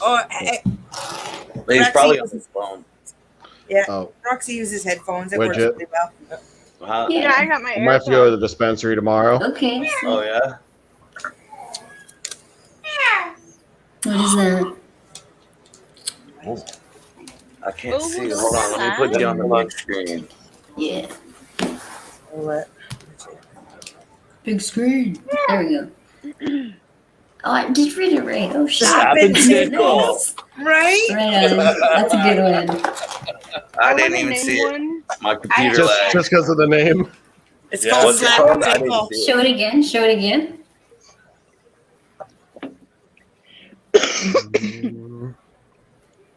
Oh, He's Roxy probably on uses- his phone. Oh, Roxy uses headphones. It works Widget. really well. Huh? Yeah, I got my I might have to go to AirPods. the dispensary tomorrow. Okay. Oh, yeah? What is that? I can't Oh, see. look Hold on. at Let me put you on the big screen. Yeah. What? Big screen. There we go. Oh, I did read it right. Oh, shit. Stop and tickle. Nice. Right? Right on. That's a good one. I didn't wanna even name see it. one. My computer Just lagged. because of the name. It's Yeah, called what's it Slap called? and I didn't Tickle. see it. Show it again. Show it again.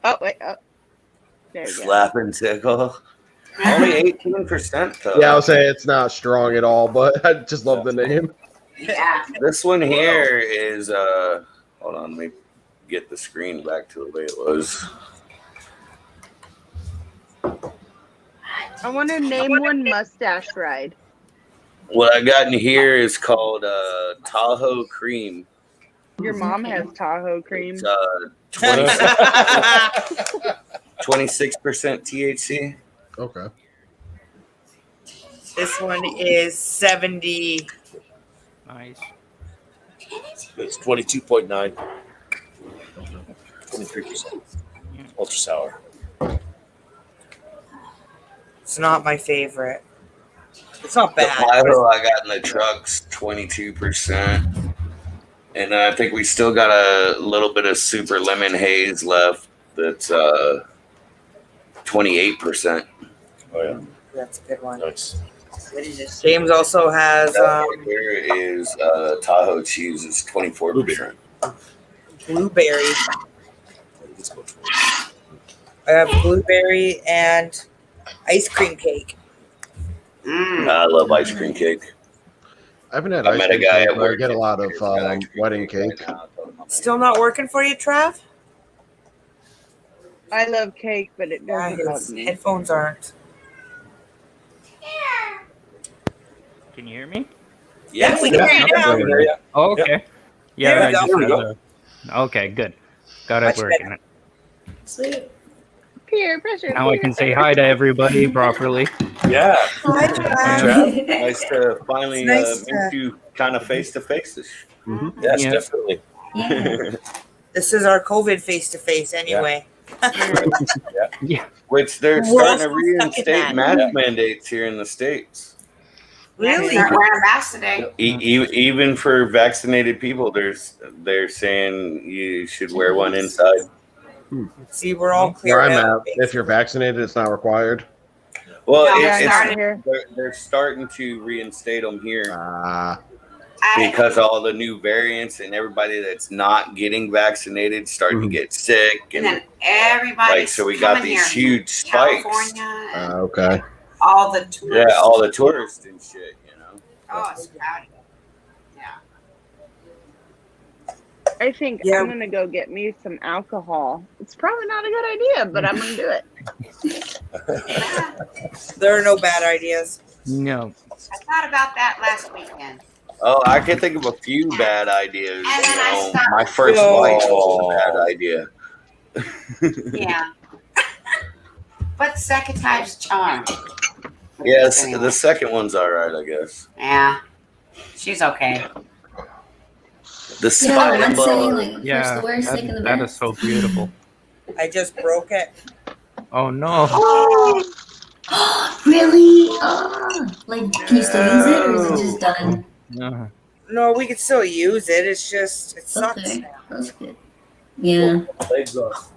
Oh, wait. Oh. There we go. Slap and tickle. Only 18% though. Yeah, I'll say it's not strong at all, but I just love the name. Yeah. This one here is hold on, let me get the screen back to the way it was. I want to name one mustache ride. What I got in here is called Tahoe Cream. Your mom has Tahoe cream. It's 26% THC. Okay. This one is 70. Nice. It's 22.9. 23%. Ultra sour. It's not my favorite. It's not The bad. Plato I got in the truck's 22%. And I think we still got a little bit of super lemon haze left. that's 28%. Oh yeah, That's a good one. nice. James also has That right there is Tahoe cheese. It's 24%. blueberry. I have blueberry and ice cream cake. I love ice cream cake. I haven't had I ice met a cream guy cake, at but I work. get a lot of He's got ice cream wedding right cake. now. I told him I'm Still not working for you, Trav? I love cake, but it Yeah, doesn't love his me. headphones aren't. Can you hear me? Yes. we can hear you now. Yeah. Oh, okay. There Yeah, we go. I There we just go. had to. Okay, good. Got it Much working. better. Sweet. Peer pressure. Now I can say hi to everybody properly. Yeah. Hi, Trav. Nice to finally It's nice meet you kind of face to face. Yes, Yeah. definitely. Yeah. This is our COVID face to face anyway. Yeah. Which they're We're starting also to reinstate stuck in mask mandates here in the States. Really? Start wearing masks today. Even for vaccinated people, they're saying you should wear one inside. See, we're all clear Where I'm out. at, if you're vaccinated, it's not required. Well, No, Yeah, it's, not started. here. they're starting to reinstate them here Ah, because all the new variants and everybody that's not getting vaccinated starting to get sick And and then everybody. like so we got these huge spikes. California and okay. all the tourists. Yeah, all the tourists and shit, you know. Oh, it's crowded. Yeah. I think Yeah. I'm gonna go get me some alcohol. It's probably not a good idea, but I'm gonna do it. There are no bad ideas. No. I thought about that last weekend. Oh, I can think of a few bad ideas. And then I You know, stopped. my first Oh. flight was a bad idea. Yeah. But second time's charm. Yes, Anyway. the second one's all right, I guess. Yeah. She's okay. The Yeah, spider I'm saying bug. like Yeah. first the worst, second the That best. is so beautiful. I just broke it. Oh no. Really? Oh, like, can you still use it, or is it just done? Uh, No, we can still use it. It's just, it sucks Okay, now. that's good. Yeah. Legs off.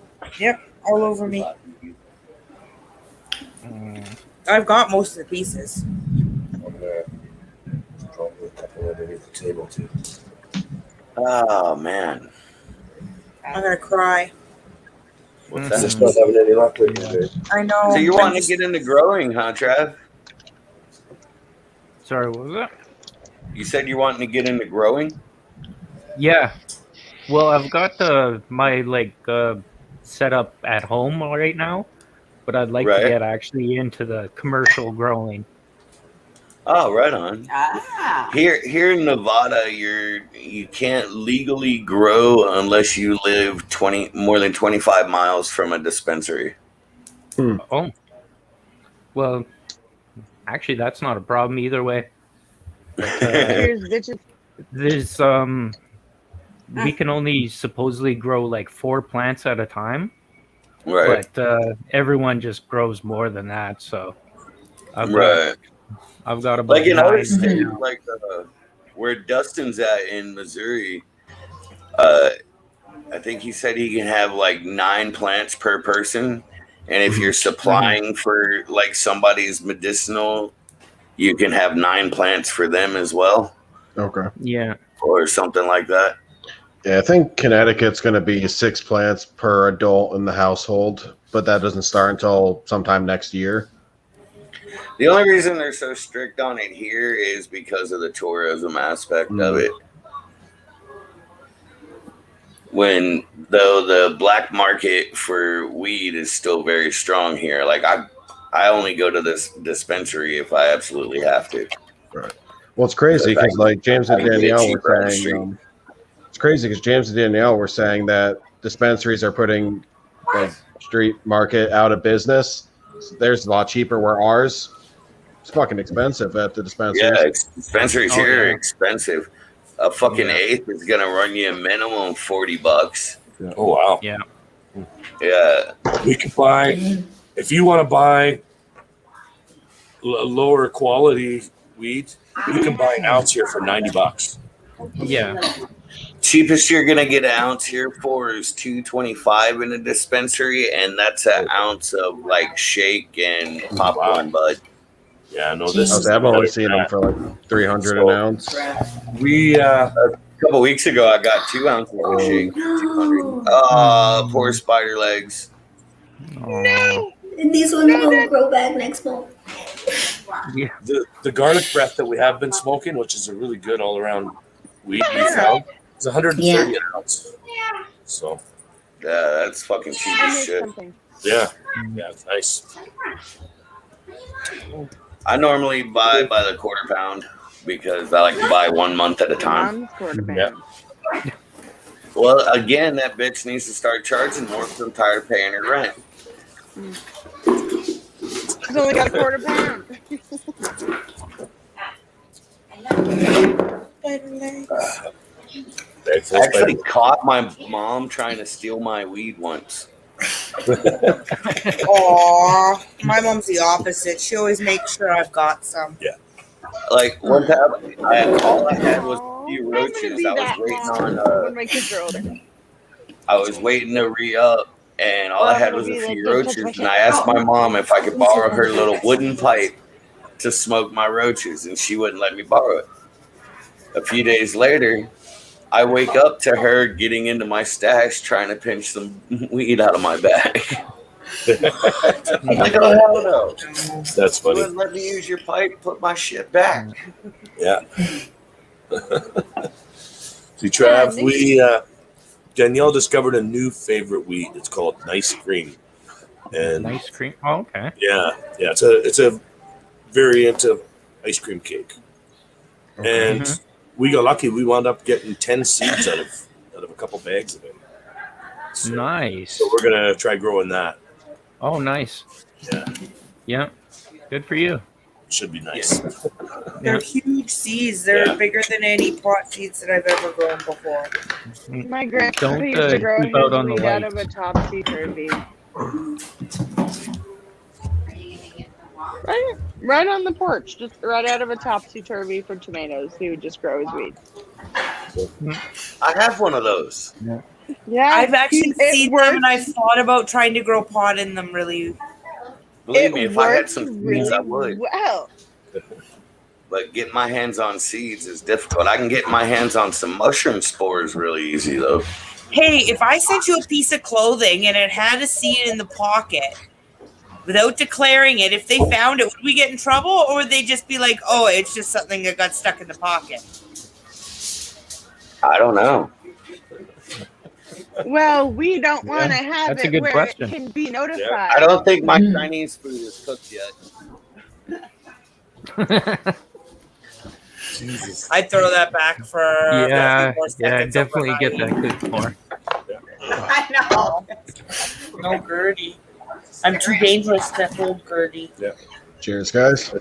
All over me. mm, I've got most of the pieces. I'm gonna probably a couple underneath the table too. Oh man, I'm gonna cry. what's Is that? this not having any luck with you, dude? I know. So you I'm want to just- get into growing, huh, Trav? sorry, what was that? You said you're wanting to get into growing. Yeah. Well, I've got my set up at home right now, but I'd like Right. to get actually into the commercial growing. Oh, right on. Ah. Here in Nevada, you can't legally grow unless you live more than 25 miles from a dispensary. Oh. Well, actually, that's not a problem either way. Here's bitches. There's we can only supposedly grow like 4 plants at a time, Right, but everyone just grows more than that. So I've right. got about Like in other 9 states, now. like where Dustin's at in Missouri, I think he said he can have like 9 plants per person, and if you're supplying for like somebody's medicinal, you can have 9 plants for them as well, Okay. Yeah. or something like that. Yeah, I think Connecticut's going to be 6 plants per adult in the household, but that doesn't start until sometime next year. The only reason they're so strict on it here is because of the tourism aspect of it. When though the black market for weed is still very strong here. Like I only go to this dispensary if I absolutely have to. Well, it's crazy because like James and I can get Danielle cheaper on were the saying, street. it's crazy because James and Danielle were saying that dispensaries are putting like street market out of business. There's a lot cheaper where ours, it's fucking expensive at the dispensaries. Yeah, dispensaries Oh, here are yeah. expensive. A fucking Yeah. eighth is gonna run you a minimum $40. Oh wow. Yeah. Yeah. We could buy if you want to buy lower quality weed. You can buy an ounce here for $90. Yeah. Cheapest you're gonna get an ounce here for is $2.25 in a dispensary, and that's an ounce of like shake and popcorn bud. Yeah, no, this is. I've only seen them for like 300 an ounce. We A couple weeks ago, I got 2 ounces of shake. 200. Poor spider legs. And these ones will grow back next month. the garlic breath that we have been smoking, which is a really good all around weed we found, is 130 an ounce. So Yeah, that's fucking cheap I as missed shit. something. yeah, it's nice. I normally buy by the quarter pound because I like to buy 1 month at a time. Mom's quarter pound. Yeah. Well, again, that bitch needs to start charging more because I'm tired of paying her rent. She's only got a quarter pound. I actually caught my mom trying to steal my weed once. Aw, my mom's the opposite. She always makes sure I've got some. Like one time, all I had was Aw, a few that's gonna roaches. be I was that waiting long on. when my kids are older. I was waiting to re-up, and all I had was a few roaches. And I asked my mom if I could borrow her little wooden pipe to smoke my roaches, and she wouldn't let me borrow it. A few days later, I wake up to her getting into my stash, trying to pinch some weed out of my bag. I'm like, oh hell no! That's You funny. wouldn't let me use your pipe. Put my shit back. Yeah. See, Trav, we Danielle discovered a new favorite weed. It's called Nice Cream, and Nice cream. Oh, okay. yeah, it's a variant of ice cream cake. And we got lucky. We wound up getting 10 seeds out of a couple bags of it. So, Nice. so we're gonna try growing that. Oh, nice. Yeah, Yeah. Good for you. should be nice. They're huge seeds. They're Yeah. bigger than any pot seeds that I've ever grown before. My grandpa Don't, used to grow keep out his on the weed out lights. of a topsy-turvy. Right on the porch, just right out of a topsy-turvy for tomatoes. He would just grow his weed. I have one of those. Yeah, I've actually it seen works. them and I've thought about trying to grow pot in them really. Believe It me, if I had works some seeds, really I would. well. But getting my hands on seeds is difficult. I can get my hands on some mushroom spores really easy though. Hey, if I sent you a piece of clothing and it had a seed in the pocket without declaring it, if they found it, would we get in trouble or would they just be like, oh, it's just something that got stuck in the pocket? I don't know. Well, we don't want to have that's a it good where question. it can be notified. I don't think my Chinese food is cooked yet. Jesus. I'd throw that back for a Yeah, few more yeah, seconds definitely over get my- that good more. I know. No Gertie. I'm too dangerous to hold Gertie. Cheers, guys.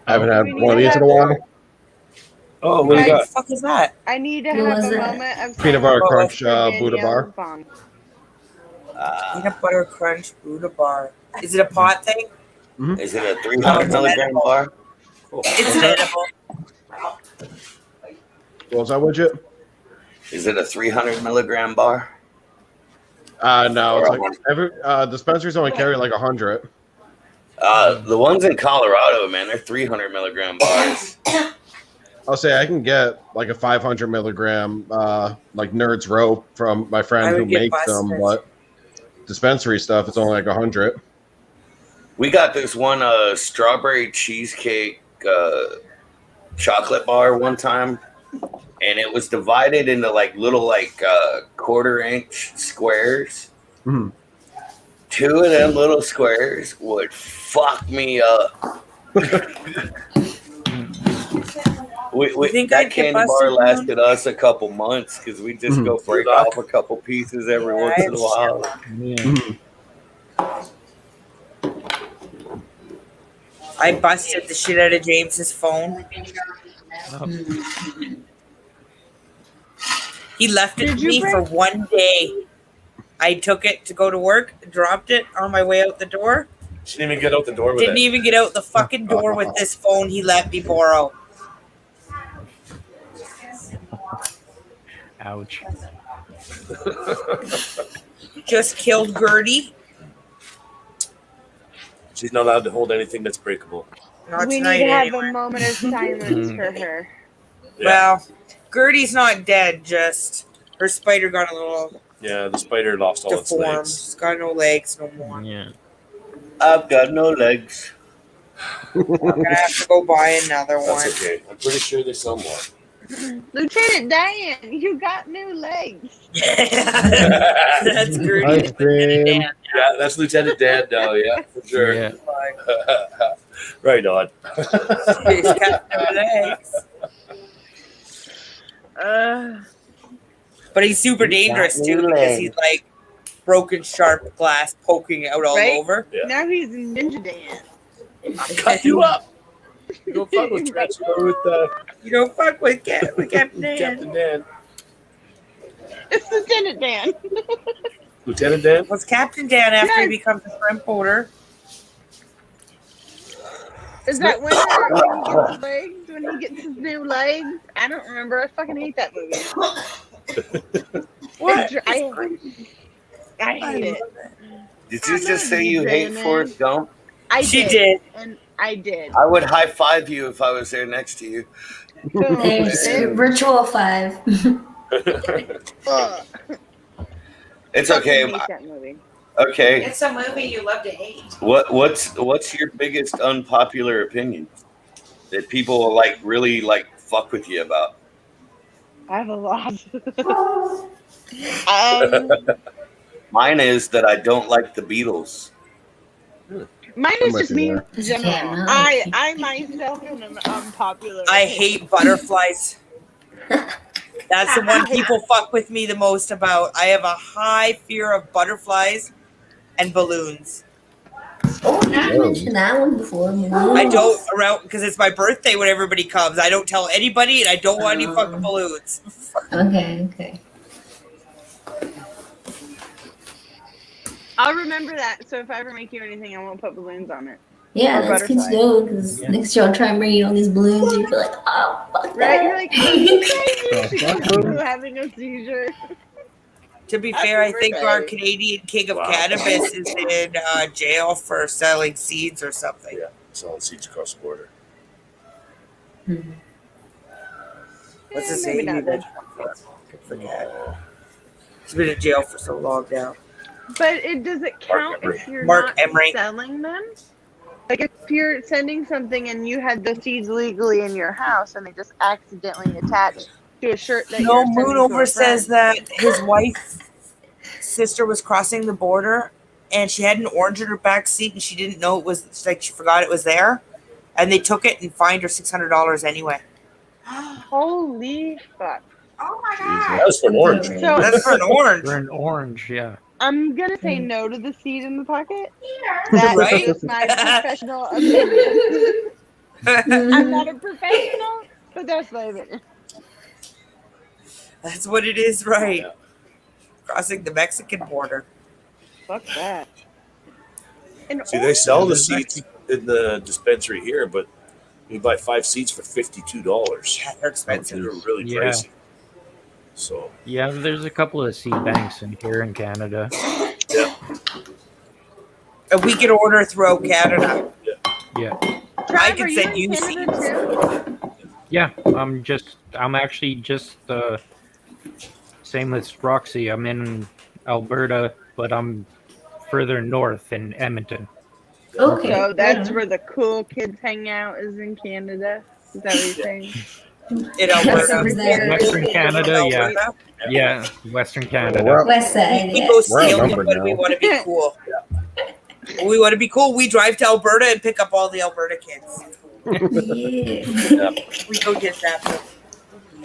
I haven't had We need one of to these in a have- while. Oh, what do you What got? the fuck is that? I need to What have was a that? moment of Peanut butter silence crunch for Buddha bar. Danielle's bong. Peanut butter crunch Buddha bar. Is it a pot thing? Is it a 300 milligram bar? It's an edible. What was that widget? Is it a 300 milligram bar? No, it's like every dispensaries only carry like 100. The ones in Colorado, man, they're 300 milligram bars. I'll say I can get like a 500 milligram like Nerds Rope from my I friend would who get makes them, busted. but dispensary stuff it's only like 100. We got this one strawberry cheesecake chocolate bar one time, and it was divided into like little like quarter-inch squares. Mhm. 2 of them little squares would fuck me up. You think that I'd get candy busted, bar man? lasted us a couple months because we just go break off a couple pieces every Yeah, once in a while. Yeah. I busted the shit out of James's phone. He left it Did to you me bring- for one day. I took it to go to work, dropped it on my way out the door. She didn't even get out the door with Didn't it. even get out the fucking door with this phone he let me borrow. Ouch. Just killed Gertie. She's not allowed to hold anything that's breakable. Not we tonight need to have anyway. a moment of silence for her. Yeah. Well, Gertie's not dead. Just her spider got a little Yeah, the spider lost all its deformed. legs. She's got no legs no more. Yeah. I've got no legs. I'm gonna have to go buy another one. That's okay. I'm pretty sure they sell more. Lieutenant Diane, you got new legs. That's Gertie. Ice cream. Dan. Yeah, that's Lieutenant Dan now. Yeah, for sure. Yeah. Right on. He's got no legs. But he's super dangerous too because he's like broken sharp glass poking out all Right? over. Yeah. Now he's Ninja Dan. Cut you up. You don't fuck with You don't fuck with Captain Dan. Captain Dan. It's Lieutenant Dan. Lieutenant Dan? What's Captain Dan after he Yes. becomes a shrimp owner? Is that when he gets legs? When he gets his new legs? I don't remember. I fucking hate that movie. What? I hate it. Did you just say you hate Forrest Gump? She did. And I did. I would high five you if I was there next to you. Boom. There's virtual 5. Ugh. It's Fucking okay. hate that movie. Okay. It's a movie you love to hate. What's your biggest unpopular opinion that people will like really like fuck with you about? I have a lot. Mine is that I don't like the Beatles. Mine I'm is with just you me there. in general. I myself am unpopular. I hate butterflies. That's the one people fuck with me the most about. I have a high fear of butterflies and balloons. Oh, I mentioned that one before. I don't around because it's my birthday when everybody comes. I don't tell anybody, and I don't want any fucking balloons. Okay. I'll remember that. So if I ever make you anything, I won't put balloons on it. Yeah, Or that's good to butterfly. know because next year I'll try and bring you all these balloons and you'll be like, oh, fuck Right? that. You're like, oh, you having a seizure. To be Happy fair, I think our birthday. Canadian king of cannabis is in jail for selling seeds or something. Yeah, selling seeds across the border. What's his Maybe name? not then. I forget. He's been in jail for so long now. But does it count Emery. if you're Mark not Emery. selling them? Like if you're sending something and you had the seeds legally in your house and they just accidentally attached to a shirt that No, you're sending to a Moonover says friend. that his wife's sister was crossing the border and she had an orange in her back seat and she didn't know it was like she forgot it was there, and they took it and fined her $600 anyway. Holy fuck. Oh my That god. was for an orange. So That's for an orange. For an orange, yeah. I'm gonna say no to the seed in the pocket. Here. That's Right? just my professional opinion. I'm not a professional, but that's my opinion. That's what it is, right? Crossing the Mexican border. Fuck that. And See, they sell the There's seeds in the dispensary here, but you buy 5 seeds for $52. Yeah, they're expensive. They're really Yeah. pricey. So Yeah, there's a couple of seed banks in here in Canada. And we can order throughout Canada. Yeah. I Trav, can are send you you in Canada too? Yeah, I'm actually just same as Roxy. I'm in Alberta, but I'm further north in Edmonton. Okay. So that's yeah. where the cool kids hang out, is in Canada. Is that what you're saying? In Alberta. Over there. Western Canada, yeah. Alberta. Yeah, Western Canada. West side. We Yeah. go We're steal them outnumbered when we now. want to be cool. We want to be cool. We drive to Alberta and pick up all the Alberta kids. Yeah. We go kidnap them.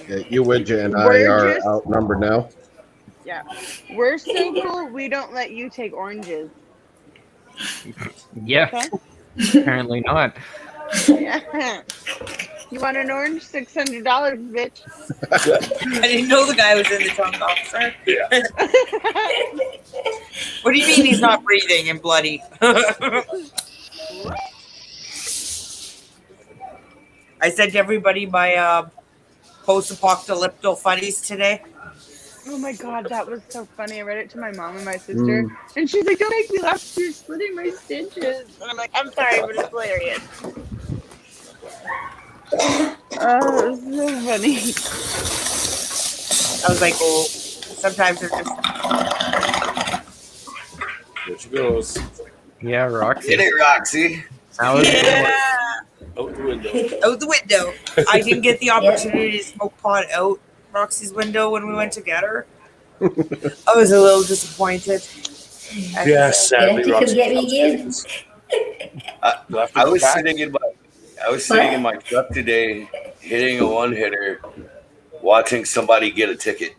Yeah, you, Widget, and I We're are just- outnumbered now. Yeah. We're so cool, we don't let you take oranges. Yeah, Okay? apparently not. Yeah. You want an orange? $600, bitch. I didn't know the guy was in the trunk, officer. Yeah. What do you mean he's not breathing and bloody? I sent everybody my post-apocalyptic funnies today. Oh my god, that was so funny. I read it to my mom and my sister, and she's like, "Don't make me laugh. You're splitting my stitches." And I'm like, "I'm sorry, but it's hilarious." Oh, it was so funny. I was like, oh, sometimes they're just. There she goes. Yeah, Roxy. Get it, Roxy. How is it? Yeah, Out the window. out the window. I didn't get the opportunity to smoke pot out Roxy's window when we went to get her. I was a little disappointed. Yeah, sadly, You Roxy. can get me again. You'll have to I go was back. sitting in my truck today, hitting a one hitter, watching somebody get a ticket.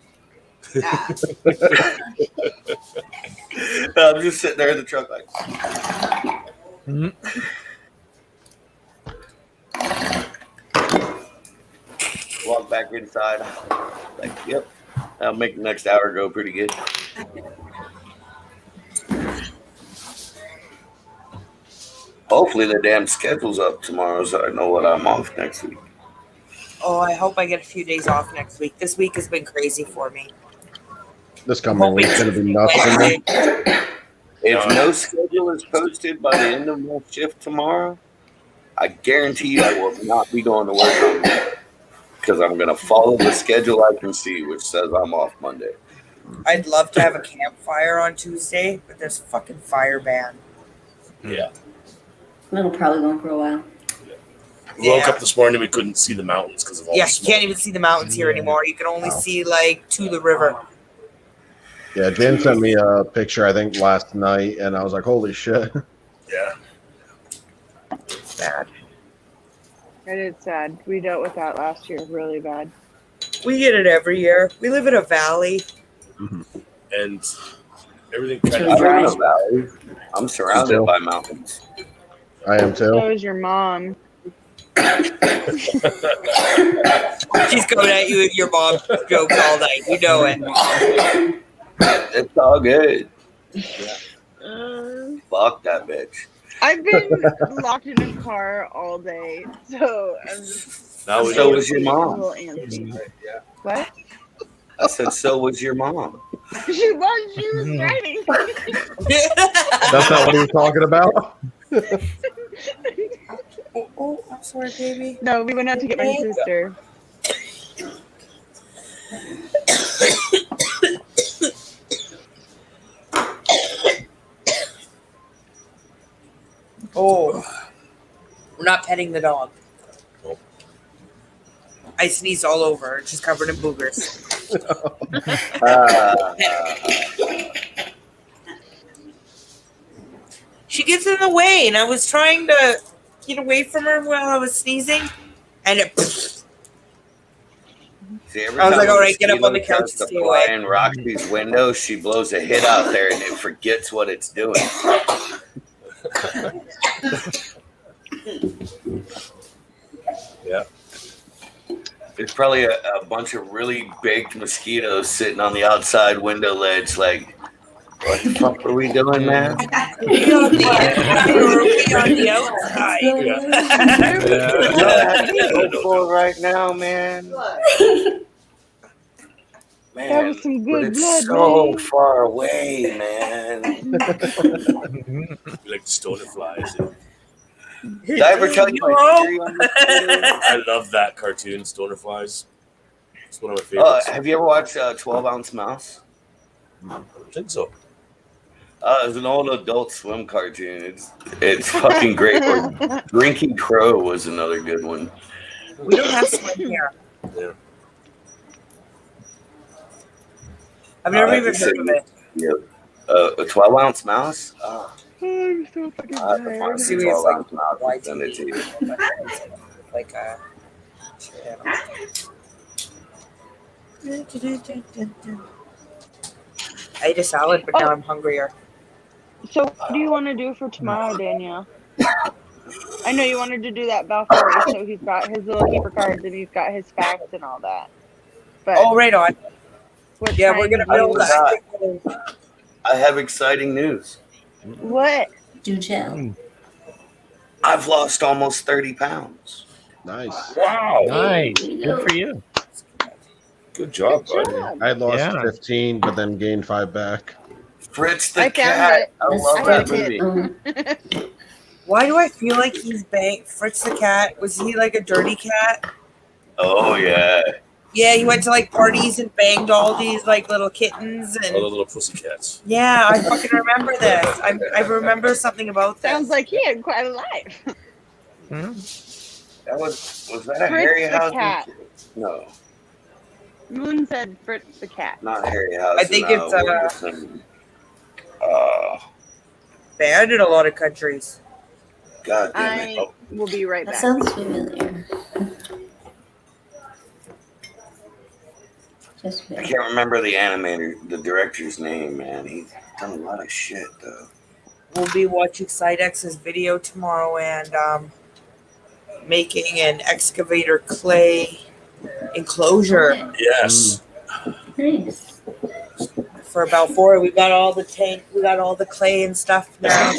I'm just sitting there in the truck like. Mhm. Walk back inside. Like, yep. That'll make the next hour go pretty good. Hopefully the damn schedule's up tomorrow so I know what I'm off next week. Oh, I hope I get a few days off next week. This week has been crazy for me. This coming week's gonna be nuts. Wednesday. If no schedule is posted by the end of my shift tomorrow, I guarantee you I will not be going to work on Monday because I'm going to follow the schedule I can see, which says I'm off Monday. I'd love to have a campfire on Tuesday, but there's fucking fire ban. Yeah. It'll probably go for a while. We woke Yeah. up this morning, we couldn't see the mountains because of all Yeah, the you smoke. can't even see the mountains here anymore. You can only see like to the river. Yeah, Jen sent me a picture I think last night, and I was like, "Holy shit!" Yeah. Bad. It is sad. We dealt with that last year really bad. We get it every year. We live in a valley. And everything kind I of live in a valley. I'm surrounded by mountains. I am too. So is your mom. She's going at you with your mom jokes all night. You know it. It's all good. Uh, Fuck that bitch. I've been locked in a car all day, so I'm just Now we So know was your a mom. little antsy. What? I said, so was your mom. She was driving. That's not what he was talking about. Oh, I'm sorry, baby. No, we went out to get my sister. Oh, we're not petting the dog. Nope. I sneezed all over her. She's covered in boogers. She gets in the way, and I was trying to get away from her while I was sneezing, and it. See, every I was time like, a all right, get up on the mosquito couch tries and to stay fly away. in Roxy's window, she blows a hit out there and it forgets what it's doing. Yeah. There's probably a bunch of really big mosquitoes sitting on the outside window ledge, like, what the fuck are we doing, man? We on the outside. Go for right now, man. Man, That was some but good it's blood, so man. far away, man. We like stoner flies. Did I ever tell you my theory on this? I love that cartoon, Stoner Flies. It's one of my favorites. Have you ever watched 12 Ounce Mouse? I don't think so. It's an old Adult Swim cartoon. It's fucking great. Or Drinking Crow was another good one. We don't have swim here. Yeah. I've never I even have to heard of it. Yeah. A 12 Ounce Mouse? I'm so fucking I have to find tired. some Seriously. 12 Ounce Mouse and send it to you. Like I ate a salad, but now I'm hungrier. So what do you want to do for tomorrow, Danielle? I know you wanted to do that Balfour, so he's got his little keeper cards and he's got his facts and all that. But Oh, right on. what Yeah, time we're gonna do you- build that. I have exciting news. What? Do tell. I've lost almost 30 pounds. Nice. Wow. Nice. Good for you. Good job, Good bud. job. I had lost Yeah. 15, but then gained 5 back. Fritz the I found cat. it. I love I that have movie. Why do I feel like he's bang Fritz the cat? Was he like a dirty cat? Oh yeah. Yeah, he went to like parties and banged all these like little kittens All the and little pussycats. yeah, I fucking remember this. I remember something about this. Sounds like he had quite a life. Hmm? That was that a Fritz the Harryhausen? cat. No, Moon said Fritz the cat. not Harryhausen. I think it's, Wilson. banned in a lot of countries. God damn it. I will be right That back. sounds familiar. Just I wait. can't remember the animator, the director's name, man. He's done a lot of shit, though. We'll be watching Sidex's video tomorrow and making an excavator clay enclosure Yes. Nice. for about 4. We got all the tank, we got all the clay and stuff now.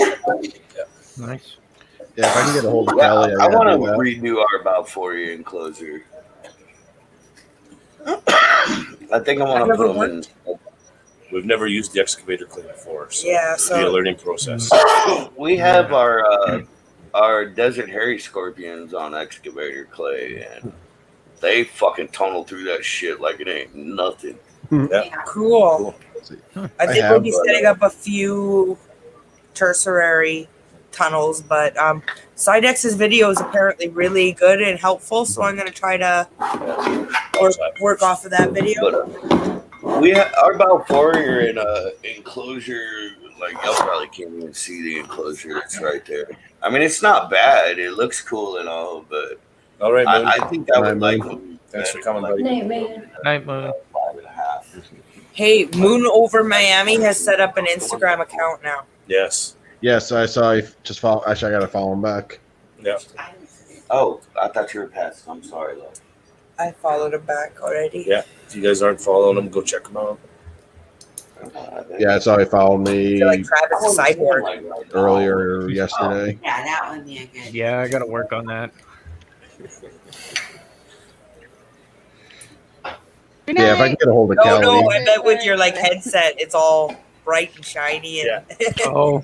Nice. Yeah, if I can get a hold of Yeah, Kelly, I gotta want do to that. redo our about 4-year enclosure. I think I want I've to never put them in. We've never used the excavator clay before, so Yeah, it'll be a so learning process. We have our Desert Hairy Scorpions on excavator clay, and they fucking tunnel through that shit like it ain't nothing. cool. I think we'll have, be but, setting up a few tertiary tunnels, but Sidex's video is apparently really good and helpful, so I'm gonna try to work off of that video. But we our about 4 are in a enclosure. Like y'all probably can't even see the enclosure. It's right there. I mean, it's not bad. It looks cool and all, but All right, man. I think I would Right, like man. them. Thanks for coming, buddy. Night, man. Night, Moon. 5.5. Hey, Moon Over Miami has set up an Instagram account now. Yes. Yes, I saw you just follow. Actually, I got to follow him back. Yeah. Oh, I thought you were past. I'm sorry, love. I followed him back already. Yeah. If you guys aren't following them, go check them out. Yeah, I saw he followed I me feel like Travis is cyborg. earlier yesterday. Yeah, that would be a good. Yeah, I gotta work on that. Good Yeah, if I night. can get a hold of No, Kelly. no, I bet with your like headset, it's all bright and shiny and Oh,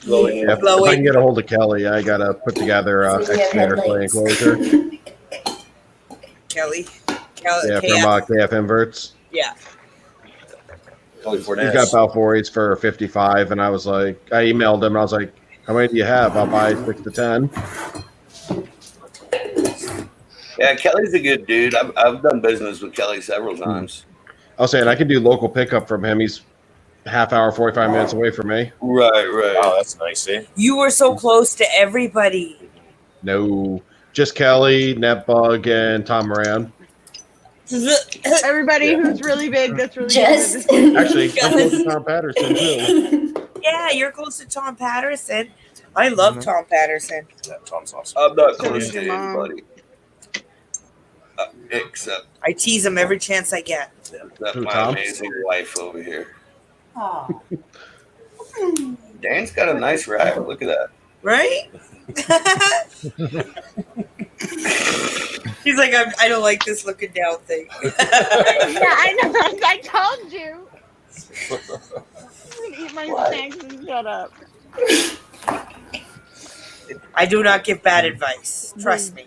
Glowing. Yeah, if I glowing. can get a hold of Kelly, I gotta put together a So we have excavator clay headlights. enclosure. Kelly. Yeah, KF. from KF Inverts. Yeah. Kelly He's Fornes. got Balfouri's for 55, and I was like, I emailed him, and I was like, how many do you have? I'll buy 6 to 10. Yeah, Kelly's a good dude. I've done business with Kelly several times. I was saying I could do local pickup from him. He's half hour, 45 minutes away from me. Right. Oh, that's nice, eh? You were so close to everybody. No, just Kelly, Netbug, and Tom Moran. Everybody Yeah. who's really big, that's really Just. good. Actually, I'm close to Tom Patterson too. Yeah, you're close to Tom Patterson. I love Mm-hmm. Tom Patterson. Yeah, Tom's awesome. I'm not So close is to your mom. anybody. Except I tease him every chance I get. Who, my Tom? amazing wife over here. Oh, Dan's got a nice rack. Look at that. Right? He's like, I don't like this looking down thing. Yeah, I know. I told you. I'm gonna eat my snacks and shut up. I do not give bad advice. Trust me.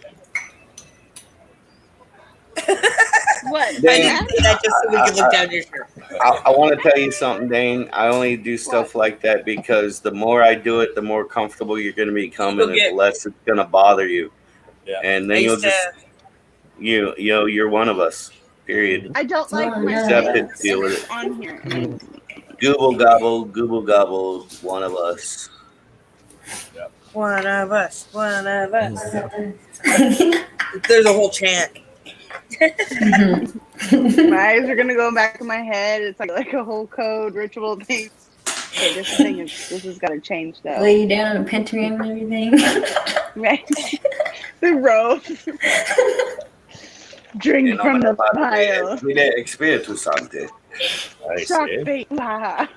What? I didn't say that just so we could look down your shirt. I want to tell you something, Dane. I only do stuff like that because the more I do it, the more comfortable you're going to become, and You'll the less it's going to bother you. Yeah. And I then you'll used to, just you're one of us. Period. I don't like Oh, my no. Accept it, snacks deal with it. on here. Google gobble, one of us. one of us, one of us. There's a whole chant. My eyes are gonna go back in my head. It's like a whole code ritual thing. Okay, this has got to change though. Lay you down in a pentagram and everything. Right? The rope. Drink from the pile. Mire, Espíritu Santo. Nice, Shark eh? bait. La.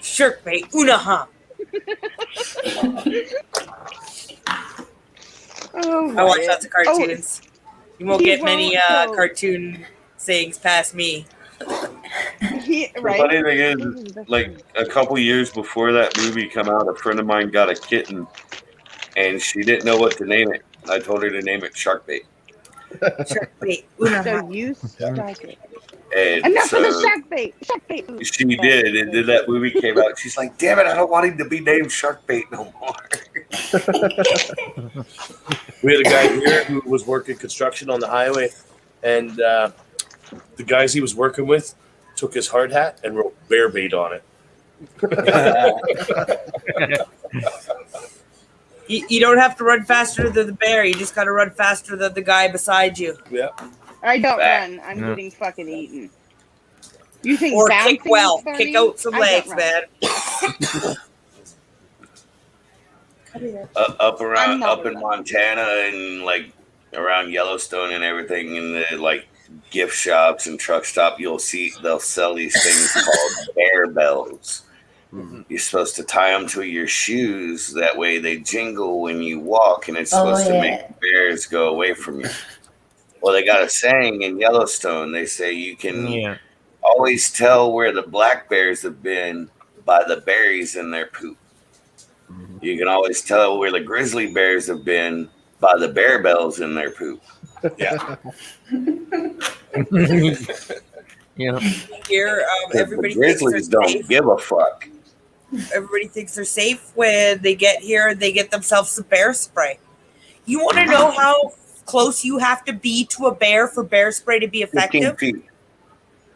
Shirk bait, unaha. Oh, I watch Wyatt. lots of cartoons. You won't He get many won't go. cartoon sayings past me. The Right? funny thing This is, is the best like thing. a couple years before that movie come out, a friend of mine got a kitten, and she didn't know what to name it. I told her to name it Sharkbait, Shark bait. So you start it. and Enough of the so shark bait. Shark bait. she did. And then that movie came out. She's like, "Damn it! I don't want him to be named Sharkbait no more." We had a guy here who was working construction on the highway, and the guys he was working with took his hard hat and wrote bear bait on it. You don't have to run faster than the bear. You just got to run faster than the guy beside you. Yeah. I don't Back. run. I'm No. getting fucking eaten. You think Or bouncing kick well. is funny? Kick out some I don't legs, run. man. Up I'm not up in a- Montana and like around Yellowstone and everything in the like gift shops and truck stop, they'll sell these things called bear bells. You're supposed to tie them to your shoes. That way they jingle when you walk, and it's supposed to make the bears go away from you. Well, they got a saying in Yellowstone. They say you can Yeah. always tell where the black bears have been by the berries in their poop. You can always tell where the grizzly bears have been by the bear bells in their poop. Yeah. Yeah. Here, The everybody thinks grizzlies they're don't safe. give a fuck. Everybody thinks they're safe when they get here and they get themselves some bear spray. You want to know how close you have to be to a bear for bear spray to be 15 effective? feet.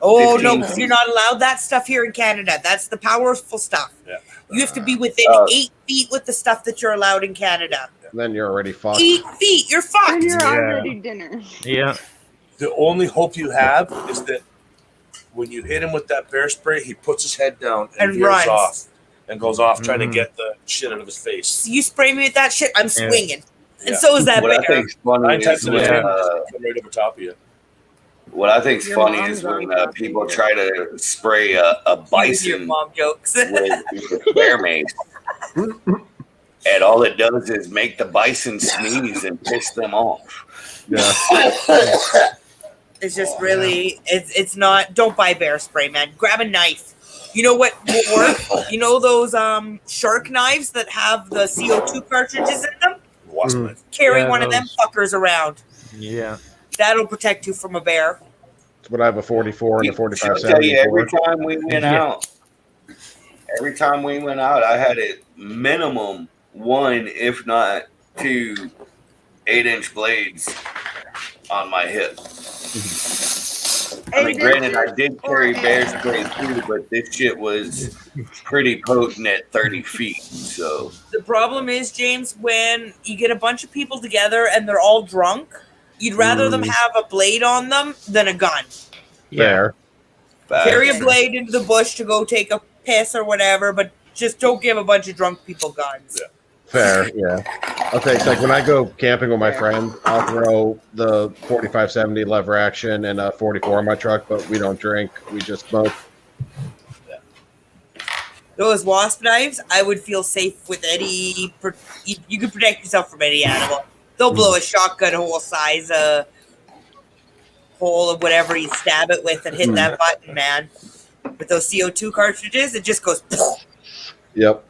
Oh, 15 no, 'cause feet. you're not allowed that stuff here in Canada. That's the powerful stuff. Yeah. You have to be within 8 feet with the stuff that you're allowed in Canada. Then you're already fucked. 8 feet, you're And fucked. you're Yeah. already dinner. Yeah. The only hope you have is that when you hit him with that bear spray, he puts his head down and, And veers runs. off and goes off trying to Mhm. get the shit out of his face. You spray me with that shit, I'm Yeah. swinging. Yeah. And so is that What I bear. think's funny 9 is times out of when, 10, uh, come right over top of you. what I think's Your funny mom's is when on top people of you. try to spray a You and your bison mom jokes. with bear mace, and all it does is make the bison sneeze and piss them off. Yeah. It's just really, it's not, don't buy bear spray, man. Grab a knife. You know what will work? You know those shark knives that have the CO2 cartridges in them? Wasp Mhm. knife. Carry Yeah, one of them those. fuckers around. Yeah. That'll protect you from a bear. That's what I have a 44 and a I'll 45 tell you, every 74. time we went Yeah. out, I had at minimum one, if not two, 8-inch blades on my hip. I mean, granted, I did carry bear spray too, but this shit was pretty potent at 30 feet. So The problem is, James, when you get a bunch of people together and they're all drunk, you'd rather them have a blade on them than a gun. Yeah. There. Carry a facts. blade into the bush to go take a piss or whatever, but just don't give a bunch of drunk people guns. Yeah. Fair, yeah. I'll take like when I go camping with my friend, I'll throw the 45-70 lever action and a 44 in my truck, but we don't drink. We just smoke. Those wasp knives, I would feel safe with any. You can protect yourself from any animal. They'll blow a shotgun hole size hole of whatever you stab it with and hit that button, man. With those CO2 cartridges, it just goes. Yep.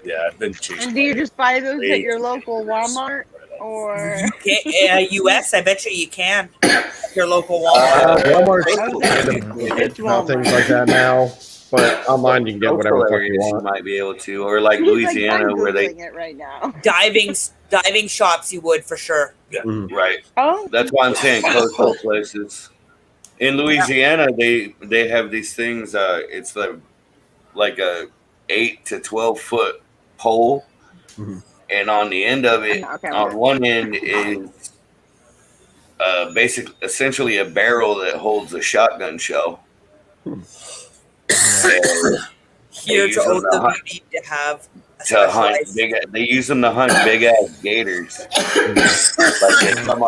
Yeah, I've been chased. And do you just buy those Hey. at your local Walmart or? US, I bet you can. Your local Walmart. Walmart's It's how Walmart. things like that now, but online you can get whatever the fuck you You want. might be able to, or like He's like, Louisiana, I'm where they Googling it right now. Diving shops, you would for sure. right. Oh, That's why I'm saying coastal places. In Louisiana, they have these things. It's like a 8 to 12 foot pole, Mhm. and on the end of it, Okay. on one end is essentially a barrel that holds a shotgun shell. And Here use to them Oatham, to hunt- you need to have a to hunt specialized. they use them to hunt big ass gators. Like they come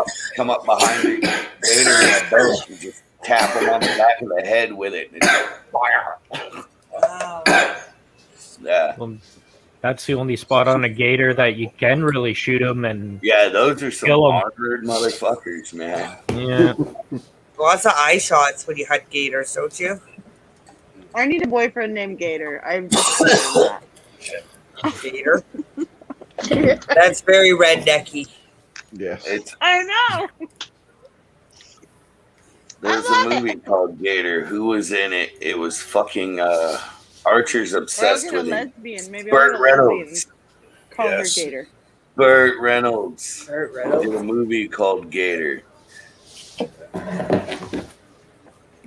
up behind the gator in a boat and just tap them on the back of the head with it. And it's like, fire. Wow. Yeah. Well, That's the only spot on a gator that you can really shoot them and Yeah, those are some Kill 'em. armored motherfuckers, man. yeah. Lots of eye shots when you hunt gators, don't you? I need a boyfriend named Gator. I've just learned Gator. That's very rednecky. Yes. It's I know. there's I a love movie called Gator. Who was in it? It was fucking Archer's Or I'll obsessed get a with him. lesbian. Maybe Burt I'll get a lesbian. Reynolds. Call Yes. her Gator. Burt Reynolds Burt did a Reynolds. movie called Gator.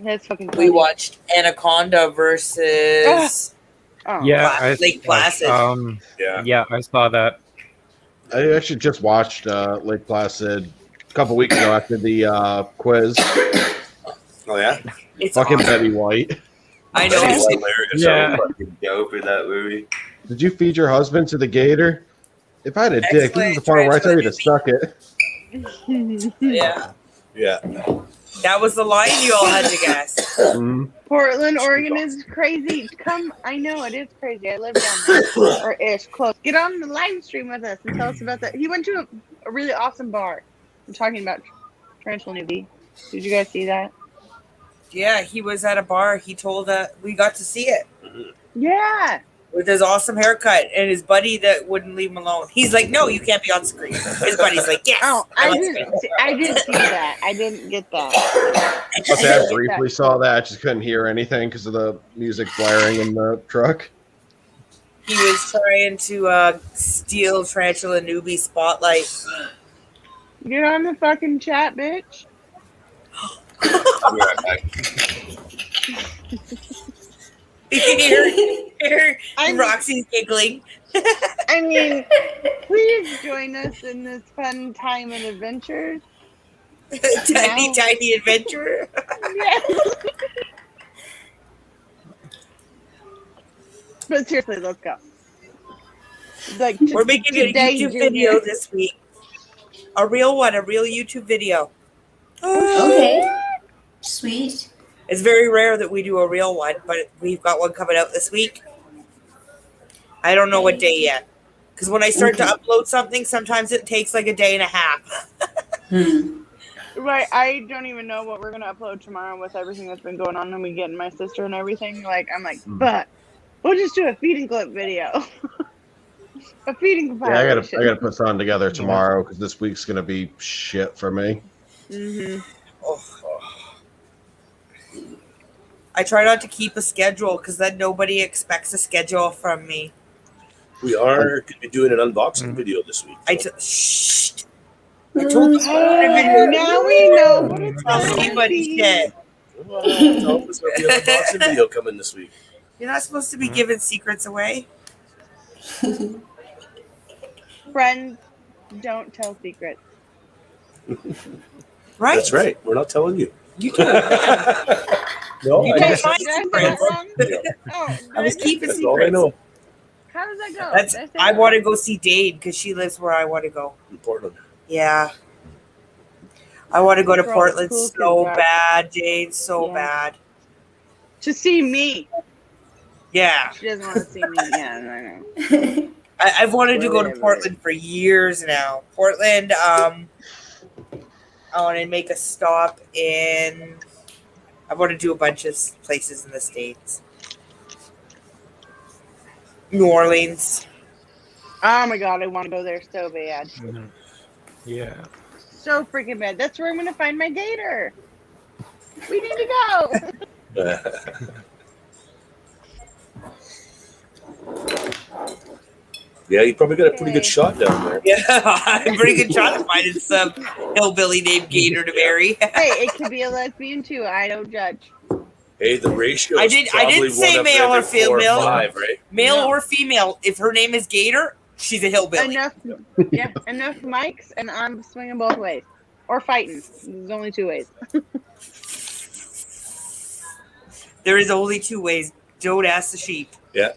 That's fucking funny. We watched Anaconda versus Oh. Yeah, Lake Placid. Yeah. I saw that. I actually just watched Lake Placid a couple weeks ago after the quiz. Oh yeah. It's Fucking awesome. Betty White. I That know. was it's- hilarious. Yeah. So fucking dope in that movie. Did you feed your husband to the gator? If I had a dick, this is the Excellent part where I tell you to transfer, suck it. Yeah. Yeah. That was the line you all had to guess. Mhm. Portland, Oregon is crazy. Come, I know it is crazy. I live down there, or ish, close. Get on the live stream with us and tell us about that. He went to a really awesome bar. I'm talking about Tarantula Newbie. Did you guys see that? Yeah, he was at a bar. He told we got to see it Yeah. with his awesome haircut and his buddy that wouldn't leave him alone. He's like, "No, you can't be on screen." His buddy's like, "Yes." Oh, I I like didn't. I didn't see that. I didn't get that. I'll say I briefly saw that. I just couldn't hear anything because of the music blaring in the truck. He was trying to steal Tarantula Newbie spotlight. Get on the fucking chat, bitch. Be right back. Here, I'm- Roxy's giggling. I mean, please join us in this fun time and adventure. Tiny adventure. Yes. But seriously, let's go. Like We're making a today, YouTube Junior. video this week. A real one, a real YouTube video. Okay. Sweet. It's very rare that we do a real one, but we've got one coming out this week. I don't know what day yet. Because when I start to upload something, sometimes it takes like a day and a half. Right, I don't even know what we're gonna upload tomorrow with everything that's been going on and we getting my sister and everything. Like, I'm like, but we'll just do a feeding clip video. A feeding Yeah, I compilation. gotta put something together tomorrow because this week's gonna be shit for me. Mm-hmm. I try not to keep a schedule because then nobody expects a schedule from me. We are going to be doing an unboxing video this week. Shh. I told you Now we know what it's Tell gonna anybody be. shit. Well, there's going to be an unboxing video coming this week. You're not supposed to be giving secrets away. Friends, don't tell secrets. Right? That's right. We're not telling you. You do. No, You I can't just, find Did I say that secrets. wrong? Yeah. Oh, I was keeping that's all I secrets. know. how does that go? That's. Did say I that want to wrong? go see Dade because she lives where I want to go. In Portland. Yeah. I want to go to For all the Portland cool so kids, right? bad, Jade. So Yeah. bad. To see me. Yeah. She doesn't want to see me. Yeah, I know. I've wanted to go to Whatever. Portland for years now. Portland. I want to make a stop in. I want to do a bunch of places in the States. New Orleans. Oh my god, I want to go there so bad. Yeah. So freaking bad. That's where I'm gonna find my gator. We need to go. Yeah, you probably got a pretty good Okay. shot down there. Yeah, I'm pretty good shot at finding some hillbilly named Gator to marry. Hey, it could be a lesbian too. I don't judge. Hey, the ratio I is didn't probably say one of male or every 4 or female. 5, right? Male No. or female, if her name is Gator, she's a hillbilly. Enough, yeah, enough mics, and I'm swinging both ways, or fighting. There's only 2 ways. There is only 2 ways. Don't ask the sheep. Yeah.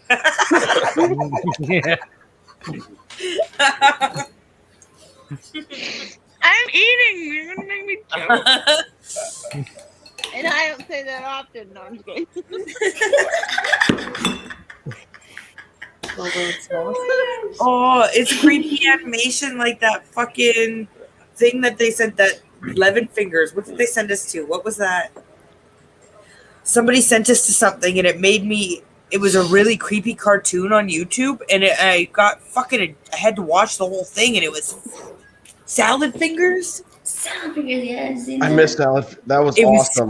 Yeah. I'm eating. You're gonna make me choke. And I don't say that often. No, I'm just kidding. Oh, it's creepy animation like that fucking thing that they sent that 11 fingers. What did they send us to? What was that? Somebody sent us to something and it made me. It was a really creepy cartoon on YouTube, and I got fucking. I had to watch the whole thing, and it was salad fingers. Salad fingers, yeah, I've seen I that. missed that. That was It was awesome.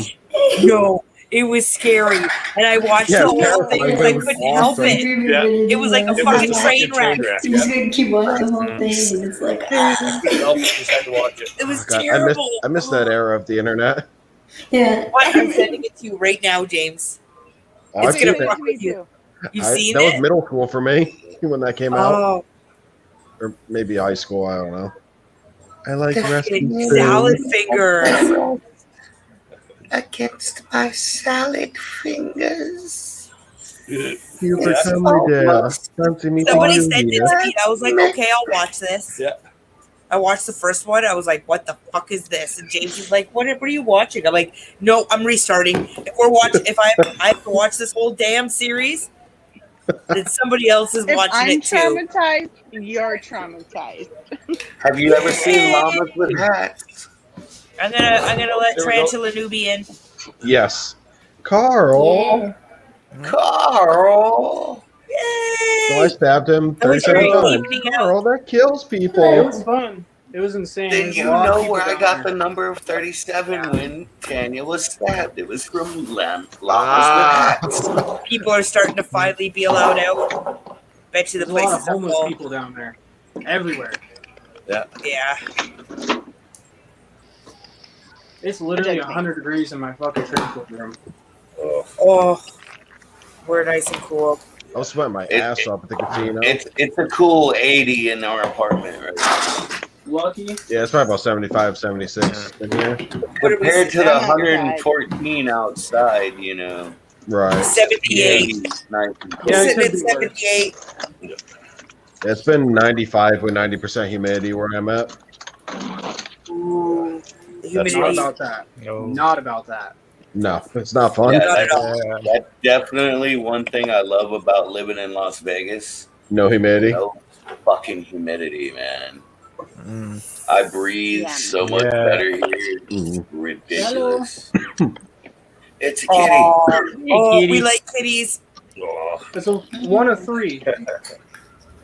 No, it was scary, and I watched Yeah, the whole terrifying, thing because but I it was couldn't help awesome. it. Yeah. It was like a It was fucking just train wreck. wreck. You just gonna keep watching the whole thing, and it's like, ah. Nope, just had to watch it. It was Oh, God, terrible. I missed that era of the internet. Yeah. What? I'm sending it to you right now, James. Oh, It's I've gonna seen it. fuck with you. You've seen That was it? middle school for me when that came out, Oh, or maybe high school. I don't know. I like fucking recipe salad food. fingers. Against my salad fingers. You become me there. Fancy me Somebody to sent it you, to me. I was like, okay, I'll watch this. Yeah. I watched the first one. I was like, what the fuck is this? And James was like, what are you watching? I'm like, no, I'm restarting. If I have to watch this whole damn series, then somebody else is If watching I'm it too. traumatized, you're traumatized. Have you ever seen llamas with hats? I'm gonna let There we go. Tarantula Newbie in. Yes. Carl. Yeah. Carl. So I stabbed him I wish 37 we were times. keeping out. Carl, that kills It people. was fun. It was insane. Did There's you a lot of know people where I down got there. the number of 37 when Tanya was stabbed? It was from llamas Ah. with hats. People are starting to finally be allowed out. Bet you the There's a lot of places are homeless full. people down there, everywhere. Yeah. It's literally 100 degrees in my fucking transport room. Oh, we're nice and cool. I was sweating my ass off at the casino. It's a cool 80 in our apartment right now. Lucky. Yeah, it's probably about 75, 76 in here. Compared to the Oh my God. 114 outside, you know. Right. 78. Nice. Yeah, We're it sitting could at be worse. 78. It's been 95 with 90% humidity where I'm at. Ooh, the That's Not humidity. about that. No. Not about that. No, it's not fun. Yeah, Not at that's, all. that's definitely one thing I love about living in Las Vegas. No humidity. No fucking humidity, man. Mm. I breathe Yeah. so much Yeah. better here. Mhm. Ridiculous. It's a kitty. Oh, we kitty. like kitties. Oh, It's a 1 of 3.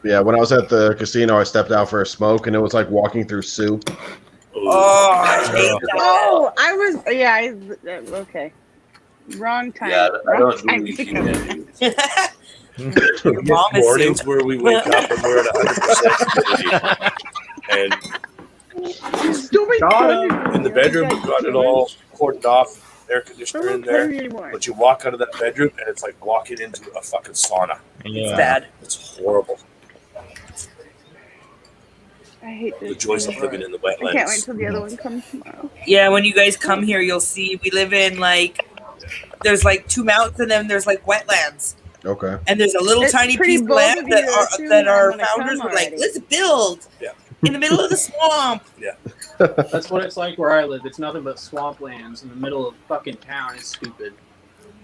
Yeah, when I was at the casino, I stepped out for a smoke, and it was like walking through soup. Oh, I hate that. Oh, I was. Yeah, okay. Wrong time. Yeah, I Wrong don't time do to come. humidity. Your mom is mornings soup. where we wake up and we're at 100% humidity. And Stupid. Got in the bedroom, we've got it all cordoned off, air conditioner in there. Anymore. But you walk out of that bedroom and it's like walking into a fucking sauna. It's Yeah. bad. It's horrible. I hate this. The joys of living in the I can't wait wetlands. till the other one comes tomorrow. Yeah, when you guys come here, you'll see we live in like there's like 2 mountains and then there's like wetlands. Okay. And there's a little It's tiny pretty piece of bold land of you that to our, assume that that our I'm gonna founders come were like, already. let's build Yeah. in the middle of the swamp. That's what it's like where I live. It's nothing but swamplands in the middle of fucking town. It's stupid.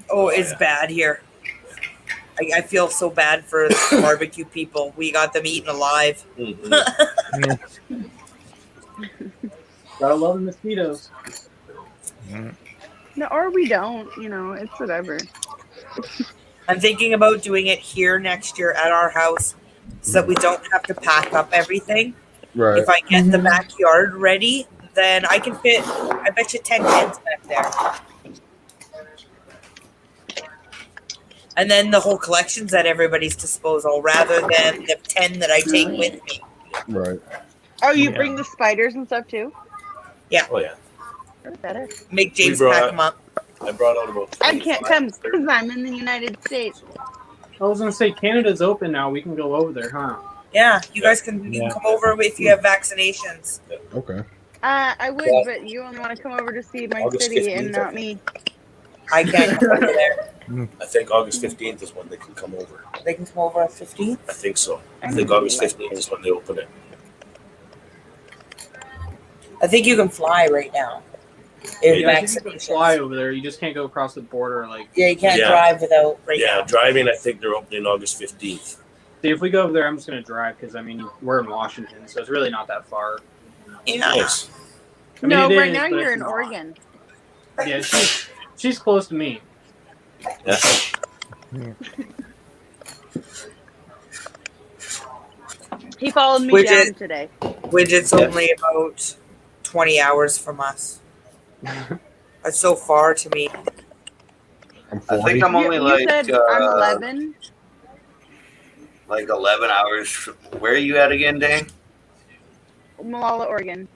Oh, it's yeah. bad here. I feel so bad for the barbecue people. We got them eaten alive. Mhm. Gotta love the mosquitoes. No, or we don't. You know, it's whatever. I'm thinking about doing it here next year at our house so that we don't have to pack up everything. Right. If I get the backyard ready, then I can fit, I bet you 10 tents back there. And then the whole collection's at everybody's disposal rather than the 10 that I take with me. Right. Oh, you Yeah. bring the spiders and stuff too? Oh, yeah. That's better. Make James brought- pack them up. I brought out about I can't 25, come 30. because I'm in the United States. I was gonna say Canada's open now. We can go over there, huh? Yeah, you guys can, you can come over if you have vaccinations. Okay. I would, Yeah. but you only want to come over to see my August city and 15th, not I me. I can't come over there. I think August 15th is when they can come over. They can come over on 15th. I think so. I think August 15th is when they open it. I think you can fly right now. Yeah, In Yeah, I think you can vaccinations. fly over there. You just can't go across the border. Like Yeah, you can't Yeah. drive without right Yeah, now. driving, I think they're opening August 15th. See, if we go over there, I'm just gonna drive because I mean we're in Washington, so it's really not that far. Yeah. Nice. I mean, No, it right is, now but you're it's in not. Oregon. Yeah, she's close to me. Yeah. He followed me Widget. down today. Widget's only about 20 hours from us. That's so far to me. I'm I 40. think I'm only You said I'm 11. like 11 hours. Where are you at again, Dane? Malala, Oregon.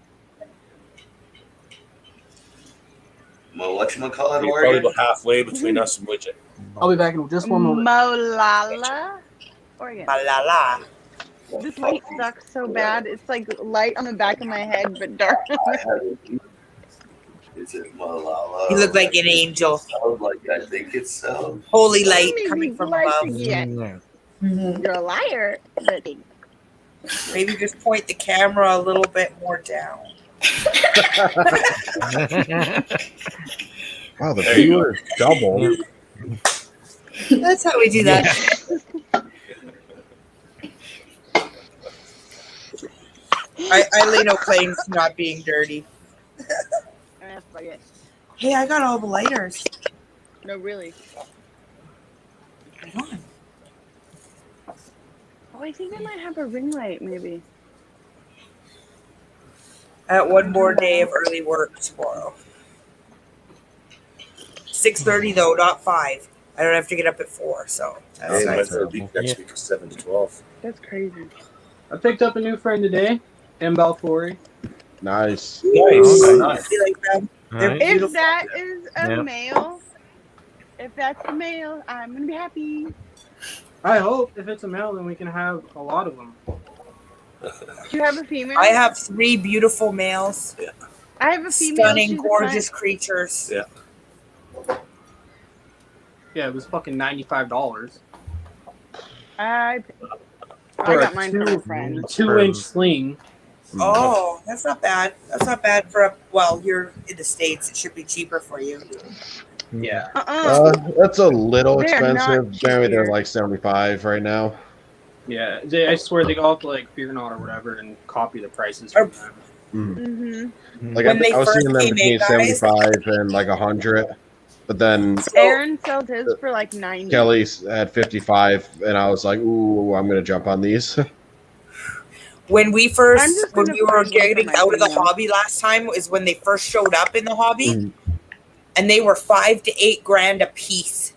Well, whatchamacallit, You're probably Oregon? about halfway between us and Widget. I'll be back in just one moment. Malala, Oregon. Malala. This light sucks so bad. It's like light on the back of my head, but dark. Is it Malala? You look like an angel. Sounds like I think it's so. Holy light Maybe coming from light above. again. You're a liar. But Maybe just point the camera a little bit more down. Wow, the viewer is double. That's how we do that. I lay no claims to not being dirty. fuck it. Hey, I got all the lighters. No, really. Right on. Oh, I think I might have a ring light, maybe. I got one more day of early work tomorrow. 6:30 though, not 5. I don't have to get up at 4, so that's Hey, nice. my week next week is 7 to 12. That's crazy. I picked up a new friend today, M. Balfouri. Nice. Nice. I feel like them. They're Nice. If beautiful. that is a Yep. male, if that's a male, I'm gonna be happy. I hope if it's a male, then we can have a lot of them. Do you have a female? I have 3 beautiful males, I have a female. stunning, she's a gorgeous creatures. Yeah. Yeah, it was fucking $95 I for got mine from a friend. 2-inch sling. Oh, that's not bad. That's not bad for a. Well, you're in the States. It should be cheaper for you. Yeah. That's a little They're not expensive. cheap Maybe they're here. like 75 right now. Yeah, I swear they go up to like Fear Not or whatever and copy the prices Or- from them. Mm-hmm. Like When they I was first seeing them came between in, guys. 75 and like 100, but then Aaron sold his for like 90. Kelly had 55, and I was like, "Ooh, I'm gonna jump on these." When we I'm first, just when gonna we were find one for getting my out of the female. hobby last time, is when they first showed up in the hobby, Mhm. and they were $5 to $8 grand a piece.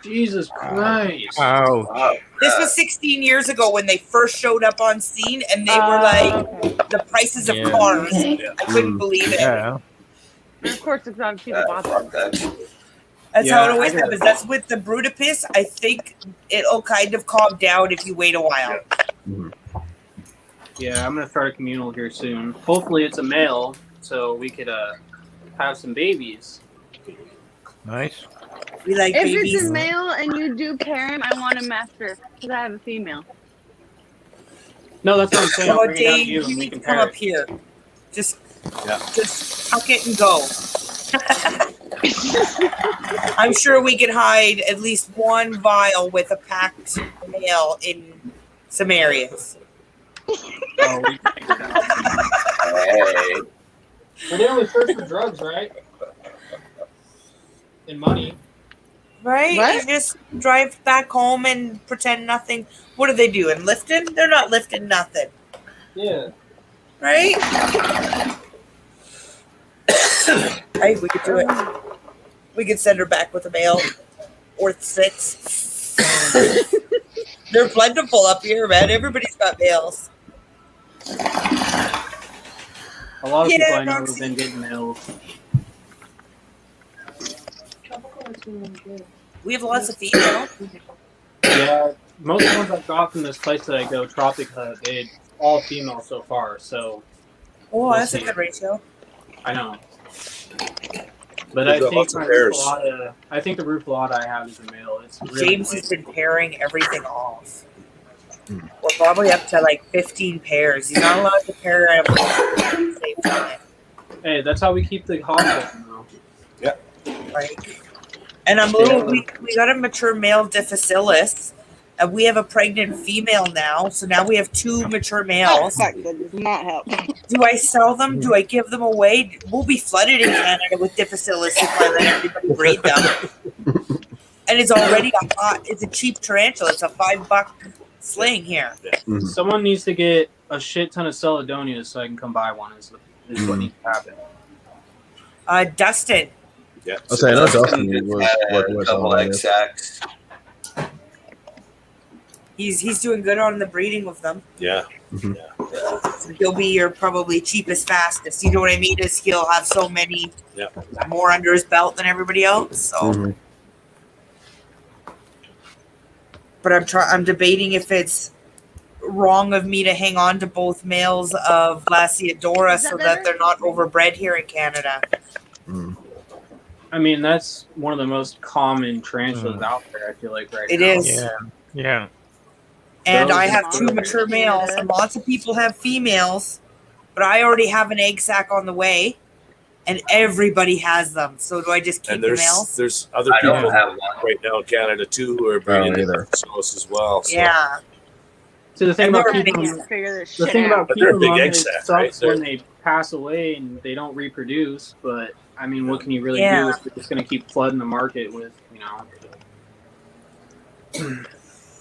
Jesus Christ. Oh, Wow. This was 16 years ago when they first showed up on scene, and they were like Okay. the prices of Yeah. cars. Okay. I couldn't believe it. yeah. And of course, it's not people bought them. Fuck that. That's Yeah, how it always I get happens. it. That's with the Brutipus. I think it'll kind of calm down if you wait a while. Yeah, I'm gonna start a communal here soon. Hopefully it's a male, so we could have some babies. Nice. We like If babies. it's a male and you do parent, I want a master because I have a female. No, that's what I'm saying. I'll Oh, bring it down to Dave, you you and we need can to come pair up it. here. Just, Yeah. just tuck it and go. I'm sure we could hide at least one vial with a packed male in some areas. Oh, we can figure it out. Hey. Well, they only search for drugs, right? And money. Right? What? You just drive back home and pretend nothing. What are they doing? Lifting? They're not lifting nothing. Yeah. Right? Hey, we could do it. We could send her back with a male or 6. They're plentiful up here, man. Everybody's got males. A lot of Yeah, people I know Roxy. have been getting males. We have lots of female. Yeah, most of the ones I've got from this place that I go, Tropica, they all female so far. So Oh, We'll that's a see. good ratio. I know. But We've I got think lots of my pairs. Rufalata, I think the Rufalata I have is a male. It's really James nice. has been pairing everything off. We're probably up to like 15 pairs. He's not allowed to pair everything at the same time. Hey, that's how we keep the hog going, though. Like, and I'm a little. We got a mature male Difficilis, We have a pregnant female now, so now we have 2 mature Oh, males. fuck, that does not help. Do I sell them? Do I give them away? We'll be flooded in Canada with Difficilis if I let everybody breed them. And it's already it's a cheap tarantula. It's a $5 sling here. Someone needs to get a shit ton of Celadonias so I can come buy one. Is what needs to happen. Dustin. Yeah. I'll say, I know Dustin just was had working a with couple someone, egg yeah. sacks. He's doing good on the breeding with them. Yeah. So he'll be your probably cheapest, fastest. You know what I mean? Is he'll have so many more under his belt than everybody else. So, but I'm debating if it's wrong of me to hang on to both males of Lasiodora so that they're not overbred here in Canada. I mean, that's one of the most common tarantulas out there. I feel like It now. is. Yeah. And Those I are have 2 mature males, and lots of people have females, but I already have an egg sac on the way, and everybody has them. So do I just keep And the males? there's other I people don't have one. right now in Canada too who are breeding Difficilis as well. So. Yeah. So the thing I've about never people, been- Figure this the shit thing out. about But they're a people big egg it sac, sucks right? when they pass away and they don't reproduce. But I mean, what can you really Yeah. do if you're just going to keep flooding the market with,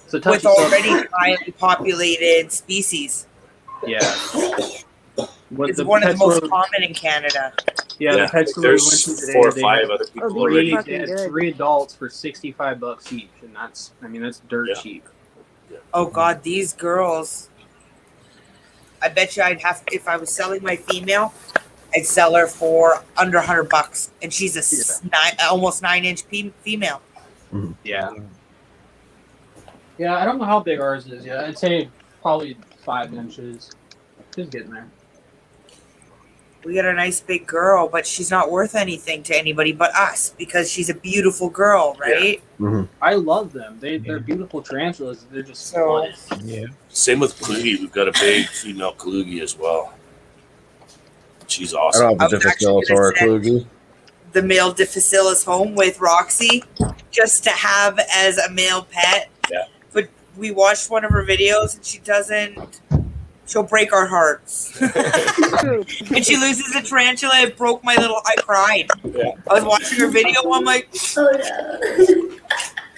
So With already highly populated species. Yeah. It's one of the most common in Canada. Yeah, Yeah, the pet store we there's went to today, 4 or they 5 had other people these are already. fucking They had good. 3 adults for $65 each, and that's dirt cheap. Oh God, these girls. I bet you I'd have, if I was selling my female, I'd sell her for under $100, and she's a almost 9-inch female. Yeah. Yeah, I don't know how big ours is yet. I'd say probably 5 inches. She's getting there. We got a nice big girl, but she's not worth anything to anybody but us because she's a beautiful girl, right? I love them. They're beautiful tarantulas. They're just So- fun. Yeah. Same with Kalugi. We've got a big female Kalugi as well. She's I awesome. don't have a I was actually Difficilis or a gonna Kluge. The male Difficilis home with Roxy just to have as a male pet. Yeah. But we watched one of her videos and she'll break our hearts. And she loses a tarantula. It broke I cried. Yeah. I was watching her video. I'm like, Oh no.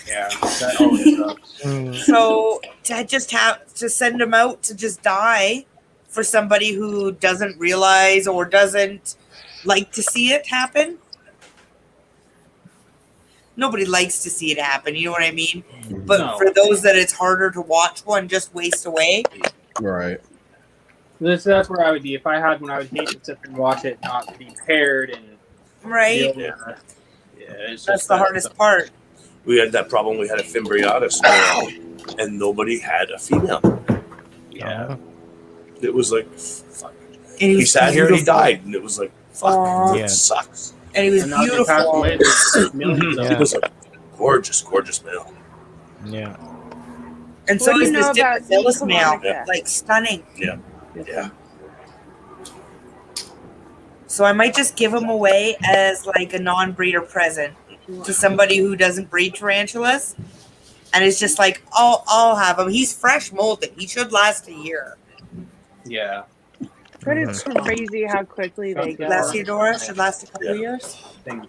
Yeah, that always sucks. so to just have to send them out to just die for somebody who doesn't realize or doesn't like to see it happen. Nobody likes to see it happen. You know what I mean? But No. for those that it's harder to watch one just waste away. Right. That's where I would be. If I had one, I would hate to sit and watch it not be paired and Right? Yeah, it's That's just the that- hardest part. We had that problem. We had a Fimbriatus, and nobody had a female. Yeah. It was like, fuck. And He sat here and he died, and it was like, fuck. Aw. It Yeah. sucks. And he was And now they passed beautiful. away. There's millions of He them. was a gorgeous, gorgeous male. Yeah. And so What do is you this know about Difficilis the male. Colonica? Like stunning. Yeah. So I might just give him away as like a non-breeder present to somebody who doesn't breed tarantulas. And it's just like, I'll have him. He's fresh molded. He should last a year. Yeah. But it's crazy how quickly they go. Lasiodora should last a couple Yeah. years. Thing.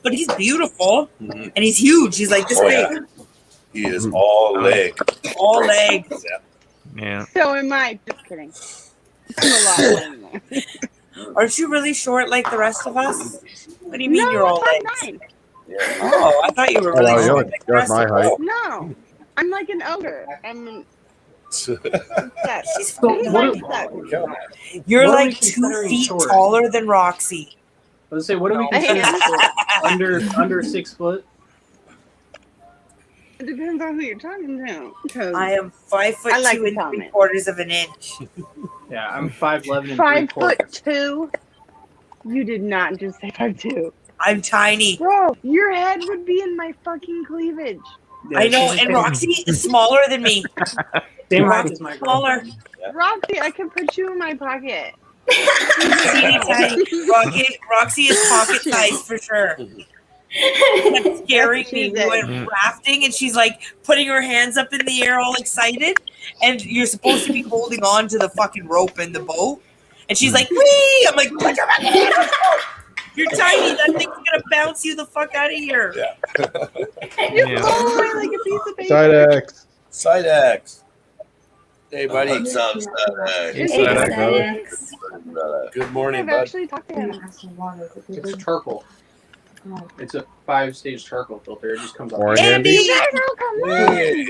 But he's beautiful Mhm. and he's huge. He's like this Oh, big. yeah. He is all leg. All legs. Yeah. Yeah. So am I. Just kidding. I'm a lot more than that. Aren't you really short like the rest of us? What do you mean No, you're all I'm legs? 5'9". Oh, I thought you were Oh, really wow, short you're like the like rest my of us. height. No. I'm like an ogre. That. She's So fucking what like do- that. You're what are we like 2 considering feet short? taller than Roxy. Let's say, what do we consider under 6 foot? It depends on who you're talking to. 'cause I am 5'2" I like the and comment. 3/4 of an inch. Yeah, I'm 5'11" and 5'2". You did not just say 5'2". I'm tiny. Bro, your head would be in my fucking cleavage. Yeah, I know, she's and the Roxy is smaller than me. same height Roxy's as my smaller. girlfriend. Roxy, I can put you in my pocket. Teeny tiny. Roxy is pocket size for sure. kept scaring That's what me. she We said. went rafting, and she's like putting her hands up in the air, all excited. And you're supposed to be holding on to the fucking rope in the boat. And she's like, "Wee!" I'm like, "Put your fucking hands up." You're tiny. That thing's gonna bounce you the fuck out of here. Yeah. You're Yeah. falling like a piece of paper. Side X. Side X. Hey, buddy. What's up, Side It's Hey, Side X, brother. Alex. Good morning, I've bud. actually talked to him. It's charcoal. It's a 5-stage charcoal filter. It just comes out. Orange Andy, Andy. You guys all come on. Hey.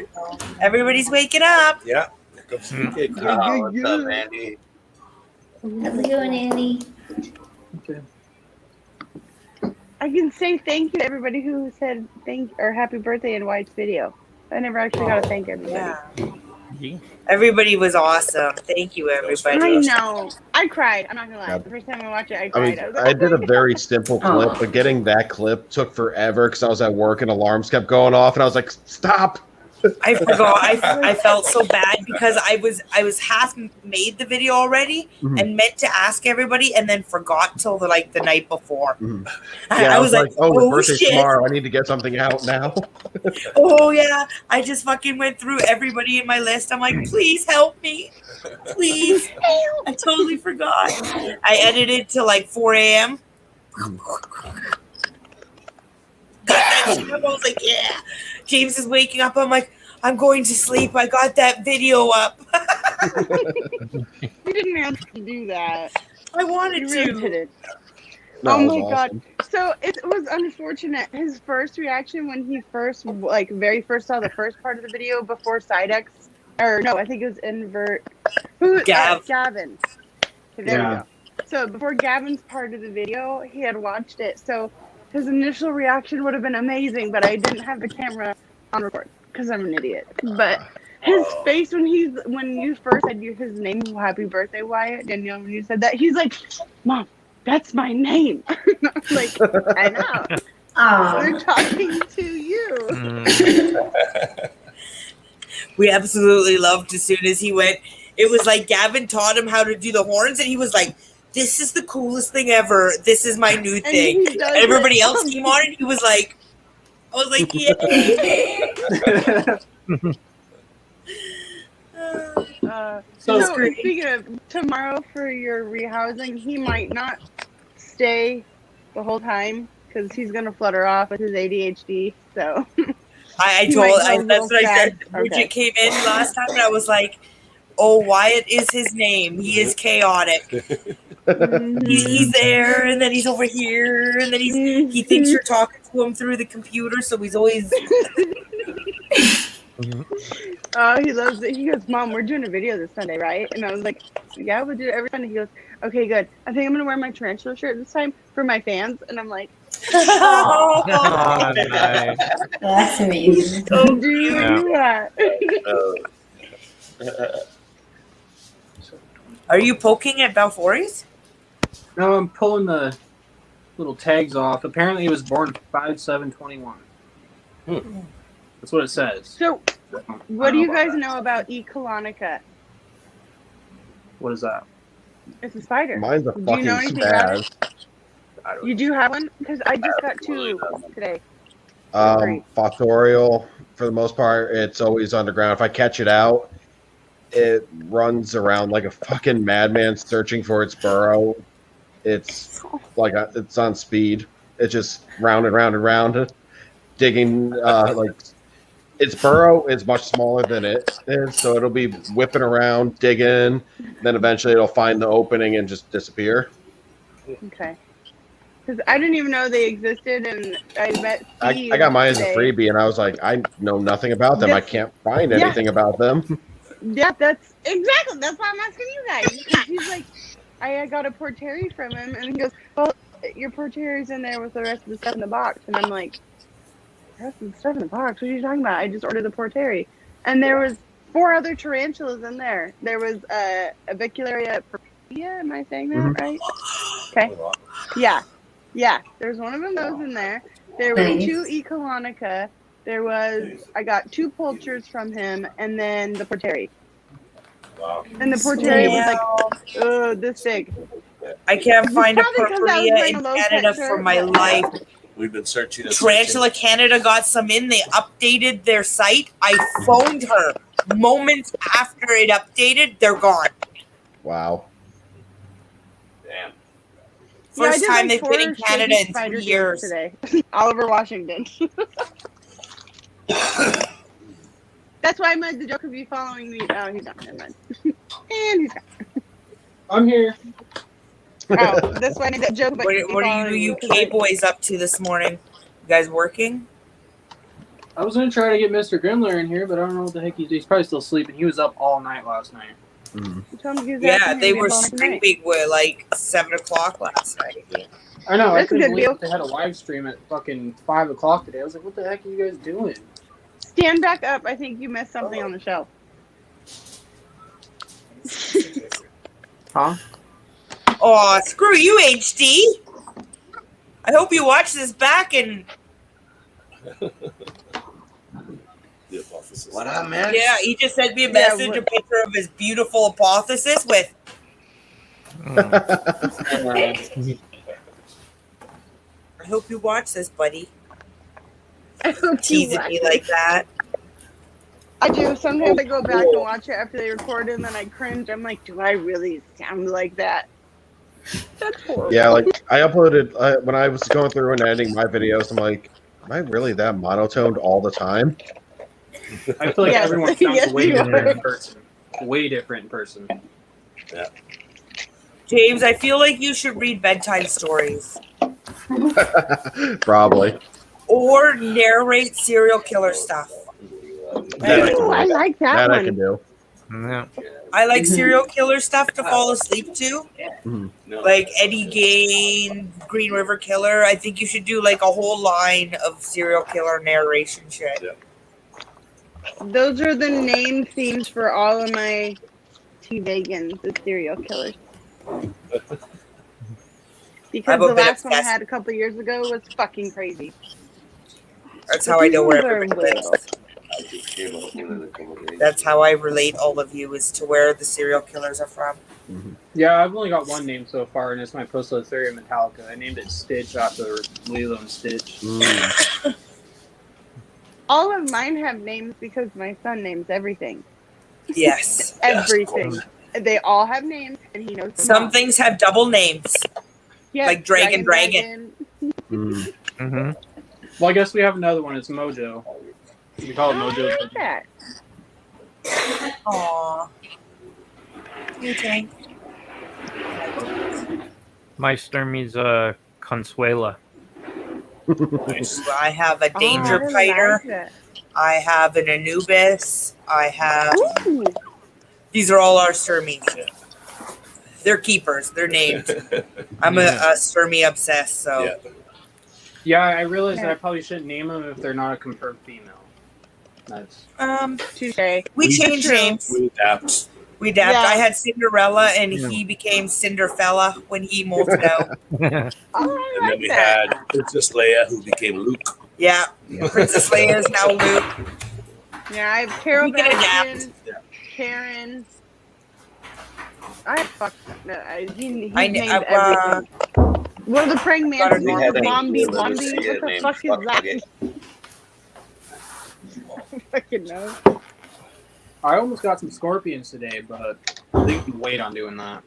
everybody's waking up. Yeah. Here comes the kid. Oh, what's up, Andy? How's it going, Andy? I can say thank you to everybody who said thank or happy birthday in White's video. I never actually got to thank everybody. Yeah. Everybody was awesome. Thank you, everybody. I know. I cried. I'm not gonna lie. Yeah. The first time I watched it, I I cried. mean, was like, I did a very simple clip, but getting that clip took forever because I was at work and alarms kept going off, and I was like, "Stop!" I forgot. I felt so bad because I was half made the video already Mhm. and meant to ask everybody, and then forgot till the night before. Mhm. I Yeah, was like, "Oh, oh his birthday's shit! tomorrow. I need to get something out now." Oh yeah! I just fucking went through everybody in my list. I'm like, please help me, please. I totally forgot. I edited till like 4 a.m. Got that shit up. I was like, yeah. James is waking up. I'm like, I'm going to sleep. I got that video up. you didn't have to do that. I wanted You really to. didn't. No, Oh it my was god. awesome. So it was unfortunate. His first reaction when he first, very first saw the first part of the video before Sidex, or no, I think it was Invert. Gavin. Okay, there we go. So before Gavin's part of the video, he had watched it. So his initial reaction would have been amazing, but I didn't have the camera on record because I'm an idiot. But his face when you first said his name, Happy Birthday, Wyatt, Danielle, when you said that, he's like, Mom, that's my name. Like, I know. They're talking to you. We absolutely loved as soon as he went. It was like Gavin taught him how to do the horns, and he was like, "This is the coolest thing ever. This is my new thing." he does Everybody it. else came on, and he was like, "I was like, yeah." So great. speaking of tomorrow for your rehousing, he might not stay the whole time because he's gonna flutter off with his ADHD. So that's He might go a what I said. little Bridget sad. came in last time, and I was like, "Oh, Wyatt is his name. He is chaotic. He's there, and then he's over here, and then he thinks you're talking to him through the computer, so he's always." Oh, he loves it. He goes, Mom, we're doing a video this Sunday, right? And I was like, yeah, we'll do it every Sunday. He goes, okay, good. I think I'm going to wear my tarantula shirt this time for my fans. And I'm like, Oh, nice. That's amazing. do you Yeah. do that? Are you poking at Balfouri's? No, I'm pulling the little tags off. Apparently, it was born 5/7/21. That's what it says. So, what do you guys know about E. colonica? What is that? It's a spider. Mine's a Do you fucking know anything about spaz. it? You do have one? Because I just got two today. Factorial, for the most part, it's always underground. If I catch it out, it runs around like a fucking madman searching for its burrow. It's like it's on speed. It's just round and round and round, digging. Like its burrow is much smaller than it is, so it'll be whipping around, digging. Then eventually it'll find the opening and just disappear. Okay. Because I didn't even know they existed, and I met I got mine as a today. freebie, and I was like, I know nothing about them. I can't find anything about them. Yeah, that's exactly. That's why I'm asking you guys. Because he's like, I got a Porteri from him, and he goes, well, your Porteri's in there with the rest of the stuff in the box. And I'm like, the rest of the stuff in the box? What are you talking about? I just ordered the Porteri. And there was 4 other tarantulas in there. There was Avicularia purpurea. Am I saying that right? Okay. Yeah. Yeah. There's one of them those in there. There were Nice. 2 E. colonica. There was, I got 2 poultures from him, and then the Porteri. Wow. And the Porteri was like, this big. I can't find a Probably 'cause I was purpurea wearing in a low-cut Canada shirt. for my life. We've been searching. And Tarantula Canada got some in. They updated their site. I phoned her moments after it updated. They're gone. Wow. Damn. Yeah, I First did, time like, they've been in 4 Canada shady in spider 3 games years. today. Oliver Washington. That's why I made the joke of you following me. Oh, he's not. Never mind. And he's gone. I'm here. Oh, that's why I made that joke about What, you what are following you me, 'cause UK boys up to this morning? You guys working? I was gonna try to get Mr. Grimler in here, but I don't know what the heck he's probably still sleeping. He was up all night last night. Mm. I told him he was Yeah, asking they me were about it tonight. streaming with like 7 o'clock last night. I know. I That's a couldn't good believe deal. they had a live stream at fucking 5 o'clock today. I was like, what the heck are you guys doing? Stand back up. I think you missed something on the shelf. Huh? Oh, screw you, HD. I hope you watch this back and The hypothesis. What I missed? yeah, he just sent me a Yeah, message, what- a picture of his beautiful hypothesis with I hope you watch this, buddy. I hope you Teasing watch me it. like that. I do. Sometimes I go back and watch it after they record it, and then I cringe. I'm like, do I really sound like that? That's horrible. Yeah, like I uploaded when I was going through and editing my videos. I'm like, am I really that monotoned all the time? I feel like Yes. everyone sounds Yes, way you different are. in person. Way different in person. James, I feel like you should read bedtime stories Probably. or narrate serial killer stuff. That I Ooh, can I do. like that That I one. can do. Yeah. I like serial killer stuff to fall asleep to, Mhm. No. like Eddie Gain, Green River Killer. I think you should do like a whole line of serial killer narration shit. Those are the name themes for all of my T-Vegans, the serial killers. Because I've been the last one I obsessed. had a couple years ago was fucking crazy. That's how I know where These are everybody little. lives. I just came up with it a couple days. That's how I relate all of you is to where the serial killers are from. Yeah, I've only got one name so far, and it's my Poecilotherium Metallica. I named it Stitch after Lilo and Stitch. Mm. All of mine have names because my son names everything. Yes. Everything. They all have names, and he knows them Some all. things have double names. Yeah, like Dragon. Mm. Mm-hmm. Well, I guess we have another one. It's Mojo. We call it Oh, I Mojo. like that. Aww. Okay. My Sturmey's Consuela. I have a danger Oh, I piter. like that. I have an Anubis. I have. Ooh. These are all our Sturmies. They're keepers. They're named. I'm a Sturmy obsessed, so. Yeah. Yeah, I realized that I probably shouldn't name them if they're not a confirmed female. That's Touche. We changed True. names. We adapt. We dabbed. Yeah. I had Cinderella, and Yeah. he became Cinderfella when he molted out. Oh, I And then like we that. had Princess Leia, who became Luke. Yeah, Princess Leia is now Luke. Yeah, I have Carol We can Baskin, adapt. Karen. I fucked. He named I kn- everything. What are the praying Got mantis? it. We had a Wombi, little Wombi. kid What the named fuck is that? Fuckbucket. I fucking know. I almost got some scorpions today, but I think we can wait on doing that.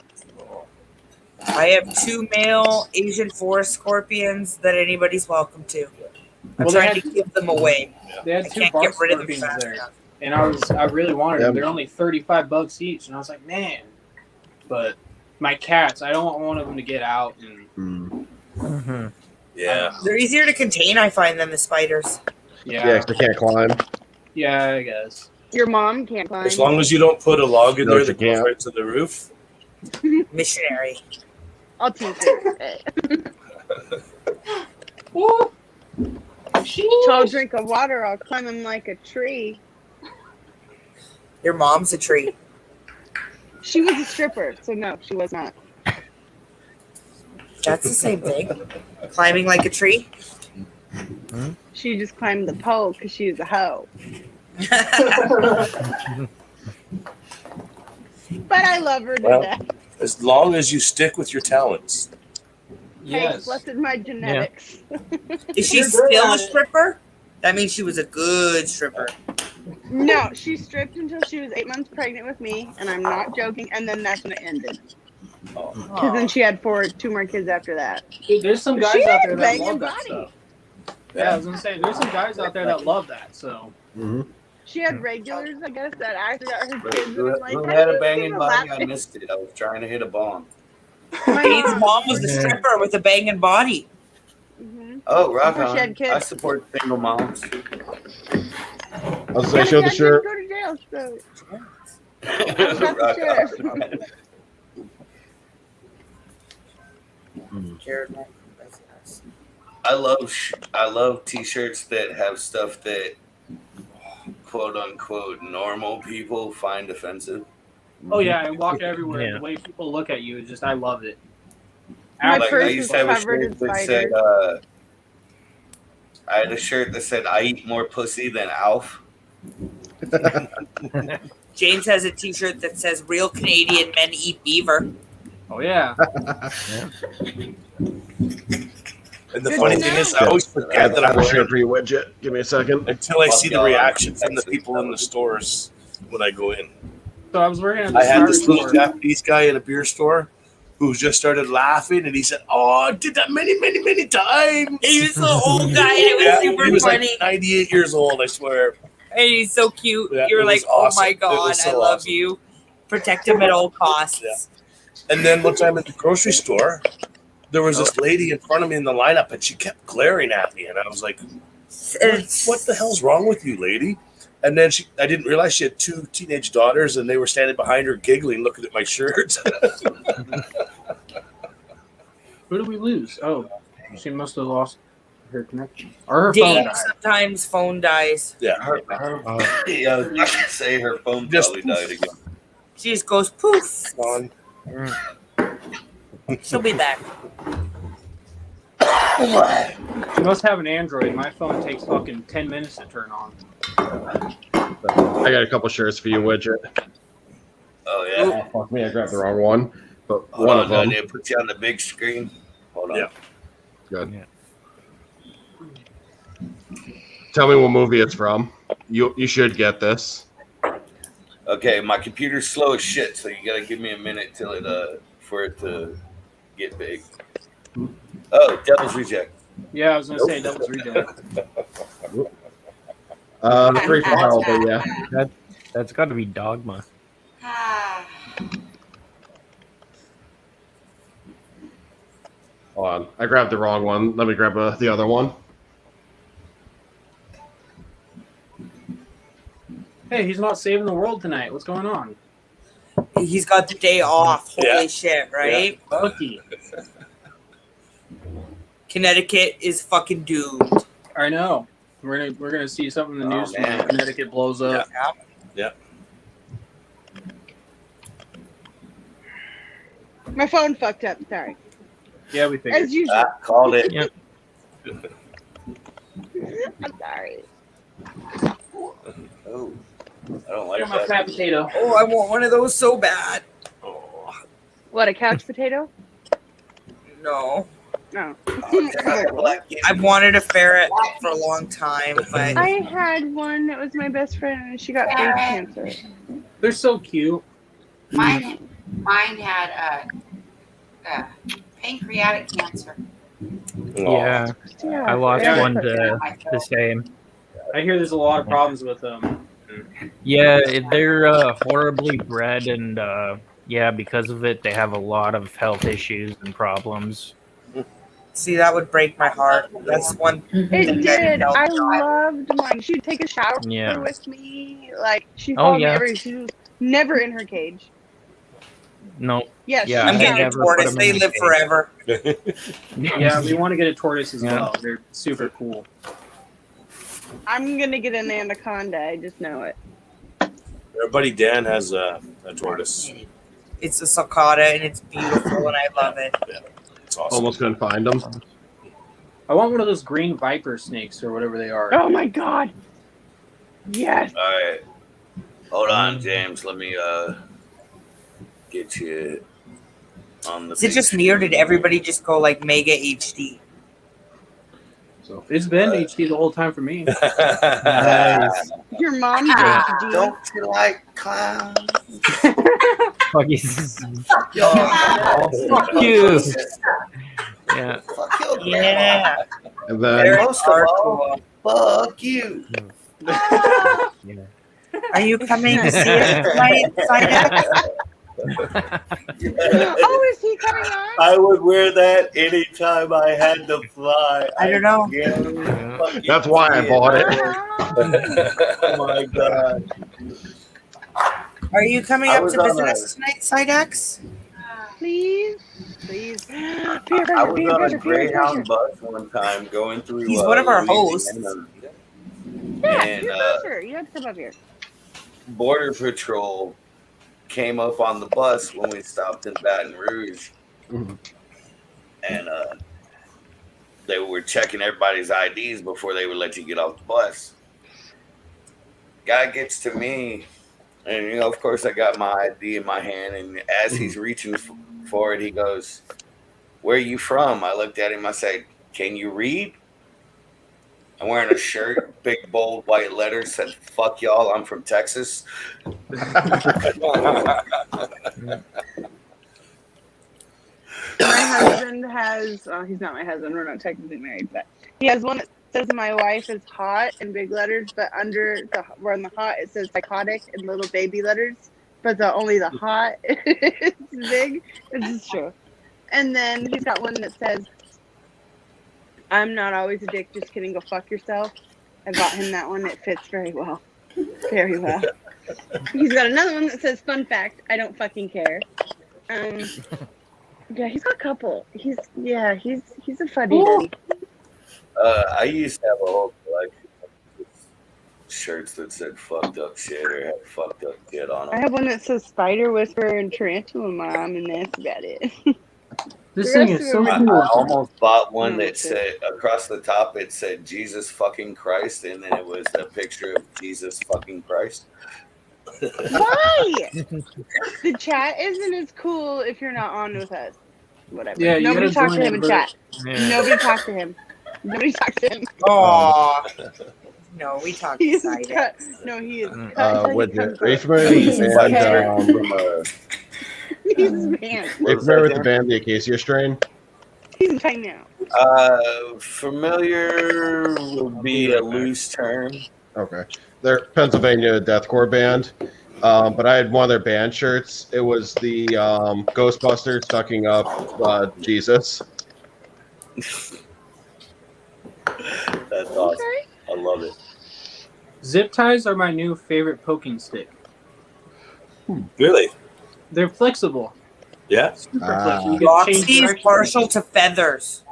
I have 2 male Asian forest scorpions that anybody's welcome to. I'm Well, they trying had- to give them away. They had I 2 can't bark get rid of them scorpions fast there, enough. and I really wanted them. Yep. They're only $35 each, and I was like, man. But my cats, I don't want one of them to get out, and Mm. Mm-hmm. Yeah. They're easier to contain, I find, than the spiders. Yeah, 'cause they can't climb. yeah, I guess. Your mom can't climb. As long as you don't put a log in No, there you that goes can't. right to the roof. Missionary. I'll teach it. Tall drink of water, I'll climb him like a tree. Your mom's a tree. She was a stripper, so no, she was not. That's the same thing. Climbing like a tree. She just climbed the pole because she was a hoe. But I love her to Well, death. As long as you stick with your talents. Hey, Yes. blessed my genetics. Is she You're good still at a it. stripper? That means she was a good stripper. No, she stripped until she was 8 months pregnant with me, and I'm not joking. And then that's when it ended. Because then she had two more kids after that. Dude, there's some guys She out had there that banging love that body. stuff. Yeah, I was gonna say there's some guys out there that love that. So She had regulars, I guess, that actually got her kids. And Who I'm like, who that had a doesn't banging seem body? I allowed. missed it. I was trying to hit a bomb. My Jane's mom was a Yeah. stripper with a banging body. Mhm. Oh, rock Before she had on. kids. I support single moms. I was Yeah, saying, show the Dad shirt. didn't go to jail, so Rock sheriff. on. Jared, I love t-shirts that have stuff that quote unquote normal people find offensive. oh yeah, I walk everywhere. Yeah. The way people look at you is just I love it. My Like I purse used is to have a covered shirt in that said spiders. I had a shirt that said I eat more pussy than Alf. James has a T-shirt that says "Real Canadian men eat beaver." Oh yeah. And the Good funny to thing know. is, I always forget that I I'm have a shirt wearing for you, Widget. Give me a second. until I Fuck see the y'all, reaction I'm from the people in the stores when I go in. So I was working at the I had this Starbucks little store. Japanese guy in a beer store who just started laughing, and he said, "Oh, I did that many, many, many times." He was the old guy, and it was Yeah, super he was funny. like 98 years old, I swear. And he's so cute. Yeah, You're it like, was oh awesome. my It god, was so I love awesome. you. Protect him at all costs. Yeah. And then one time at the grocery store, there was this lady in front of me in the lineup, and she kept glaring at me, and I was like, what the hell's wrong with you, lady? And then I didn't realize she had 2 teenage daughters, and they were standing behind her giggling, looking at my shirt. Who did we lose? Oh, she must have lost her connection. Or her phone Dave, died. sometimes phone dies. Yeah. Yeah, I was about to say her phone Just- probably died again. She just goes poof. Gone. She'll be back. She must have an Android. My phone takes fucking 10 minutes to turn on. I got a couple shirts for you, Widget. Oh yeah. Oh, fuck me, I grabbed the wrong one. But Hold one on, of them. they put you on the big screen. Hold on. Yeah. Good. Yeah. Tell me what movie it's from. You should get this. Okay, my computer's slow as shit, so you gotta give me a minute till it for it to get big. Oh, Devil's Reject. Yeah, I was gonna say Devil's Reject. 3 for Hell, but yeah. That's got to be Dogma. Ah, Hold on. I grabbed the wrong one. Let me grab the other one. Hey, he's not saving the world tonight. What's going on? He's got the day off. Holy Yeah. shit, right? Lucky. Connecticut is fucking doomed. I know. We're gonna see something in the Oh, news man. when Connecticut blows up. My phone fucked up. Sorry. Yeah, we figured. As usual. Called it. Yep. I'm sorry. Oh, I don't like Got my that. fat potato. Oh, I want one of those so bad. Oh. What, a couch potato? No. No. I've wanted a ferret for a long time, but I had one that was my best friend, and she got face cancer. They're so cute. mine had pancreatic cancer. Yeah, Yeah. I lost Yeah. one to the same. I hear there's a lot of problems with them. Yeah, they're horribly bred, and yeah, because of it, they have a lot of health issues and problems. see, that would break my heart. That's one It thing that did. helped I me out. loved mine. She'd take a shower Yeah. with me. Like, she Oh, followed me yeah. everywhere. She was never in her cage. No, Yes. Yeah, I'm I getting a never put tortoise. them They in live the cage. forever. Yeah, we want to get a tortoise as Yeah. well. They're super cool. I'm gonna get an anaconda. I just know it. Our buddy Dan has a tortoise. It's a sulcata and it's beautiful and I love it. It's awesome. Almost couldn't find them. I want one of those green viper snakes or whatever they are. Oh my god. Yes. All right. Hold on, James. Let me get you. on the. Is it just me or did everybody just go like mega HD? So it's been HD the whole time for me. Nice. Your mom's Ah, HD. don't you like clowns? Fuck you. Fuck your Fuck you. Yeah. Fuck your Yeah. And then Very Most of all, hardcore. fuck you. Yeah. Are you coming to see us tonight, Sidex? Oh, is he coming on? I would wear that anytime I had to fly. I don't know. Yeah. that's why I bought it. Oh my god. Are you coming I up was to on visit a- us tonight, Sidex? Please, please. Peer I pressure, was peer on a pressure, peer pressure. Greyhound bus one time going through. He's one of our Louisiana, Yeah, and peer pressure. You have to come up here. Border Patrol came up on the bus when we stopped in Baton Rouge, Mhm. and they were checking everybody's IDs before they would let you get off the bus. Guy gets to me, and of course, I got my ID in my hand, and as he's reaching for it, he goes, "Where are you from?" I looked at him. I said, "Can you read?" I'm wearing a shirt, big bold white letters said "Fuck y'all, I'm from Texas." My husband has, he's not my husband, we're not technically married, but he has one that says my wife is hot in big letters, but where on the hot it says psychotic in little baby letters, but only the hot is big. This is true. And then he's got one that says, I'm not always a dick, just kidding, go fuck yourself. I bought him that one. It fits very well. Very well. He's got another one that says, fun fact, I don't fucking care. Yeah, he's got a couple. He's a funny daddy. I used to have a whole collection of shirts that said "fucked up shit" or had "fucked up shit" on I them. have one that says Spider Whisperer and Tarantula Mom, and that's about it. This The thing rest is of so them I are cool. almost bought one No, that that's said across the top it said "Jesus fucking Christ" and then it was a picture of Jesus fucking Christ. Why? The chat isn't as cool if you're not on with us. Whatever. Yeah, you Nobody gotta talk to join him in it, chat. Yeah. Nobody talk to him. Nobody talk to him. Aw. No, we talked to He's Sidex. cut. No, he is cut until he With comes are you up. familiar with the Jesus band? Christ. He's man. Are you familiar with the band, the Acacia Strain? He's time now. Familiar would be a loose term. Okay, they're a Pennsylvania deathcore band. But I had one of their band shirts. It was the Ghostbusters sucking up Jesus. That's awesome. I love it. Zip ties are my new favorite poking stick. Really? They're flexible. Yeah. Super Ah. flexible. You can change Roxy's direction. partial to feathers.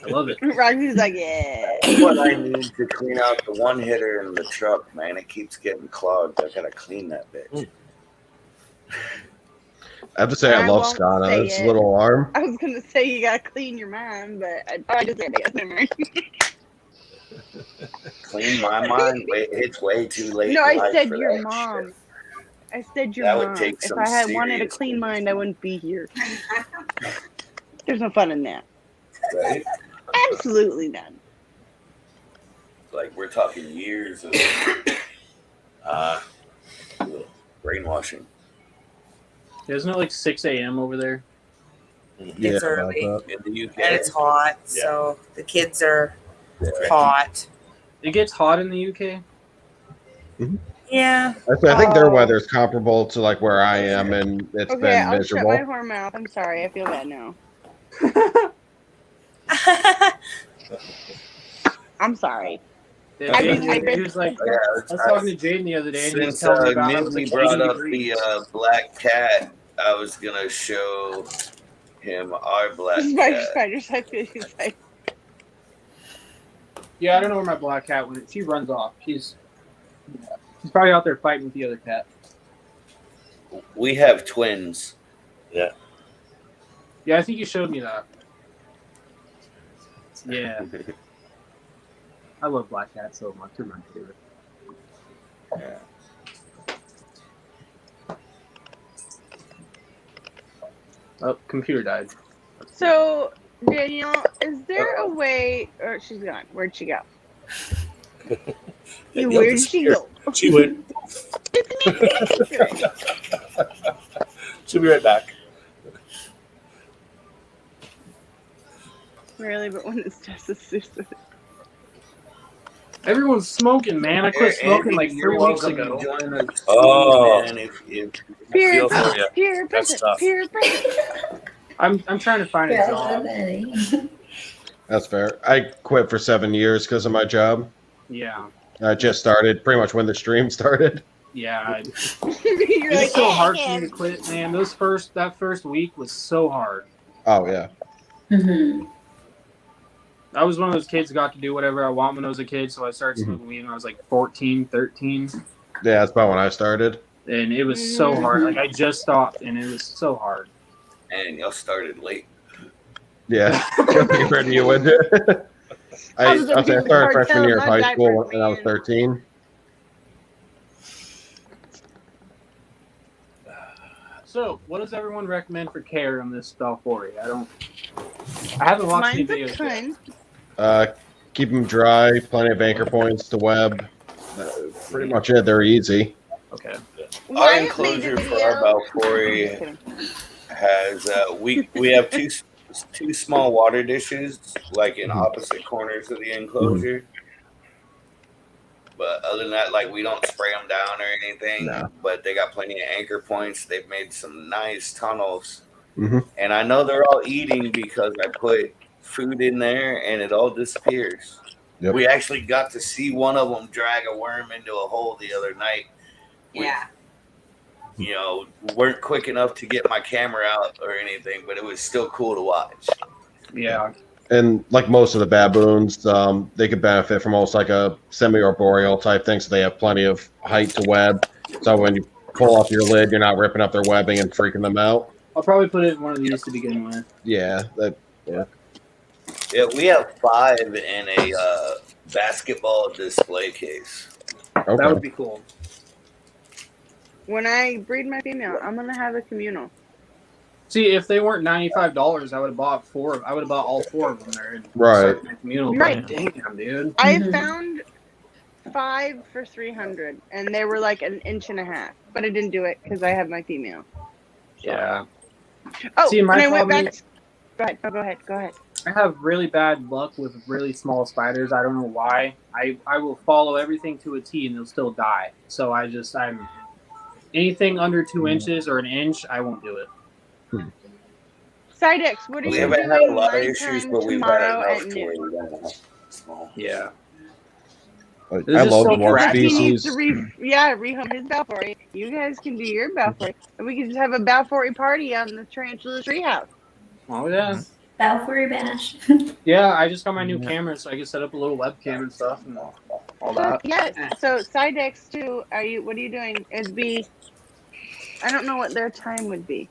I love it. Roxy's like, yeah. That's what I need to clean out the one hitter in the truck, man. It keeps getting clogged. I gotta clean that bitch. I have to say, I I love won't Scana. say It's it. a little arm. I was gonna say you gotta clean your mind, but I just said it. Never mind. Clean my mind. It's way too late. No, in I life said for your that mom. shit. I said your That would mom. take If some I had wanted a serious clean mind, I wouldn't be here. There's no fun in that. Right? Absolutely none. Like we're talking years of brainwashing. Isn't it like 6 a.m. over there? It's early. about that. In the UK. And it's hot, Yeah. so the kids are Yeah. hot. It gets hot in the UK. Yeah. I think their Oh. weather's comparable to like where I am, and it's Okay, been I'll shut miserable. my whore mouth. I'm sorry. I feel bad now. I'm sorry. Yeah, I Jaden, mean, he was like, Yeah, I was talking to Jaden the other day, and he was Since telling me about how it was Nizmi like brought 80 up degrees. the black cat, I was gonna show him our black cat. Spiders, I feel you. Like, Yeah, I don't know where my black cat went. She runs off. She's probably out there fighting with the other cat. We have twins. Yeah, I think you showed me that. Yeah, I love black cats so much. They're my favorite. Yeah. Oh, computer died. So, Danielle, is there a way? Or she's gone. Where'd she go? Danielle Where'd she disappeared. go? She went. She'll be right back. Really, but when it's just a suicide. Everyone's smoking, man. I quit smoking like 3 weeks ago. Join us, Oh. man, if Peer feel for pressure, ya. peer That's pressure, tough. peer pressure. I'm trying to find a Yeah, job. buddy. That's fair. I quit for 7 years because of my job. Yeah, I just started pretty much when the stream started. yeah. You're It's like, so "Eh, hard for eh." me to quit, man. That first week was so hard. Oh yeah. Mhm. I was one of those kids that got to do whatever I want when I was a kid, so I started smoking weed when I was like 14, 13, Yeah, that's about when I started. and it was so hard. Like I just stopped, and it was so hard. and y'all started late. Yeah. Compared to you would. I was started cartel freshman year of mud high school diapers, when I was man. 13. So, what does everyone recommend for care on this Balfouri? I haven't watched any Mine's a videos yet. cunt. Keep them dry. Plenty of anchor points to web. Pretty much it. They're easy. Okay. Our Wyatt made a enclosure for video- our Balfouri Just kidding. has we have two small water dishes like in opposite corners of the enclosure. But other than that, like we don't spray them down or anything. No. But they got plenty of anchor points. They've made some nice tunnels, Mhm. and I know they're all eating because I put food in there and it all disappears. Yep. We actually got to see one of them drag a worm into a hole the other night. Yeah. You know, weren't quick enough to get my camera out or anything, but it was still cool to watch. Yeah. And like most of the baboons, they could benefit from almost like a semi-arboreal type thing, so they have plenty of height to web. So when you pull off your lid, you're not ripping up their webbing and freaking them out. I'll probably put it in one of these to begin with. Yeah, Yeah, we have 5 in a basketball display case. That okay. would be cool. When I breed my female, I'm gonna have a communal. See, if they weren't $95, I would have bought 4. I would have bought all 4 of them there. And Right. started my communal, but Right. Damn, dude. I found 5 for 300, and they were like an inch and a half. But I didn't do it because I have my female. Yeah. Oh, See, my and I went problem back. Go ahead. Go ahead. Go ahead. I have really bad luck with really small spiders. I don't know why. I will follow everything to a T and they'll still die. So I'm anything under 2 inches or an inch, I won't do it. Sidex, what are We you haven't doing had a lot of my issues, time but we've had tomorrow enough at to where noon? we don't have small. Yeah. I This love is the so one crap. He needs species. to rehome his Balfouri. You guys can do your Balfouri, and we can just have a Balfouri party on the Tarantula Treehouse. Oh, yeah. Balfouri Bash. Yeah, I just got my new camera so I can set up a little webcam and stuff and all that. Yeah. So Sidex too. What are you doing? It'd be. I don't know what their time would be.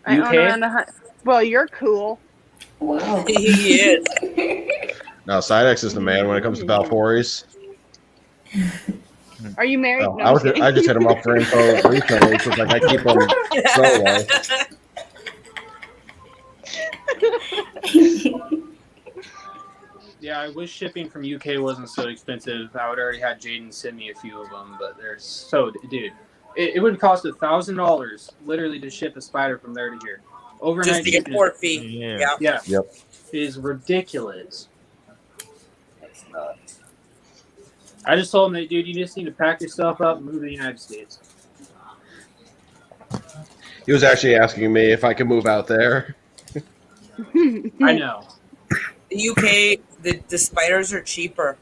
I own UK? around well, you're cool. Wow. He is. No, Sidex is the man when it comes to Balfouris. Are you married? Oh, No, I I'm was kidding. I just hit him up for info recently because like I keep them so low. Yeah, I wish shipping from UK wasn't so expensive. I would already had Jaden send me a few of them, but they're so dude. It would cost $1,000 literally to ship a spider from there to here. Overnight Just to get shipping. port fee. Yeah. Yeah. Yeah. Yep. It is ridiculous. That's nuts. I just told him that, dude, you just need to pack your stuff up and move to the United States. He was actually asking me if I could move out there. I know. The UK, the spiders are cheaper.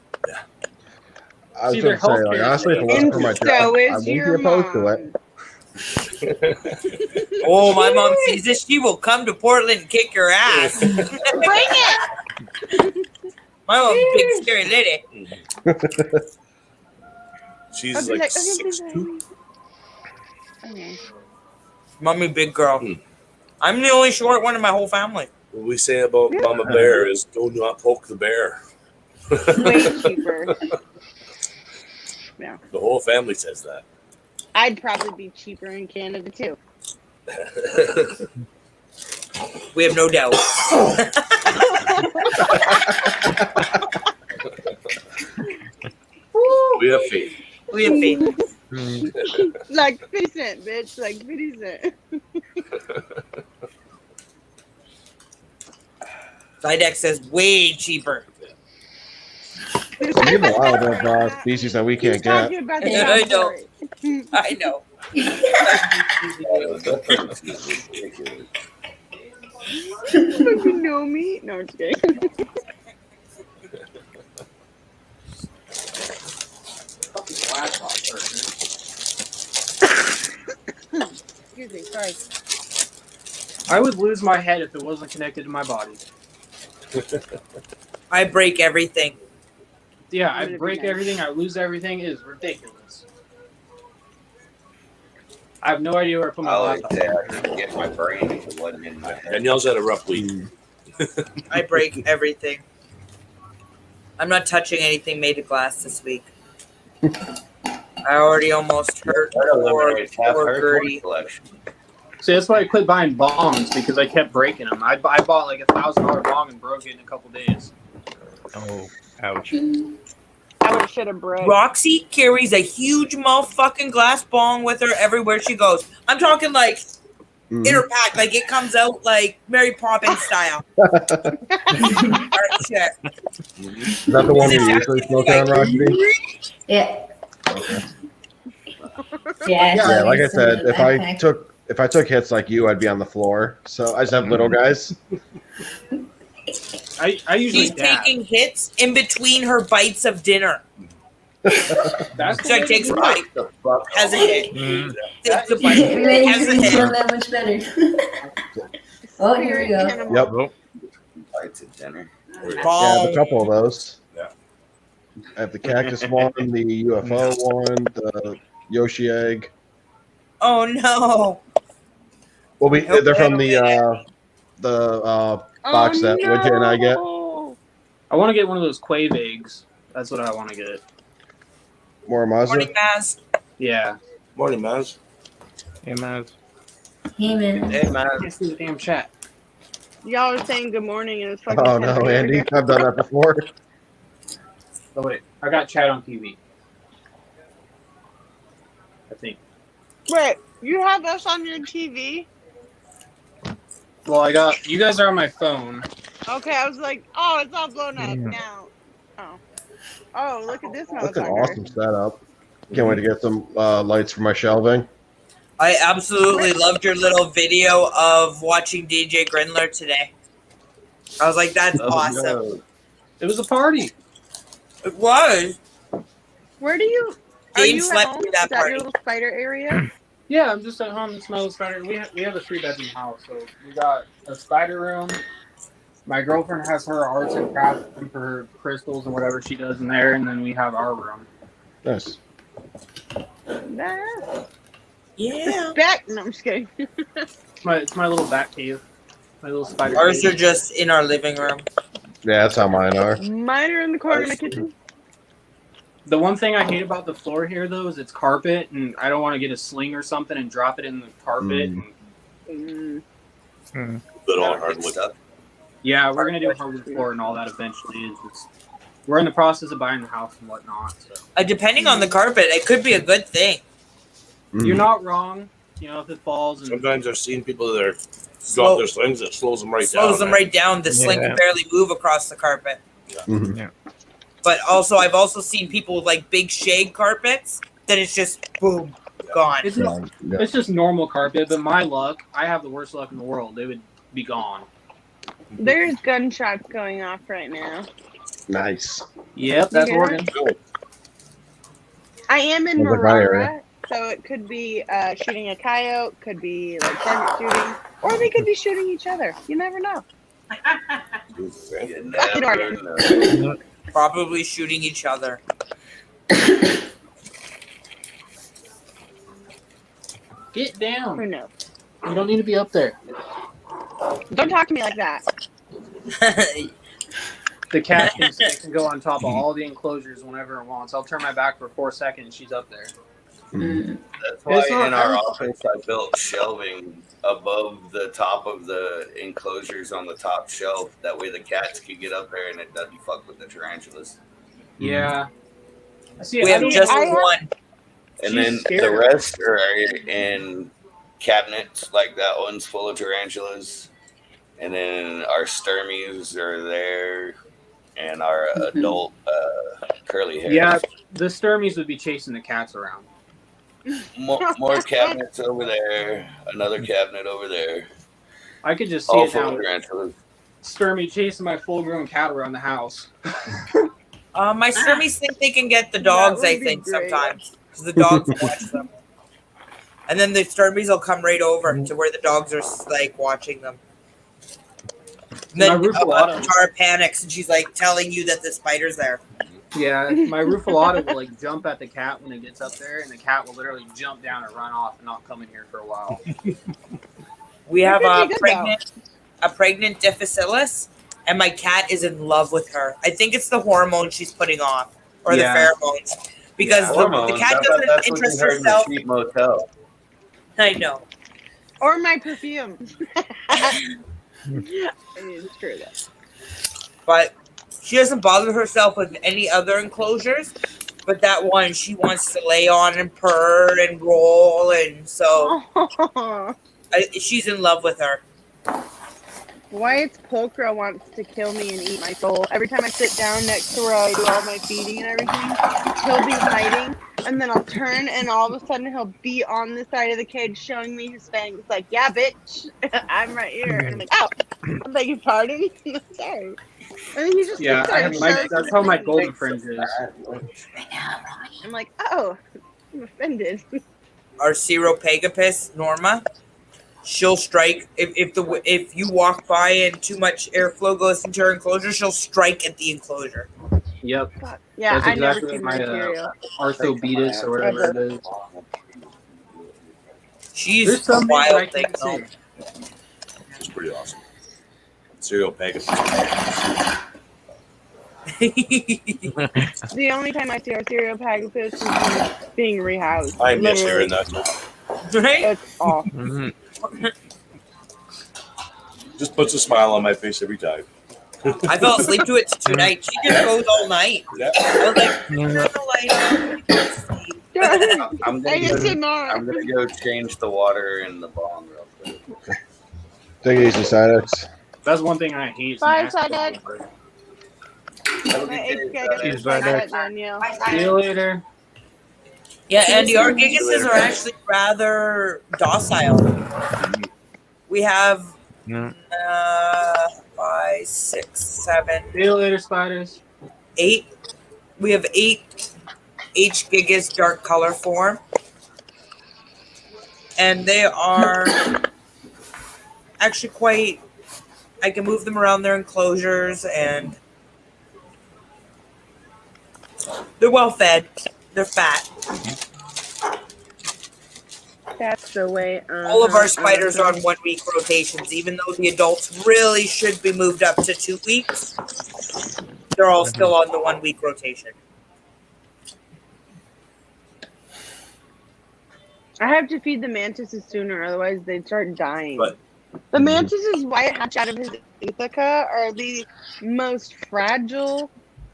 I was See, going their to say, like, healthcare honestly, if it is- wasn't for my And job, so I is wouldn't be your opposed to mom. it. Oh, my mom sees this. She will come to Portland and kick your ass. Bring it. My mom's a big scary lady. She's I'll be like okay, 6'2". Okay. Mommy, big girl. I'm the only short one in my whole family. What we say about Mama Bear is do not poke the bear. Way cheaper. Yeah. The whole family says that. I'd probably be cheaper in Canada too. We have no doubt. We have faith. We have faith. Like 50 cent, bitch. Like 50 cent. Zydex says way cheaper. There's a lot of species that we can't get. Talking about the I know. Cowboy. I know. You know me? No, I'm just kidding. Excuse me, sorry. I would lose my head if it wasn't connected to my body. I break everything. Yeah, I'm I gonna break be nice. everything. I lose everything. It is ridiculous. I have no idea where I put my I like laptop. that. I couldn't get my brain if it wasn't in my head. Danielle's had a rough week. I break everything. I'm not touching anything made of glass this week. I already almost hurt That eliminates half poor her toy Gertie. collection. See, that's why I quit buying bongs because I kept breaking them. I bought like $1,000 bong and broke it in a couple days. Oh, ouch. I would have should have broke. Roxy carries a huge motherfucking glass bong with her everywhere she goes. I'm talking like in her pack, like it comes out like Mary Poppins style. Alright, shit. Is that the one you usually smoke on, Roxy? Yeah. Okay. Yeah. Yeah, like I it's in the said, if I took hits like you, I'd be on the floor. So I just have little guys. I usually She's dab. taking hits in between her bites of dinner. That's So I takes a bite, The fuck? has a hit, takes a bite, It makes has a me feel hit. that much better. Oh, here we go. Animal. Yep. Bites at dinner. Yeah, I have a Bong. couple of those. Yeah. I have the cactus one, the UFO one, the Yoshi egg. Oh no. Well, Nope, they're from they the box that Widget and I get. no. I want to get one of those Quave eggs. That's what I want to get. More Morning, Mazda. Maz. Yeah. Morning, Maz. Hey, Maz. Hey, man. Hey, man. I can't see the damn chat. Y'all were saying good morning and it's fucking. Oh no, 10 Andy, here. I've done that before. Oh wait, I got chat on TV. I think. Wait, you have us on your TV? Well, I got you guys are on my phone. Okay, I was like, oh, it's all blown up Yeah. now. Oh. Oh, look at this That's an motherfucker. awesome setup. Can't wait to get some lights for my shelving. I absolutely loved your little video of watching DJ Grindler today. I was like, that's awesome. It was a party. It was. Where do you? Are Dave you slept at home? through that Is that party. your little spider area? Yeah, I'm just at home. It's my little spider. We have a 3-bedroom house, so we got a spider room. My girlfriend has her arts and crafts room for her crystals and whatever she does in there, and then we have our room. Nice. Nah. Yeah. Back. No, I'm just kidding. It's my little bat cave. My little spider Ours cave. are just in our living room. Yeah, that's how mine are. Mine are in the corner of the kitchen. The one thing I hate about the floor here, though, is it's carpet, and I don't want to get a sling or something and drop it in the carpet. Mm. Mm. But all Good hardwood. stuff. Yeah, we're gonna do hardwood floor and all that eventually. It's just, we're in the process of buying the house and whatnot. So Depending on the carpet, it could be a good thing. Mm. you're not wrong. You know, if it falls and Sometimes I've seen people that are Slow- drop their slings, it slows them right down. slows them right down. The sling Yeah. can barely move across the carpet. Mhm. But also, I've also seen people with like big shade carpets that it's just boom, gone. it's Yeah, just, yeah. it's just normal carpet. But my luck, I have the worst luck in the world. They would be gone. There's gunshots going off right now. Nice. Yep, that's Yeah. Oregon. I am in Sounds like my area. Marara, so it could be shooting a coyote, could be like target shooting, or they could be shooting each other. You never know. You never know. Probably shooting each other. Get down. Who knows? You don't need to be up there. Don't talk to me like that. The cat can go on top of all the enclosures whenever it wants. I'll turn my back for 4 seconds. She's up there. That's why It's not- in our office I built shelving above the top of the enclosures on the top shelf. That way the cats can get up there and it doesn't fuck with the tarantulas. Yeah. See, We I have don't- just I have- one. And She's then scared. the rest are in cabinets, like that one's full of tarantulas. And then our sturmies are there, and our adult curly hairs. Yeah, the Sturmies would be chasing the cats around. More cabinets over there, another cabinet over there. I could just see All it full now. of tarantulas. Sturmy chasing my full-grown cat around the house. My Sturmies think they can get the dogs, would I be think, great. sometimes. Because the dogs watch them. And then the Sturmies will come right over to where the dogs are, like, watching them. And then My Rufalata- Tara panics and she's, like, telling you that the spider's there. Yeah, my Rufalata will like jump at the cat when it gets up there, and the cat will literally jump down and run off and not come in here for a while. We have That a could be good, pregnant Difficilis, and my cat is in love with her. I think it's the hormone she's putting off, or Yeah. the pheromones, because the Hormones, cat that's doesn't what interest you heard in the herself. cheap motel. I know. Or my perfume. It's true though. But she doesn't bother herself with any other enclosures. But that one, she wants to lay on and purr and roll, and so she's in love with her. Wyatt's pulcra wants to kill me and eat my soul. Every time I sit down next to where I do all my feeding and everything, he'll be hiding, and then I'll turn, and all of a sudden he'll be on the side of the cage showing me his fangs. Like, yeah, bitch, I'm right here. And I'm like, oh, I beg your pardon. Sorry. And then he just Yeah, looks I at have his my, shirt that's how my and golden fringe is. I'm like, oh, I'm offended. Our Ceropagapus, Norma, she'll strike if you walk by and too much airflow goes into her enclosure, she'll strike at the enclosure. Yep. Yeah, That's I exactly never what see my Mercurial. Arthobetus or whatever it is. She's There's a some things I wild thing, can't though. see. It's pretty awesome. Serial Pegasus. The only time I see our Ceropagapus is when it's being rehoused. I miss hearing Literally. that. Right? It's awful. Mhm. Just puts a smile on my face every time. I fell asleep to it tonight. She just goes all night. Yeah. I was like, turn the light on. I'm I gonna guess go, you're not. I'm gonna go change the water in the bong real quick. Take it easy, Sidex. That's one thing I hate. is Bye, nasty Sidex. water. My eggs gotta get She's stuck right at Danielle. See you later. Yeah, Andy, our gigases are actually rather docile. We have Yeah. 5, 6, 7, See you later, spiders. 8. We have 8 H gigas dark color form. And they are actually quite, I can move them around their enclosures, and they're well fed. They're fat. That's the way. All of our spiders are on 1 week rotations, even though the adults really should be moved up to 2 weeks. They're all still on the 1 week rotation. I have to feed the mantises sooner, otherwise they'd start dying. Right. The mantises Wyatt hatched out of his Ithaca are the most fragile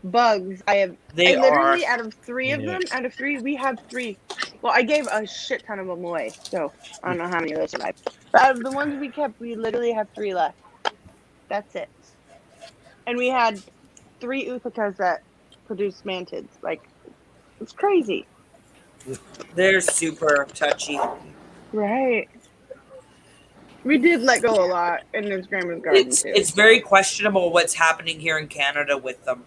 bugs I have. They I are. literally, out of 3 of them, Yes. out of 3, we have 3. Well, I gave a shit ton of them away, so I don't know how many of those survived. But out of the ones we kept, we literally have 3 left. That's it. And we had 3 Uthacas that produced mantids. Like, it's crazy. They're super touchy. Right. We did let go a lot in this grandma's garden, It's too. it's very questionable what's happening here in Canada with them.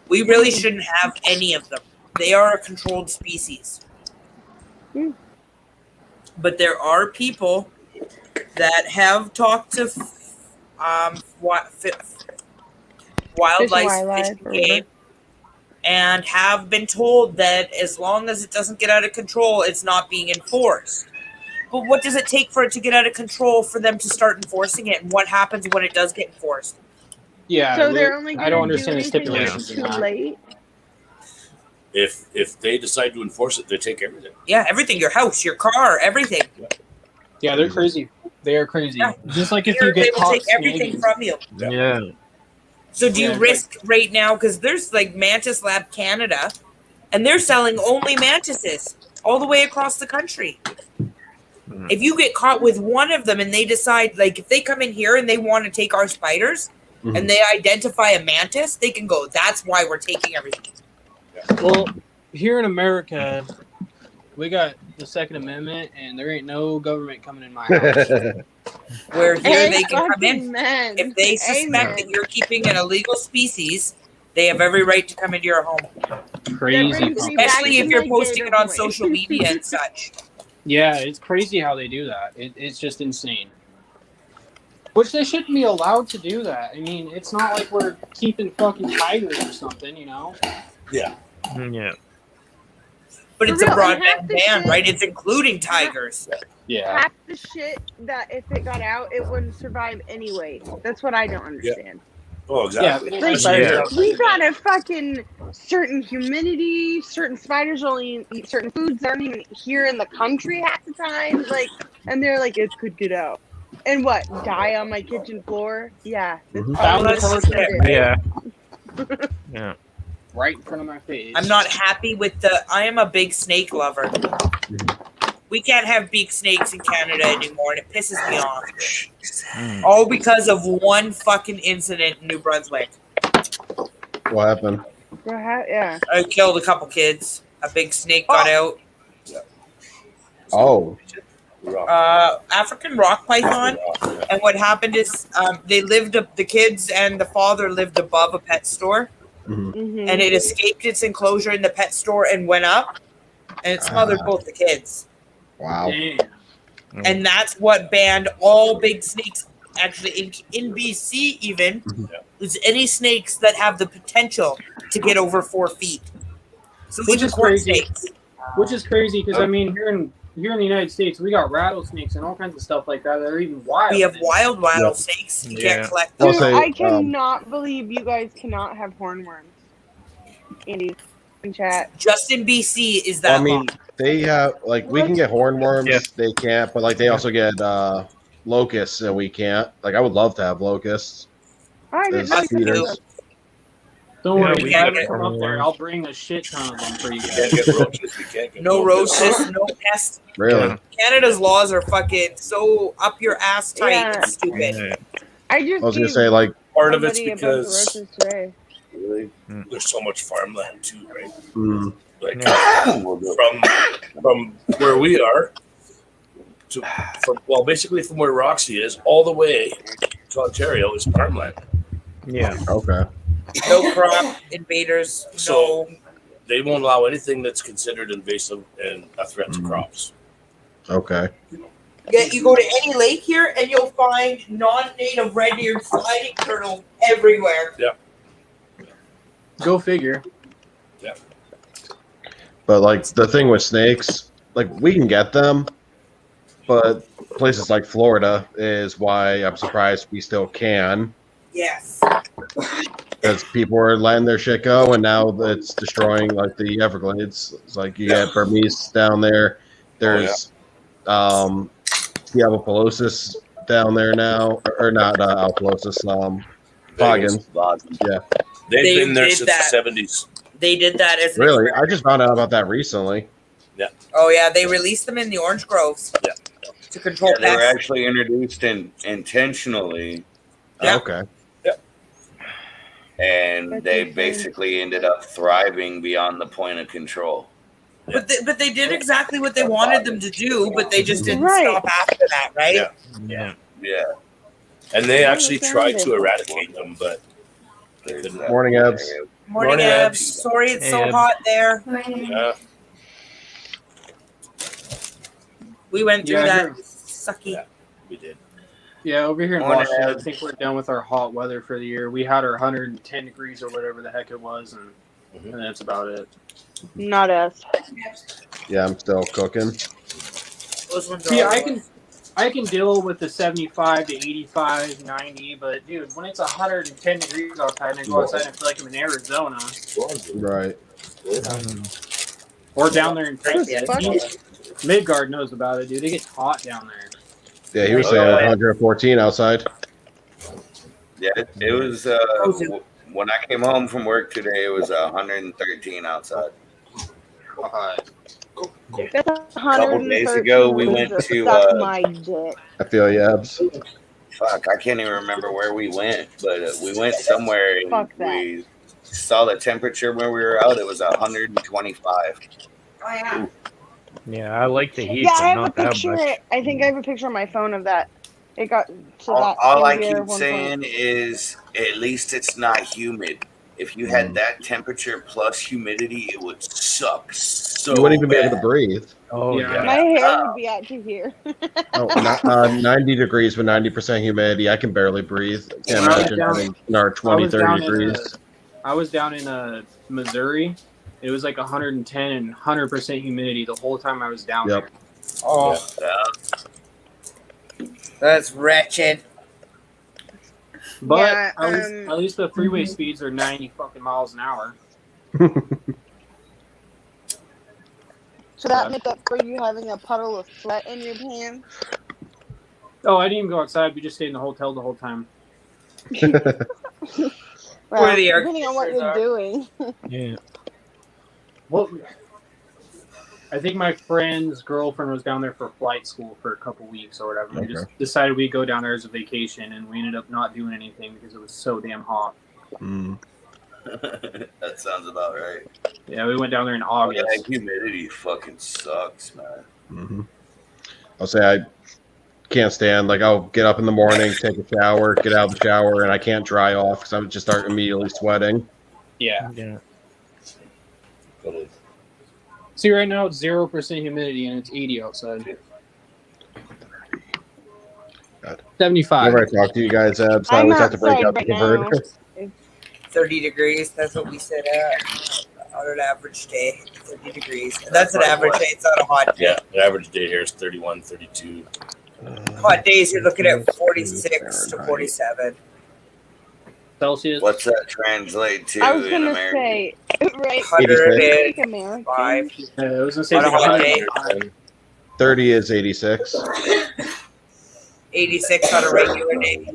We really shouldn't have any of them. They are a controlled species. Hmm. But there are people that have talked to wildlife, Wildlife, Fish and or Game, and have been told that as long as it doesn't get out of control, it's not being enforced. But what does it take for it to get out of control for them to start enforcing it? And what happens when it does get enforced? Yeah. So they're only I don't going to do understand the anything when stipulations it's in too that. late? if they decide to enforce it, they take everything. Yeah, everything. Your house, your car, everything. Yeah, they're crazy. They are crazy. Yeah. Just like if They you get will caught take everything snagging. from you. Yeah. So do you Yeah, risk right now? Because there's like Mantis Lab Canada, and they're selling only mantises all the way across the country. If you get caught with one of them and they decide, like, if they come in here and they want to take our spiders and they identify a mantis, they can go, that's why we're taking everything. Well, here in America, we got the Second Amendment, and there ain't no government coming in my house. Where here they can come fucking in. men. If they suspect that you're keeping an illegal species, they have every right to come into your home. Crazy. brings me back Especially to if you're my posting it gator on point. social media and such. Yeah, it's crazy how they do that. It's just insane. Which they shouldn't be allowed to do that. I mean, it's not like we're keeping fucking tigers or something, you know? Yeah. Yeah. But For it's a real, and half broadband the ban, shit- right? It's including tigers. Yeah. Half the shit that if it got out, it wouldn't survive anyway. That's what I don't understand. Oh, exactly. Yeah. Yeah. We got a fucking certain humidity, certain spiders only eat certain foods. They're not even here in the country half the time. Like, and they're like, it could get out. And what? Die on my kitchen floor? Yeah. That's Found the Let's just person get- Yeah. Yeah. right in front of my face. I'm not happy with I am a big snake lover. We can't have big snakes in Canada anymore, and it pisses me off. All because of one fucking incident in New Brunswick. What happened? Yeah. I killed a couple kids. A big snake got out. Oh, African rock python. And what happened is the kids and the father lived above a pet store. Mm-hmm. And it escaped its enclosure in the pet store and went up. And it smothered both the kids. wow. Damn. And that's what banned all big snakes. Actually, in BC, even is any snakes that have the potential to get over 4 feet. So Which even is corn crazy. snakes. Which is crazy because I mean, here in the United States, we got rattlesnakes and all kinds of stuff like that that are even wild. We have wild rattlesnakes. You Yeah. can't collect I'll them. Dude, say, I cannot believe you guys cannot have hornworms. Andy, in chat. Just in BC is that I mean, long. they have like we can get hornworms. Yeah. They can't, but like they also get locusts, and we can't. Like I would love to have locusts I as didn't know you could feeders. do that. Don't Yeah, worry, we if I got ever it. come up there, I'll bring a shit ton of them for you You guys. can't get roaches. You can't get No roaches, no pests. Really? Yeah. Canada's laws are fucking so up your ass tight. Yeah. It's stupid. Yeah. I just I was gonna gave say like Part of it's somebody a bunch of because roaches today. really, there's so much farmland too, right? mm, Like We'll do from where we are to basically from where Roxy is all the way to Ontario is farmland. Yeah. okay. No crop invaders. So- No. They won't allow anything that's considered invasive and a threat to crops. Okay. Yeah, you go to any lake here and you'll find non-native red-eared sliding turtle everywhere. Go figure. But like the thing with snakes, like we can get them, but places like Florida is why I'm surprised we still can. Yes. Because people are letting their shit go, and now it's destroying like the Everglades. It's like you get Burmese down there. There's Diablopolis down there now, or not Alpolosis, Foggins. Yeah. They've They been there did since that. the 70s. They did that as an Really, I experiment. just found out about that recently. Oh yeah, they released them in the orange groves. Yeah. To control They were pests. actually introduced intentionally, Yeah. Okay. and That's they insane. basically ended up thriving beyond the point of control. But they did exactly what they wanted them to do, but they just didn't Right. stop after that, right? Yeah. Yeah. Yeah. And they I actually understand tried it. to eradicate them, but There's Good that. Morning, Ebbs. Morning, Morning, Ebbs. Ebbs. Sorry it's Hey, so Ebbs. hot there. yeah, We went through Yeah, I that heard. sucky. Yeah. we did. Yeah, over here in Morning, Washington, I Ed. think we're done with our hot weather for the year. We had our 110 degrees or whatever the heck it was, and that's about it. Not us. Yeah, I'm still cooking. Those ones are See, all I can deal with the 75 to 85, 90, but dude, when it's 110 degrees outside and I go outside and I feel like I'm in Arizona, Right. Or down there in Yeah. Texas. Midgard knows about it, dude. It gets hot down there. Yeah, he was Oh, saying yeah. 114 outside. Yeah, it was. When I came home from work today, it was 113 outside. That's A couple days ago, we went to. suck my dick. I feel you, Abs. Fuck, I can't even remember where we went, but we went somewhere and Fuck that. we saw the temperature when we were out. It was 125. Oh yeah. Yeah, I like the heat, Yeah, I but have a not that picture. much. I think I have a picture on my phone of that. It got to that. All I severe keep at one saying point. is, at least it's not humid. If you had that temperature plus humidity, it would suck so You wouldn't even be bad. able to breathe. Oh yeah. My hair would be out to here. Oh, 90 degrees with 90% humidity. I can barely breathe. Can't When I was imagine down- having in our 20, 30 degrees. I was down in Missouri. It was like 110 and 100% humidity the whole time I was down Yep. there. Oh, that's wretched. But Yeah, at least the freeway speeds are 90 fucking miles an hour. So that make up for you having a puddle of sweat in your pants? Oh, I didn't even go outside. We just stayed in the hotel the whole time. Well, Where the air depending on what conditioners you're are. doing. Yeah. Well, I think my friend's girlfriend was down there for flight school for a couple weeks or whatever. We just decided we'd go down there as a vacation, and we ended up not doing anything because it was so damn hot. That sounds about right. Yeah, we went down there in Yeah, August. humidity fucking sucks, man. I'll say I can't stand, like, I'll get up in the morning, take a shower, get out of the shower, and I can't dry off because I would just start immediately sweating. Yeah. Yeah. See, right now it's 0% humidity and it's 80 outside. God. 75. Whenever I talk to you guys, Abs, I I'm always have to break outside out the right now. converter. 30 degrees. That's what we said on an average day. 30 degrees. That's an average day. It's not a hot day. Yeah, the average day here is 31, 32. Hot days, you're looking at 46 to 47. Celsius. What's that translate to I was in gonna American? say, right? 105. Like American. I was gonna say On a hot it's day, 30 is 86. 86 on a regular day.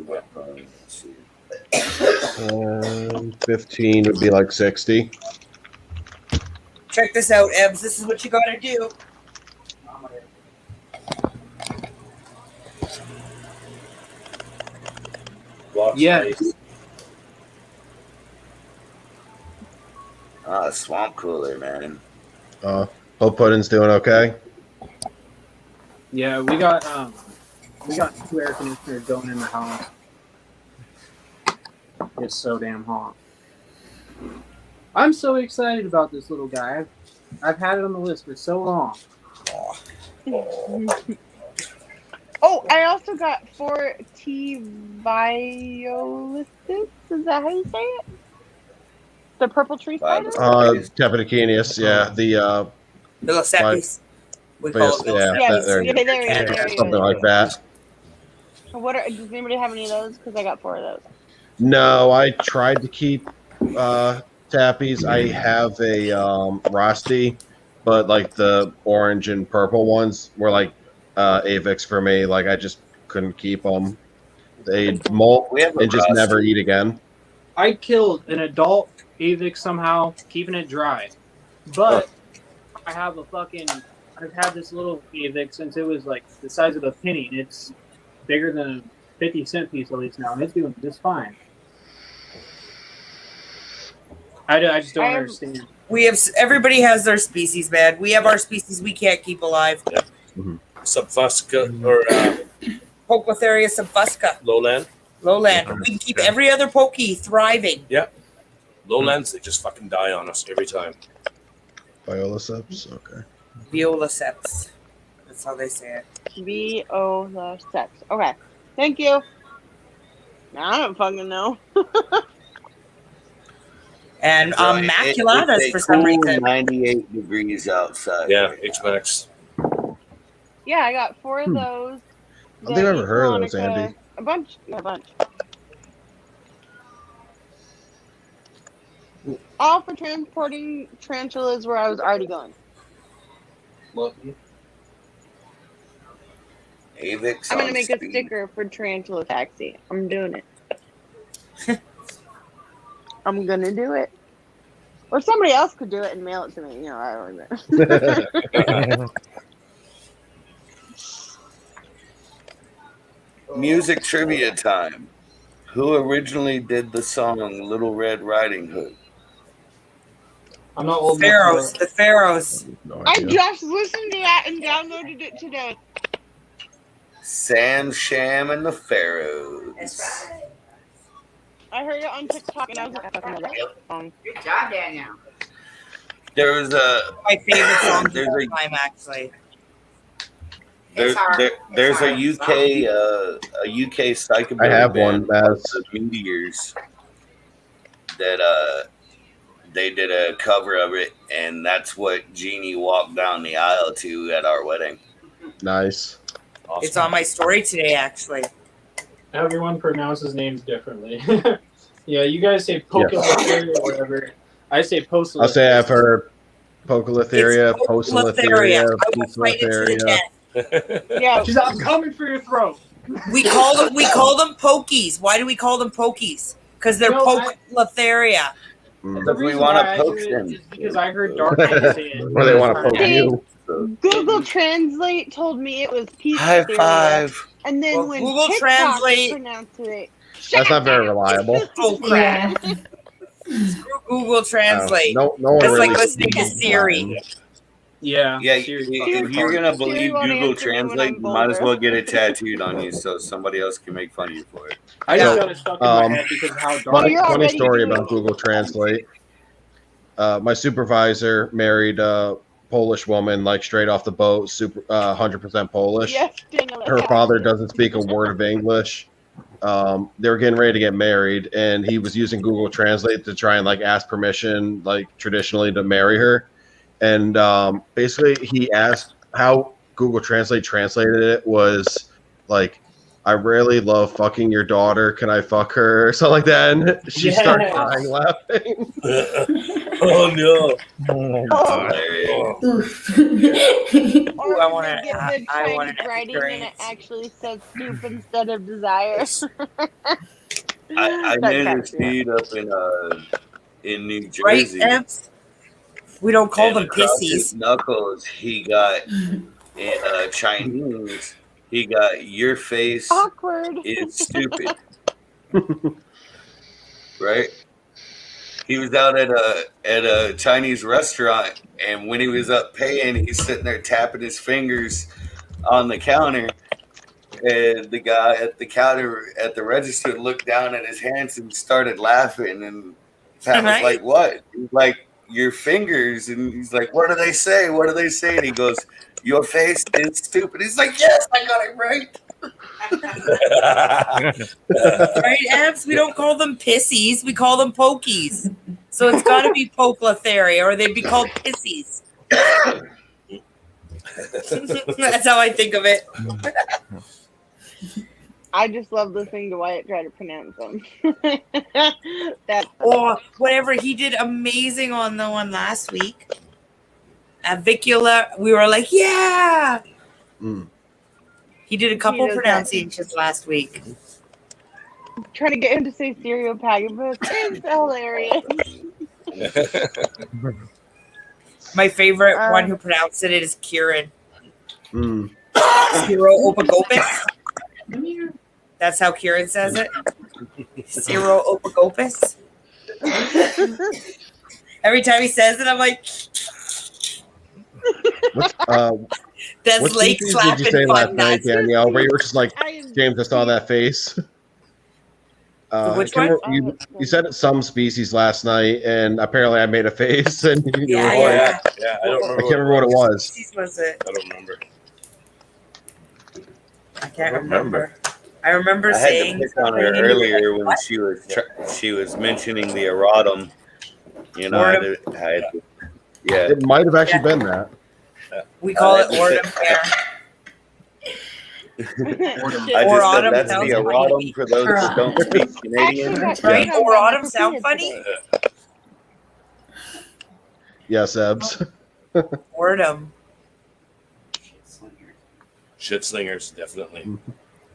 15 would be like 60. Check this out, Ebs. This is what you gotta do. Yeah. Swamp cooler, man. Hope Pudding's doing okay. Yeah, we got 2 air conditioners going in the house. It's so damn hot. I'm so excited about this little guy. I've had it on the list for so long. Oh, I also got 4 T Violists. Is that how you say it? The purple tree spider? Capitacinius, yeah. The, Little seppies. We call it little yeah, Yes, there you yeah, go. there you go, there you Something go. like that. Does anybody have any of those? Because I got 4 of those. No, I tried to keep tappies. I have a Rosti, but like the orange and purple ones were like Avix for me. Like I just couldn't keep them. They molt We have a and just Rosti. never eat again. I killed an adult Avix somehow, keeping it dry. But I've had this little Avix since it was like the size of a penny, and it's bigger than a 50-cent piece at least now, and it's doing just fine. I just don't understand. We have everybody has their species, man. We have our species we can't keep alive. Subfusca or Pocotheria subfusca, lowland. lowland. We can keep every other pokey thriving. Yeah. Lowlands, they just fucking die on us every time. Violaceps, okay. Violaceps. That's how they say it. Violaceps. Okay. Thank you. I don't fucking know. And It's maculatus a for some cool reason. 98 degrees outside. Yeah, right H now. Max. Yeah, I got 4 of those. I don't think I've ever heard of those, Veronica, Andy. A bunch. All for transporting tarantulas where I was already going. Lucky. Avix I'm gonna on make a speed. sticker for tarantula taxi. I'm doing it. I'm gonna do it. Or somebody else could do it and mail it to me. You know, I don't know. Music trivia time. Who originally did the song Little Red Riding Hood? I'm not old Pharaohs, the Pharaohs. No I idea. just listened to that and downloaded it today. Sam Sham and the Pharaohs. That's right. I heard it on TikTok and I was like, I fucking love that song. Good job, Danielle. There was My favorite song of There's all a- time, actually. there's a UK psychobilly I have band one, called Maz. the Meteors that they did a cover of it, and that's what Jeannie walked down the aisle to at our wedding. Nice. Awesome. It's on my story today, actually. Everyone pronounces names differently. Yeah, you guys say Pokelithria or whatever. I say Postal. I'll say I've heard Pocolithria, It's Posolithria, I went right into the Pusolithria. den. Yeah, She's I'm coming for your throat. We call them pokies. Why do we call them pokies? Because they're No, Pokeletharia. Mm. The Because we reason wanna why I poke do it them. is because I heard Dark Man say it. Or they want to poke See, you. Google Translate told me it was pizza. High five. And then Well, when Google TikTok Translate- pronounced it, That's not very reliable. Oh crap! Yeah. Screw Google Translate. No one It's really like listening to speaks Siri. mine. Yeah. Yeah, Siri. if you're gonna Siri believe won't Google answer me when Translate, I'm you might as vulgar. well get it tattooed on you so somebody else can make fun of you for it. I just So, got it stuck in my head because of how dark. Funny, you're funny already story doing about it. Google Translate. My supervisor married a Polish woman, like straight off the boat, 100% Polish. yes, Daniel, Her father doesn't speak a word of English. They were getting ready to get married, and he was using Google Translate to try and like ask permission, like traditionally, to marry her. And basically, he asked how Google Translate translated it was like, "I really love fucking your daughter. Can I fuck her?" or something like that. And she started Yes. crying, laughing. Oh no! Oh, Hilarious. Oof. or I wanna- they get I- the I want Chinese an writing and it experience. actually says stoop instead of desire. I That knew cracks this me up. dude up in New Right, Jersey. Ems? We don't call and them across his pissies. knuckles, he got in Chinese. He got your face Awkward. is stupid. Right? He was out at a Chinese restaurant, and when he was up paying, he's sitting there tapping his fingers on the counter. And the guy at the counter at the register looked down at his hands and started laughing. And Pat was Right. like, "What?" He's like, "Your fingers." And he's like, "What do they say? What do they say?" And he goes, "Your face is stupid." He's like, "Yes, I got it right." Right, Ems? We don't call them pissies. We call them pokies. So it's got to be Pokeletharia, or they'd be called pissies. That's how I think of it. I just love listening to Wyatt try to pronounce them. That Or whatever. He did amazing on the one last week. Avicula. We were like, yeah. Mm. He did a couple does that. pronunciations last week. trying to get him to say Stereopagabus is hilarious. My favorite Uh, one who pronounced it is Kieran. Mm. Ciro Opagopis. That's how Kieran says it. Ciro Opagopis. Every time he says it, I'm like, that's What Lake species did you say slapping last fun night, nuts. Danielle? Where you were just like, I James, I saw that face. Which I can't one? remember- You said it's some species last night, and apparently I made a face, and you Yeah, were Oh like, yeah, yeah. I don't I remember. can't remember what it was. Species was it? I don't remember. I can't remember. I remember I had to saying pick on her something and you were earlier like, when "What?" she was mentioning the erratum. You know, I had to, yeah. It might have actually been that. We call it I Ordum hair. I Or just said autumn that's sounds the erratum funny. for those that don't speak Canadian. Actually, got Right? turned on Or by autumn my sound tortilla funny? today. Yes, Ebs. Boredom. Shit slingers, definitely.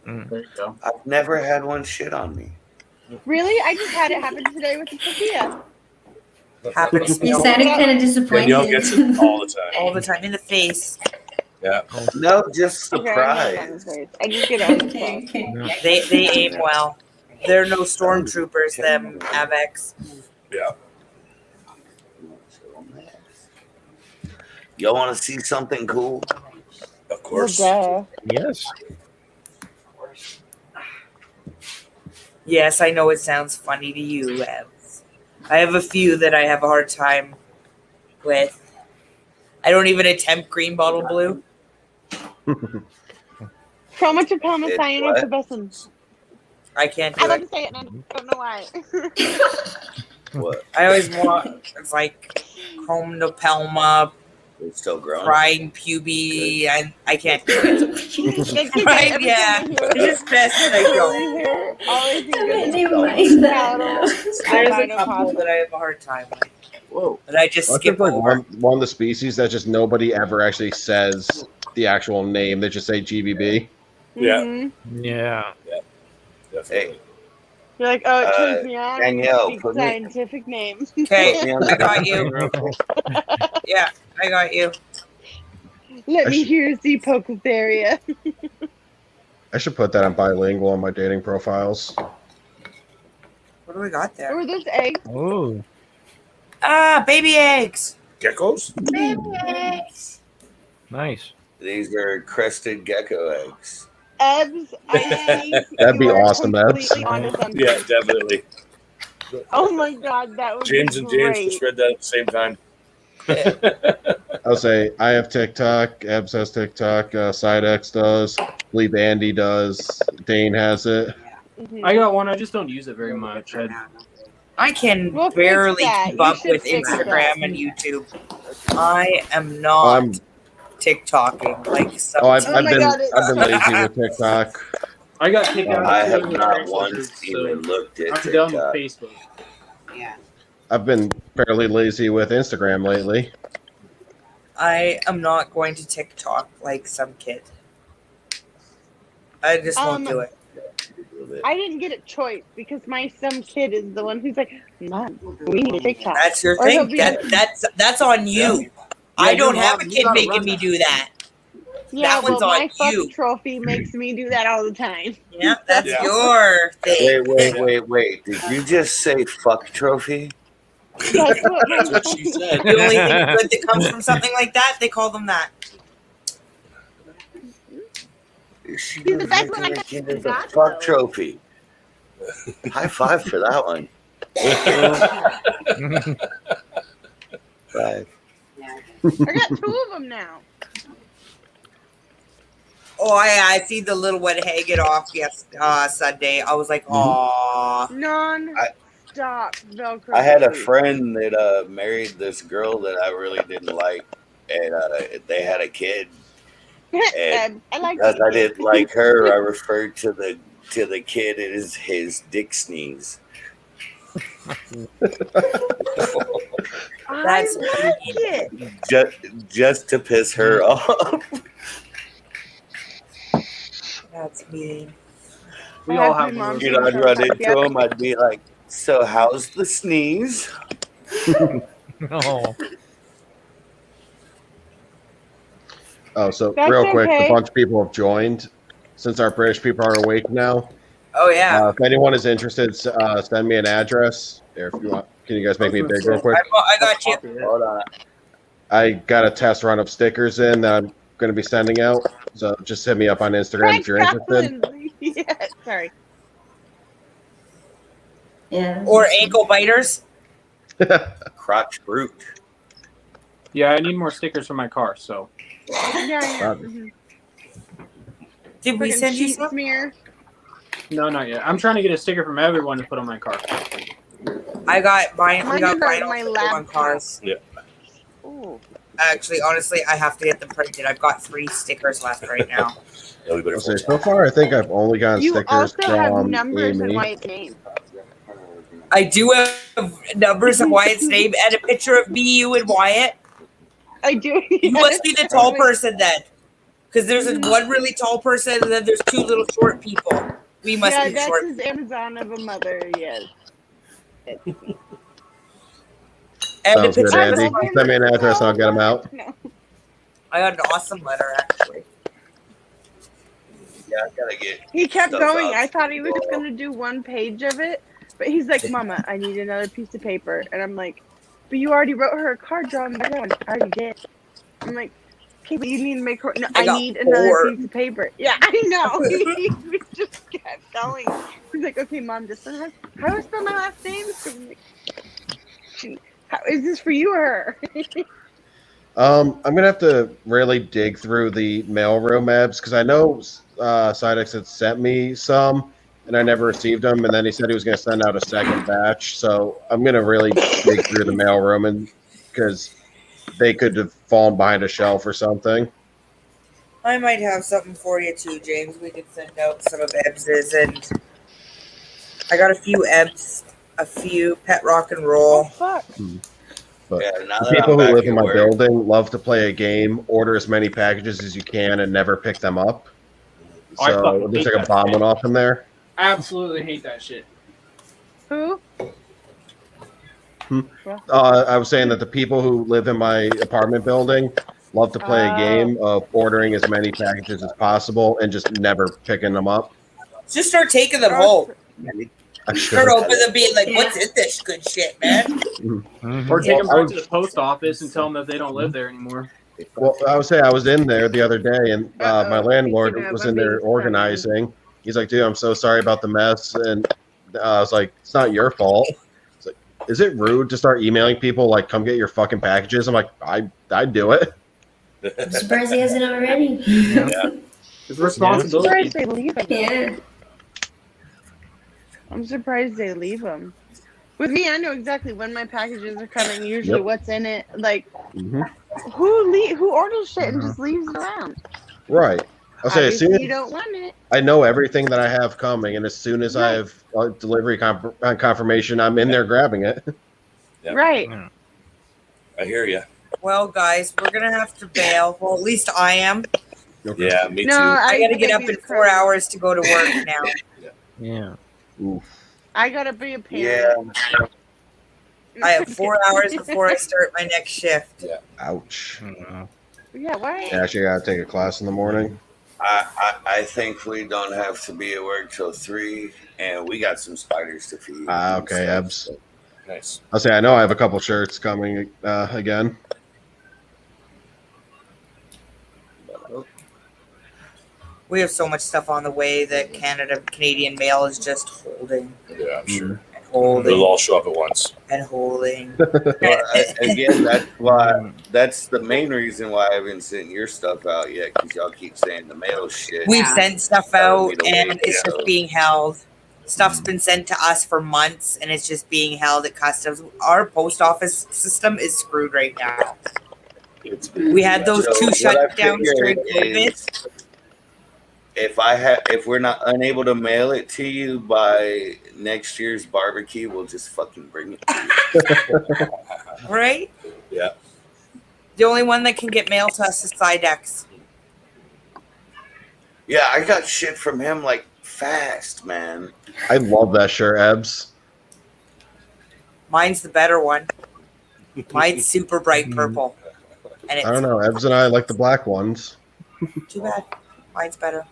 There you go. I've never had one shit on me. Really? I just had it happen today with the Sophia. Happens to me You all, sounded kind of Danielle gets disappointed. it all the time. all the time in the face. Yeah. No, just Okay, I'm not on surprise. his face. I just get on his Okay, face. okay. They aim well. They're no stormtroopers, them Avex. Yeah. Y'all want to see something cool? Of course. Well, Yes. Yes, I know it sounds funny to you, Evs. I have a few that I have a hard time with. I don't even attempt green bottle blue. Chroma Trypanosine what? is the best one. I can't I do love it. to say it and I don't know why. What? I always want, it's like Chromopelma, It's still growing. crying puby, and I can't do it. That's okay. Right, Every yeah. time I hear It's just best that I don't. curly hair, all I think Okay, of never is mind that. There's a albino couple possum. that I have a hard time with. Whoa. But I just I skip think like over. one of the species that just nobody ever actually says the actual name. They just say GBB. Yeah. Mhm. Yeah. Definitely. You're like, oh, it turns me on. when you Danielle, speak put me- scientific names. Okay, Put me on I the got you. Yeah, I got you. Let me should- hear the Poketheria. I should put that on bilingual on my dating profiles. What do we got there? Or those eggs. Oh. Ah, baby eggs. Geckos? Nice. These are crested gecko eggs. Ebs, I think That'd be you are awesome, Ebs. completely onto something. Yeah, definitely. Oh my god, that would James be and James great. just read that at the same time. I'll say I have TikTok, Ebs has TikTok, Sidex does, I believe Andy does, Dane has it. Mhm. I got one. I just don't use it very much. I can We'll fix barely that. keep You up should with fix Instagram that. and YouTube. I am not I'm- TikToking like some. I've Oh my been God, lazy with TikTok. I got kicked out. I of have Twitter not and once Facebook, even looked at I'm done with TikTok. Facebook. Yeah. I've been fairly lazy with Instagram lately. I am not going to TikTok like some kid. I just won't do it. I didn't get a choice because my some kid is the one who's like, Mom, we need a TikTok. That's your Or he'll thing. be That's on you. I Yeah, don't your have a mom, you kid gotta making run me that. do that. Yeah, That one's well, my on fuck you. trophy makes me do that all the time. Yeah, that's Yeah. your thing. Wait. Did you just say fuck trophy? That's what my That's what she said. The only thing good that comes from something like that, they call them that. She He's the was best making one I her kid got, the though. fuck trophy. High five for that one. Five. I got 2 of them now. Oh, I see the little one hanging off Sunday. I was like, aw. Non-stop Velcro. I had a tape. friend that married this girl that I really didn't like, and they had a kid. And I like because I didn't like her, I referred to the kid as his dick sneeze. That's I like it. just to piss her off. That's mean. We I all have have my one. mom's You know, I'd run into him. I'd be like, "So how's the sneeze?" Oh. Oh, so That's real quick, okay. a bunch of people have joined. Since our British people are awake now, Oh, yeah. if anyone is interested, send me an address. There, if you want, can you guys make me big real quick? I got you. Hold on. I got a test run of stickers in that I'm going to be sending out. So just hit me up on Instagram if you're interested. Yeah, sorry. Yeah. Or ankle biters. Crotch brute. Yeah, I need more stickers for my car. So Yeah. Did we Freaking send you sheet some? smear. no, not yet. I'm trying to get a sticker from everyone to put on my car. I got mine. We Mine got is mine on my on laptop. cars. Ooh. Actually, honestly, I have to get them printed. I've got 3 stickers left right now. Yeah, we better I'll say, focus. so far, I think I've only gotten You stickers also have from numbers and Amy. white name. I do have numbers of Wyatt's name and a picture of me, you, and Wyatt. I do. You must be the tall person then. Because there's one really tall person and then there's two little short people. We must Yeah, be that's short. his Amazon of a mother. Yes. And a Sounds good, picture of Andy. us. Send me an address and I'll get them out. No. I got an awesome letter, actually. Yeah, I gotta get. He kept stuff going. out. I thought he was going to do one page of it, but he's like, Mama, I need another piece of paper. And I'm like, but you already wrote her a card drawing my one. I already did. I'm like, okay, but you need to make her. No, I got need another 4. piece of paper. Yeah, I know. He just kept going. He's like, okay, Mom, just how do I spell my last name? I'm like, how, is this for you or her? I'm gonna have to really dig through the mailroom apps because I know Sidex had sent me some and I never received them, and then he said he was gonna send out a second batch. So I'm gonna really dig through the mailroom and because they could have fallen behind a shelf or something. I might have something for you too, James. We could send out some of Ebbs's, and I got a few Ebbs, a few Pet Rock and Oh, Roll. fuck. But Yeah, now the that people I'm who back live in at my work, building love to play a game, order as many packages as you can, and never pick them up. Oh, I So fucking there's hate like a that bomb shit. went off in there. I absolutely hate that shit. Who? I was saying that the people who live in my apartment building love to play a game of ordering as many packages as possible and just never picking them up. Just start taking them home. I should Start opening them, being like, "What's in this good shit, man?" Or take them Well, I back to the post office and tell them that they don't live there anymore. Well, I would say I was in there the other day, and my landlord Speaking of, was I'm in there being organizing. He's like, "Dude, I'm so sorry about the mess," and I was like, "It's not your fault." It's like, is it rude to start emailing people like, "Come get your fucking packages"? I'm like, I'd do it. I'm surprised he hasn't already. It's I'm responsibility. surprised they leave him. Yeah. I'm surprised they leave them. With me, I know exactly when my packages are coming. Usually, Yep. what's in it. Like, hmm who orders shit and just leaves it around? Right. I'll say as soon Obviously, as you don't want it. I know everything that I have coming, and as soon as I Right. have delivery confirmation, I'm in there grabbing it. Yep. Right. I hear you. Well, guys, we're gonna have to bail. Well, at least I am. Okay. Yeah, me No, too. I gotta get gotta up be in the 4 pro. hours to go to work now. Yeah. Oof. I gotta be a yeah, parent. I have 4 hours before I start my next shift. Ouch. Yeah, why? Actually, I gotta take a class in the morning. I think we don't have to be at work till 3, and we got some spiders to feed. Okay, Ebbs. Nice. I'll say I know I have a couple shirts coming again. We have so much stuff on the way that Canadian Mail is just holding Yeah, I'm sure. and They'll holding all show up at once. and holding. Again, that's the main reason why I haven't sent your stuff out yet, because y'all keep saying the mail shit. We've Yeah. sent stuff Telling out me to and wait, it's yeah. just being held. Stuff's been sent to us for months and it's just being held at customs. Our post office system is screwed right now. We had those So two what I shutdowns during figured COVID. is, if we're not unable to mail it to you by next year's barbecue, we'll just fucking bring it to you. Right? Yeah. The only one that can get mailed to us is Sidex. Yeah, I got shit from him like fast, man. I love that shirt, Ebbs. Mine's the better one. Mine's super bright purple. And I don't it's know. Ebbs and I like the black ones. too bad. Mine's better.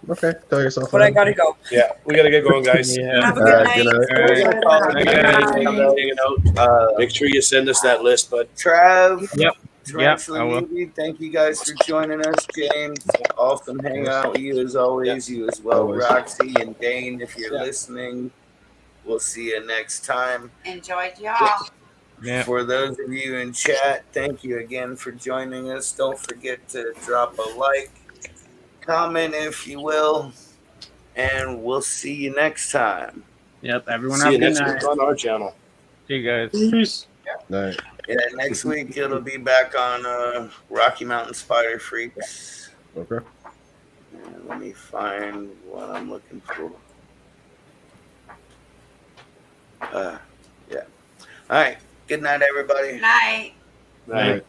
Okay, tell yourself. But I gotta go. Yeah, we gotta get going, guys. Yeah. Have a All good right, night. good night. Hanging out. Make sure you send us that list, but Trav. Yep. Tarantula I will. Navy, thank you guys for joining us. James, awesome hanging out with you as always. You as well, Always. Roxy and Dane, if you're listening. We'll see you next time. Enjoyed y'all. Yeah. For those of you in chat, thank you again for joining us. Don't forget to drop a like, comment if you will, and we'll see you next time. Yep. Everyone see have you a good next night. week on our channel. See you guys. Peace. Night. Yeah, next week it'll be back on Rocky Mountain Spider Freaks. Okay. Let me find what I'm looking for. Yeah. All right. Good night, everybody. Night. Right.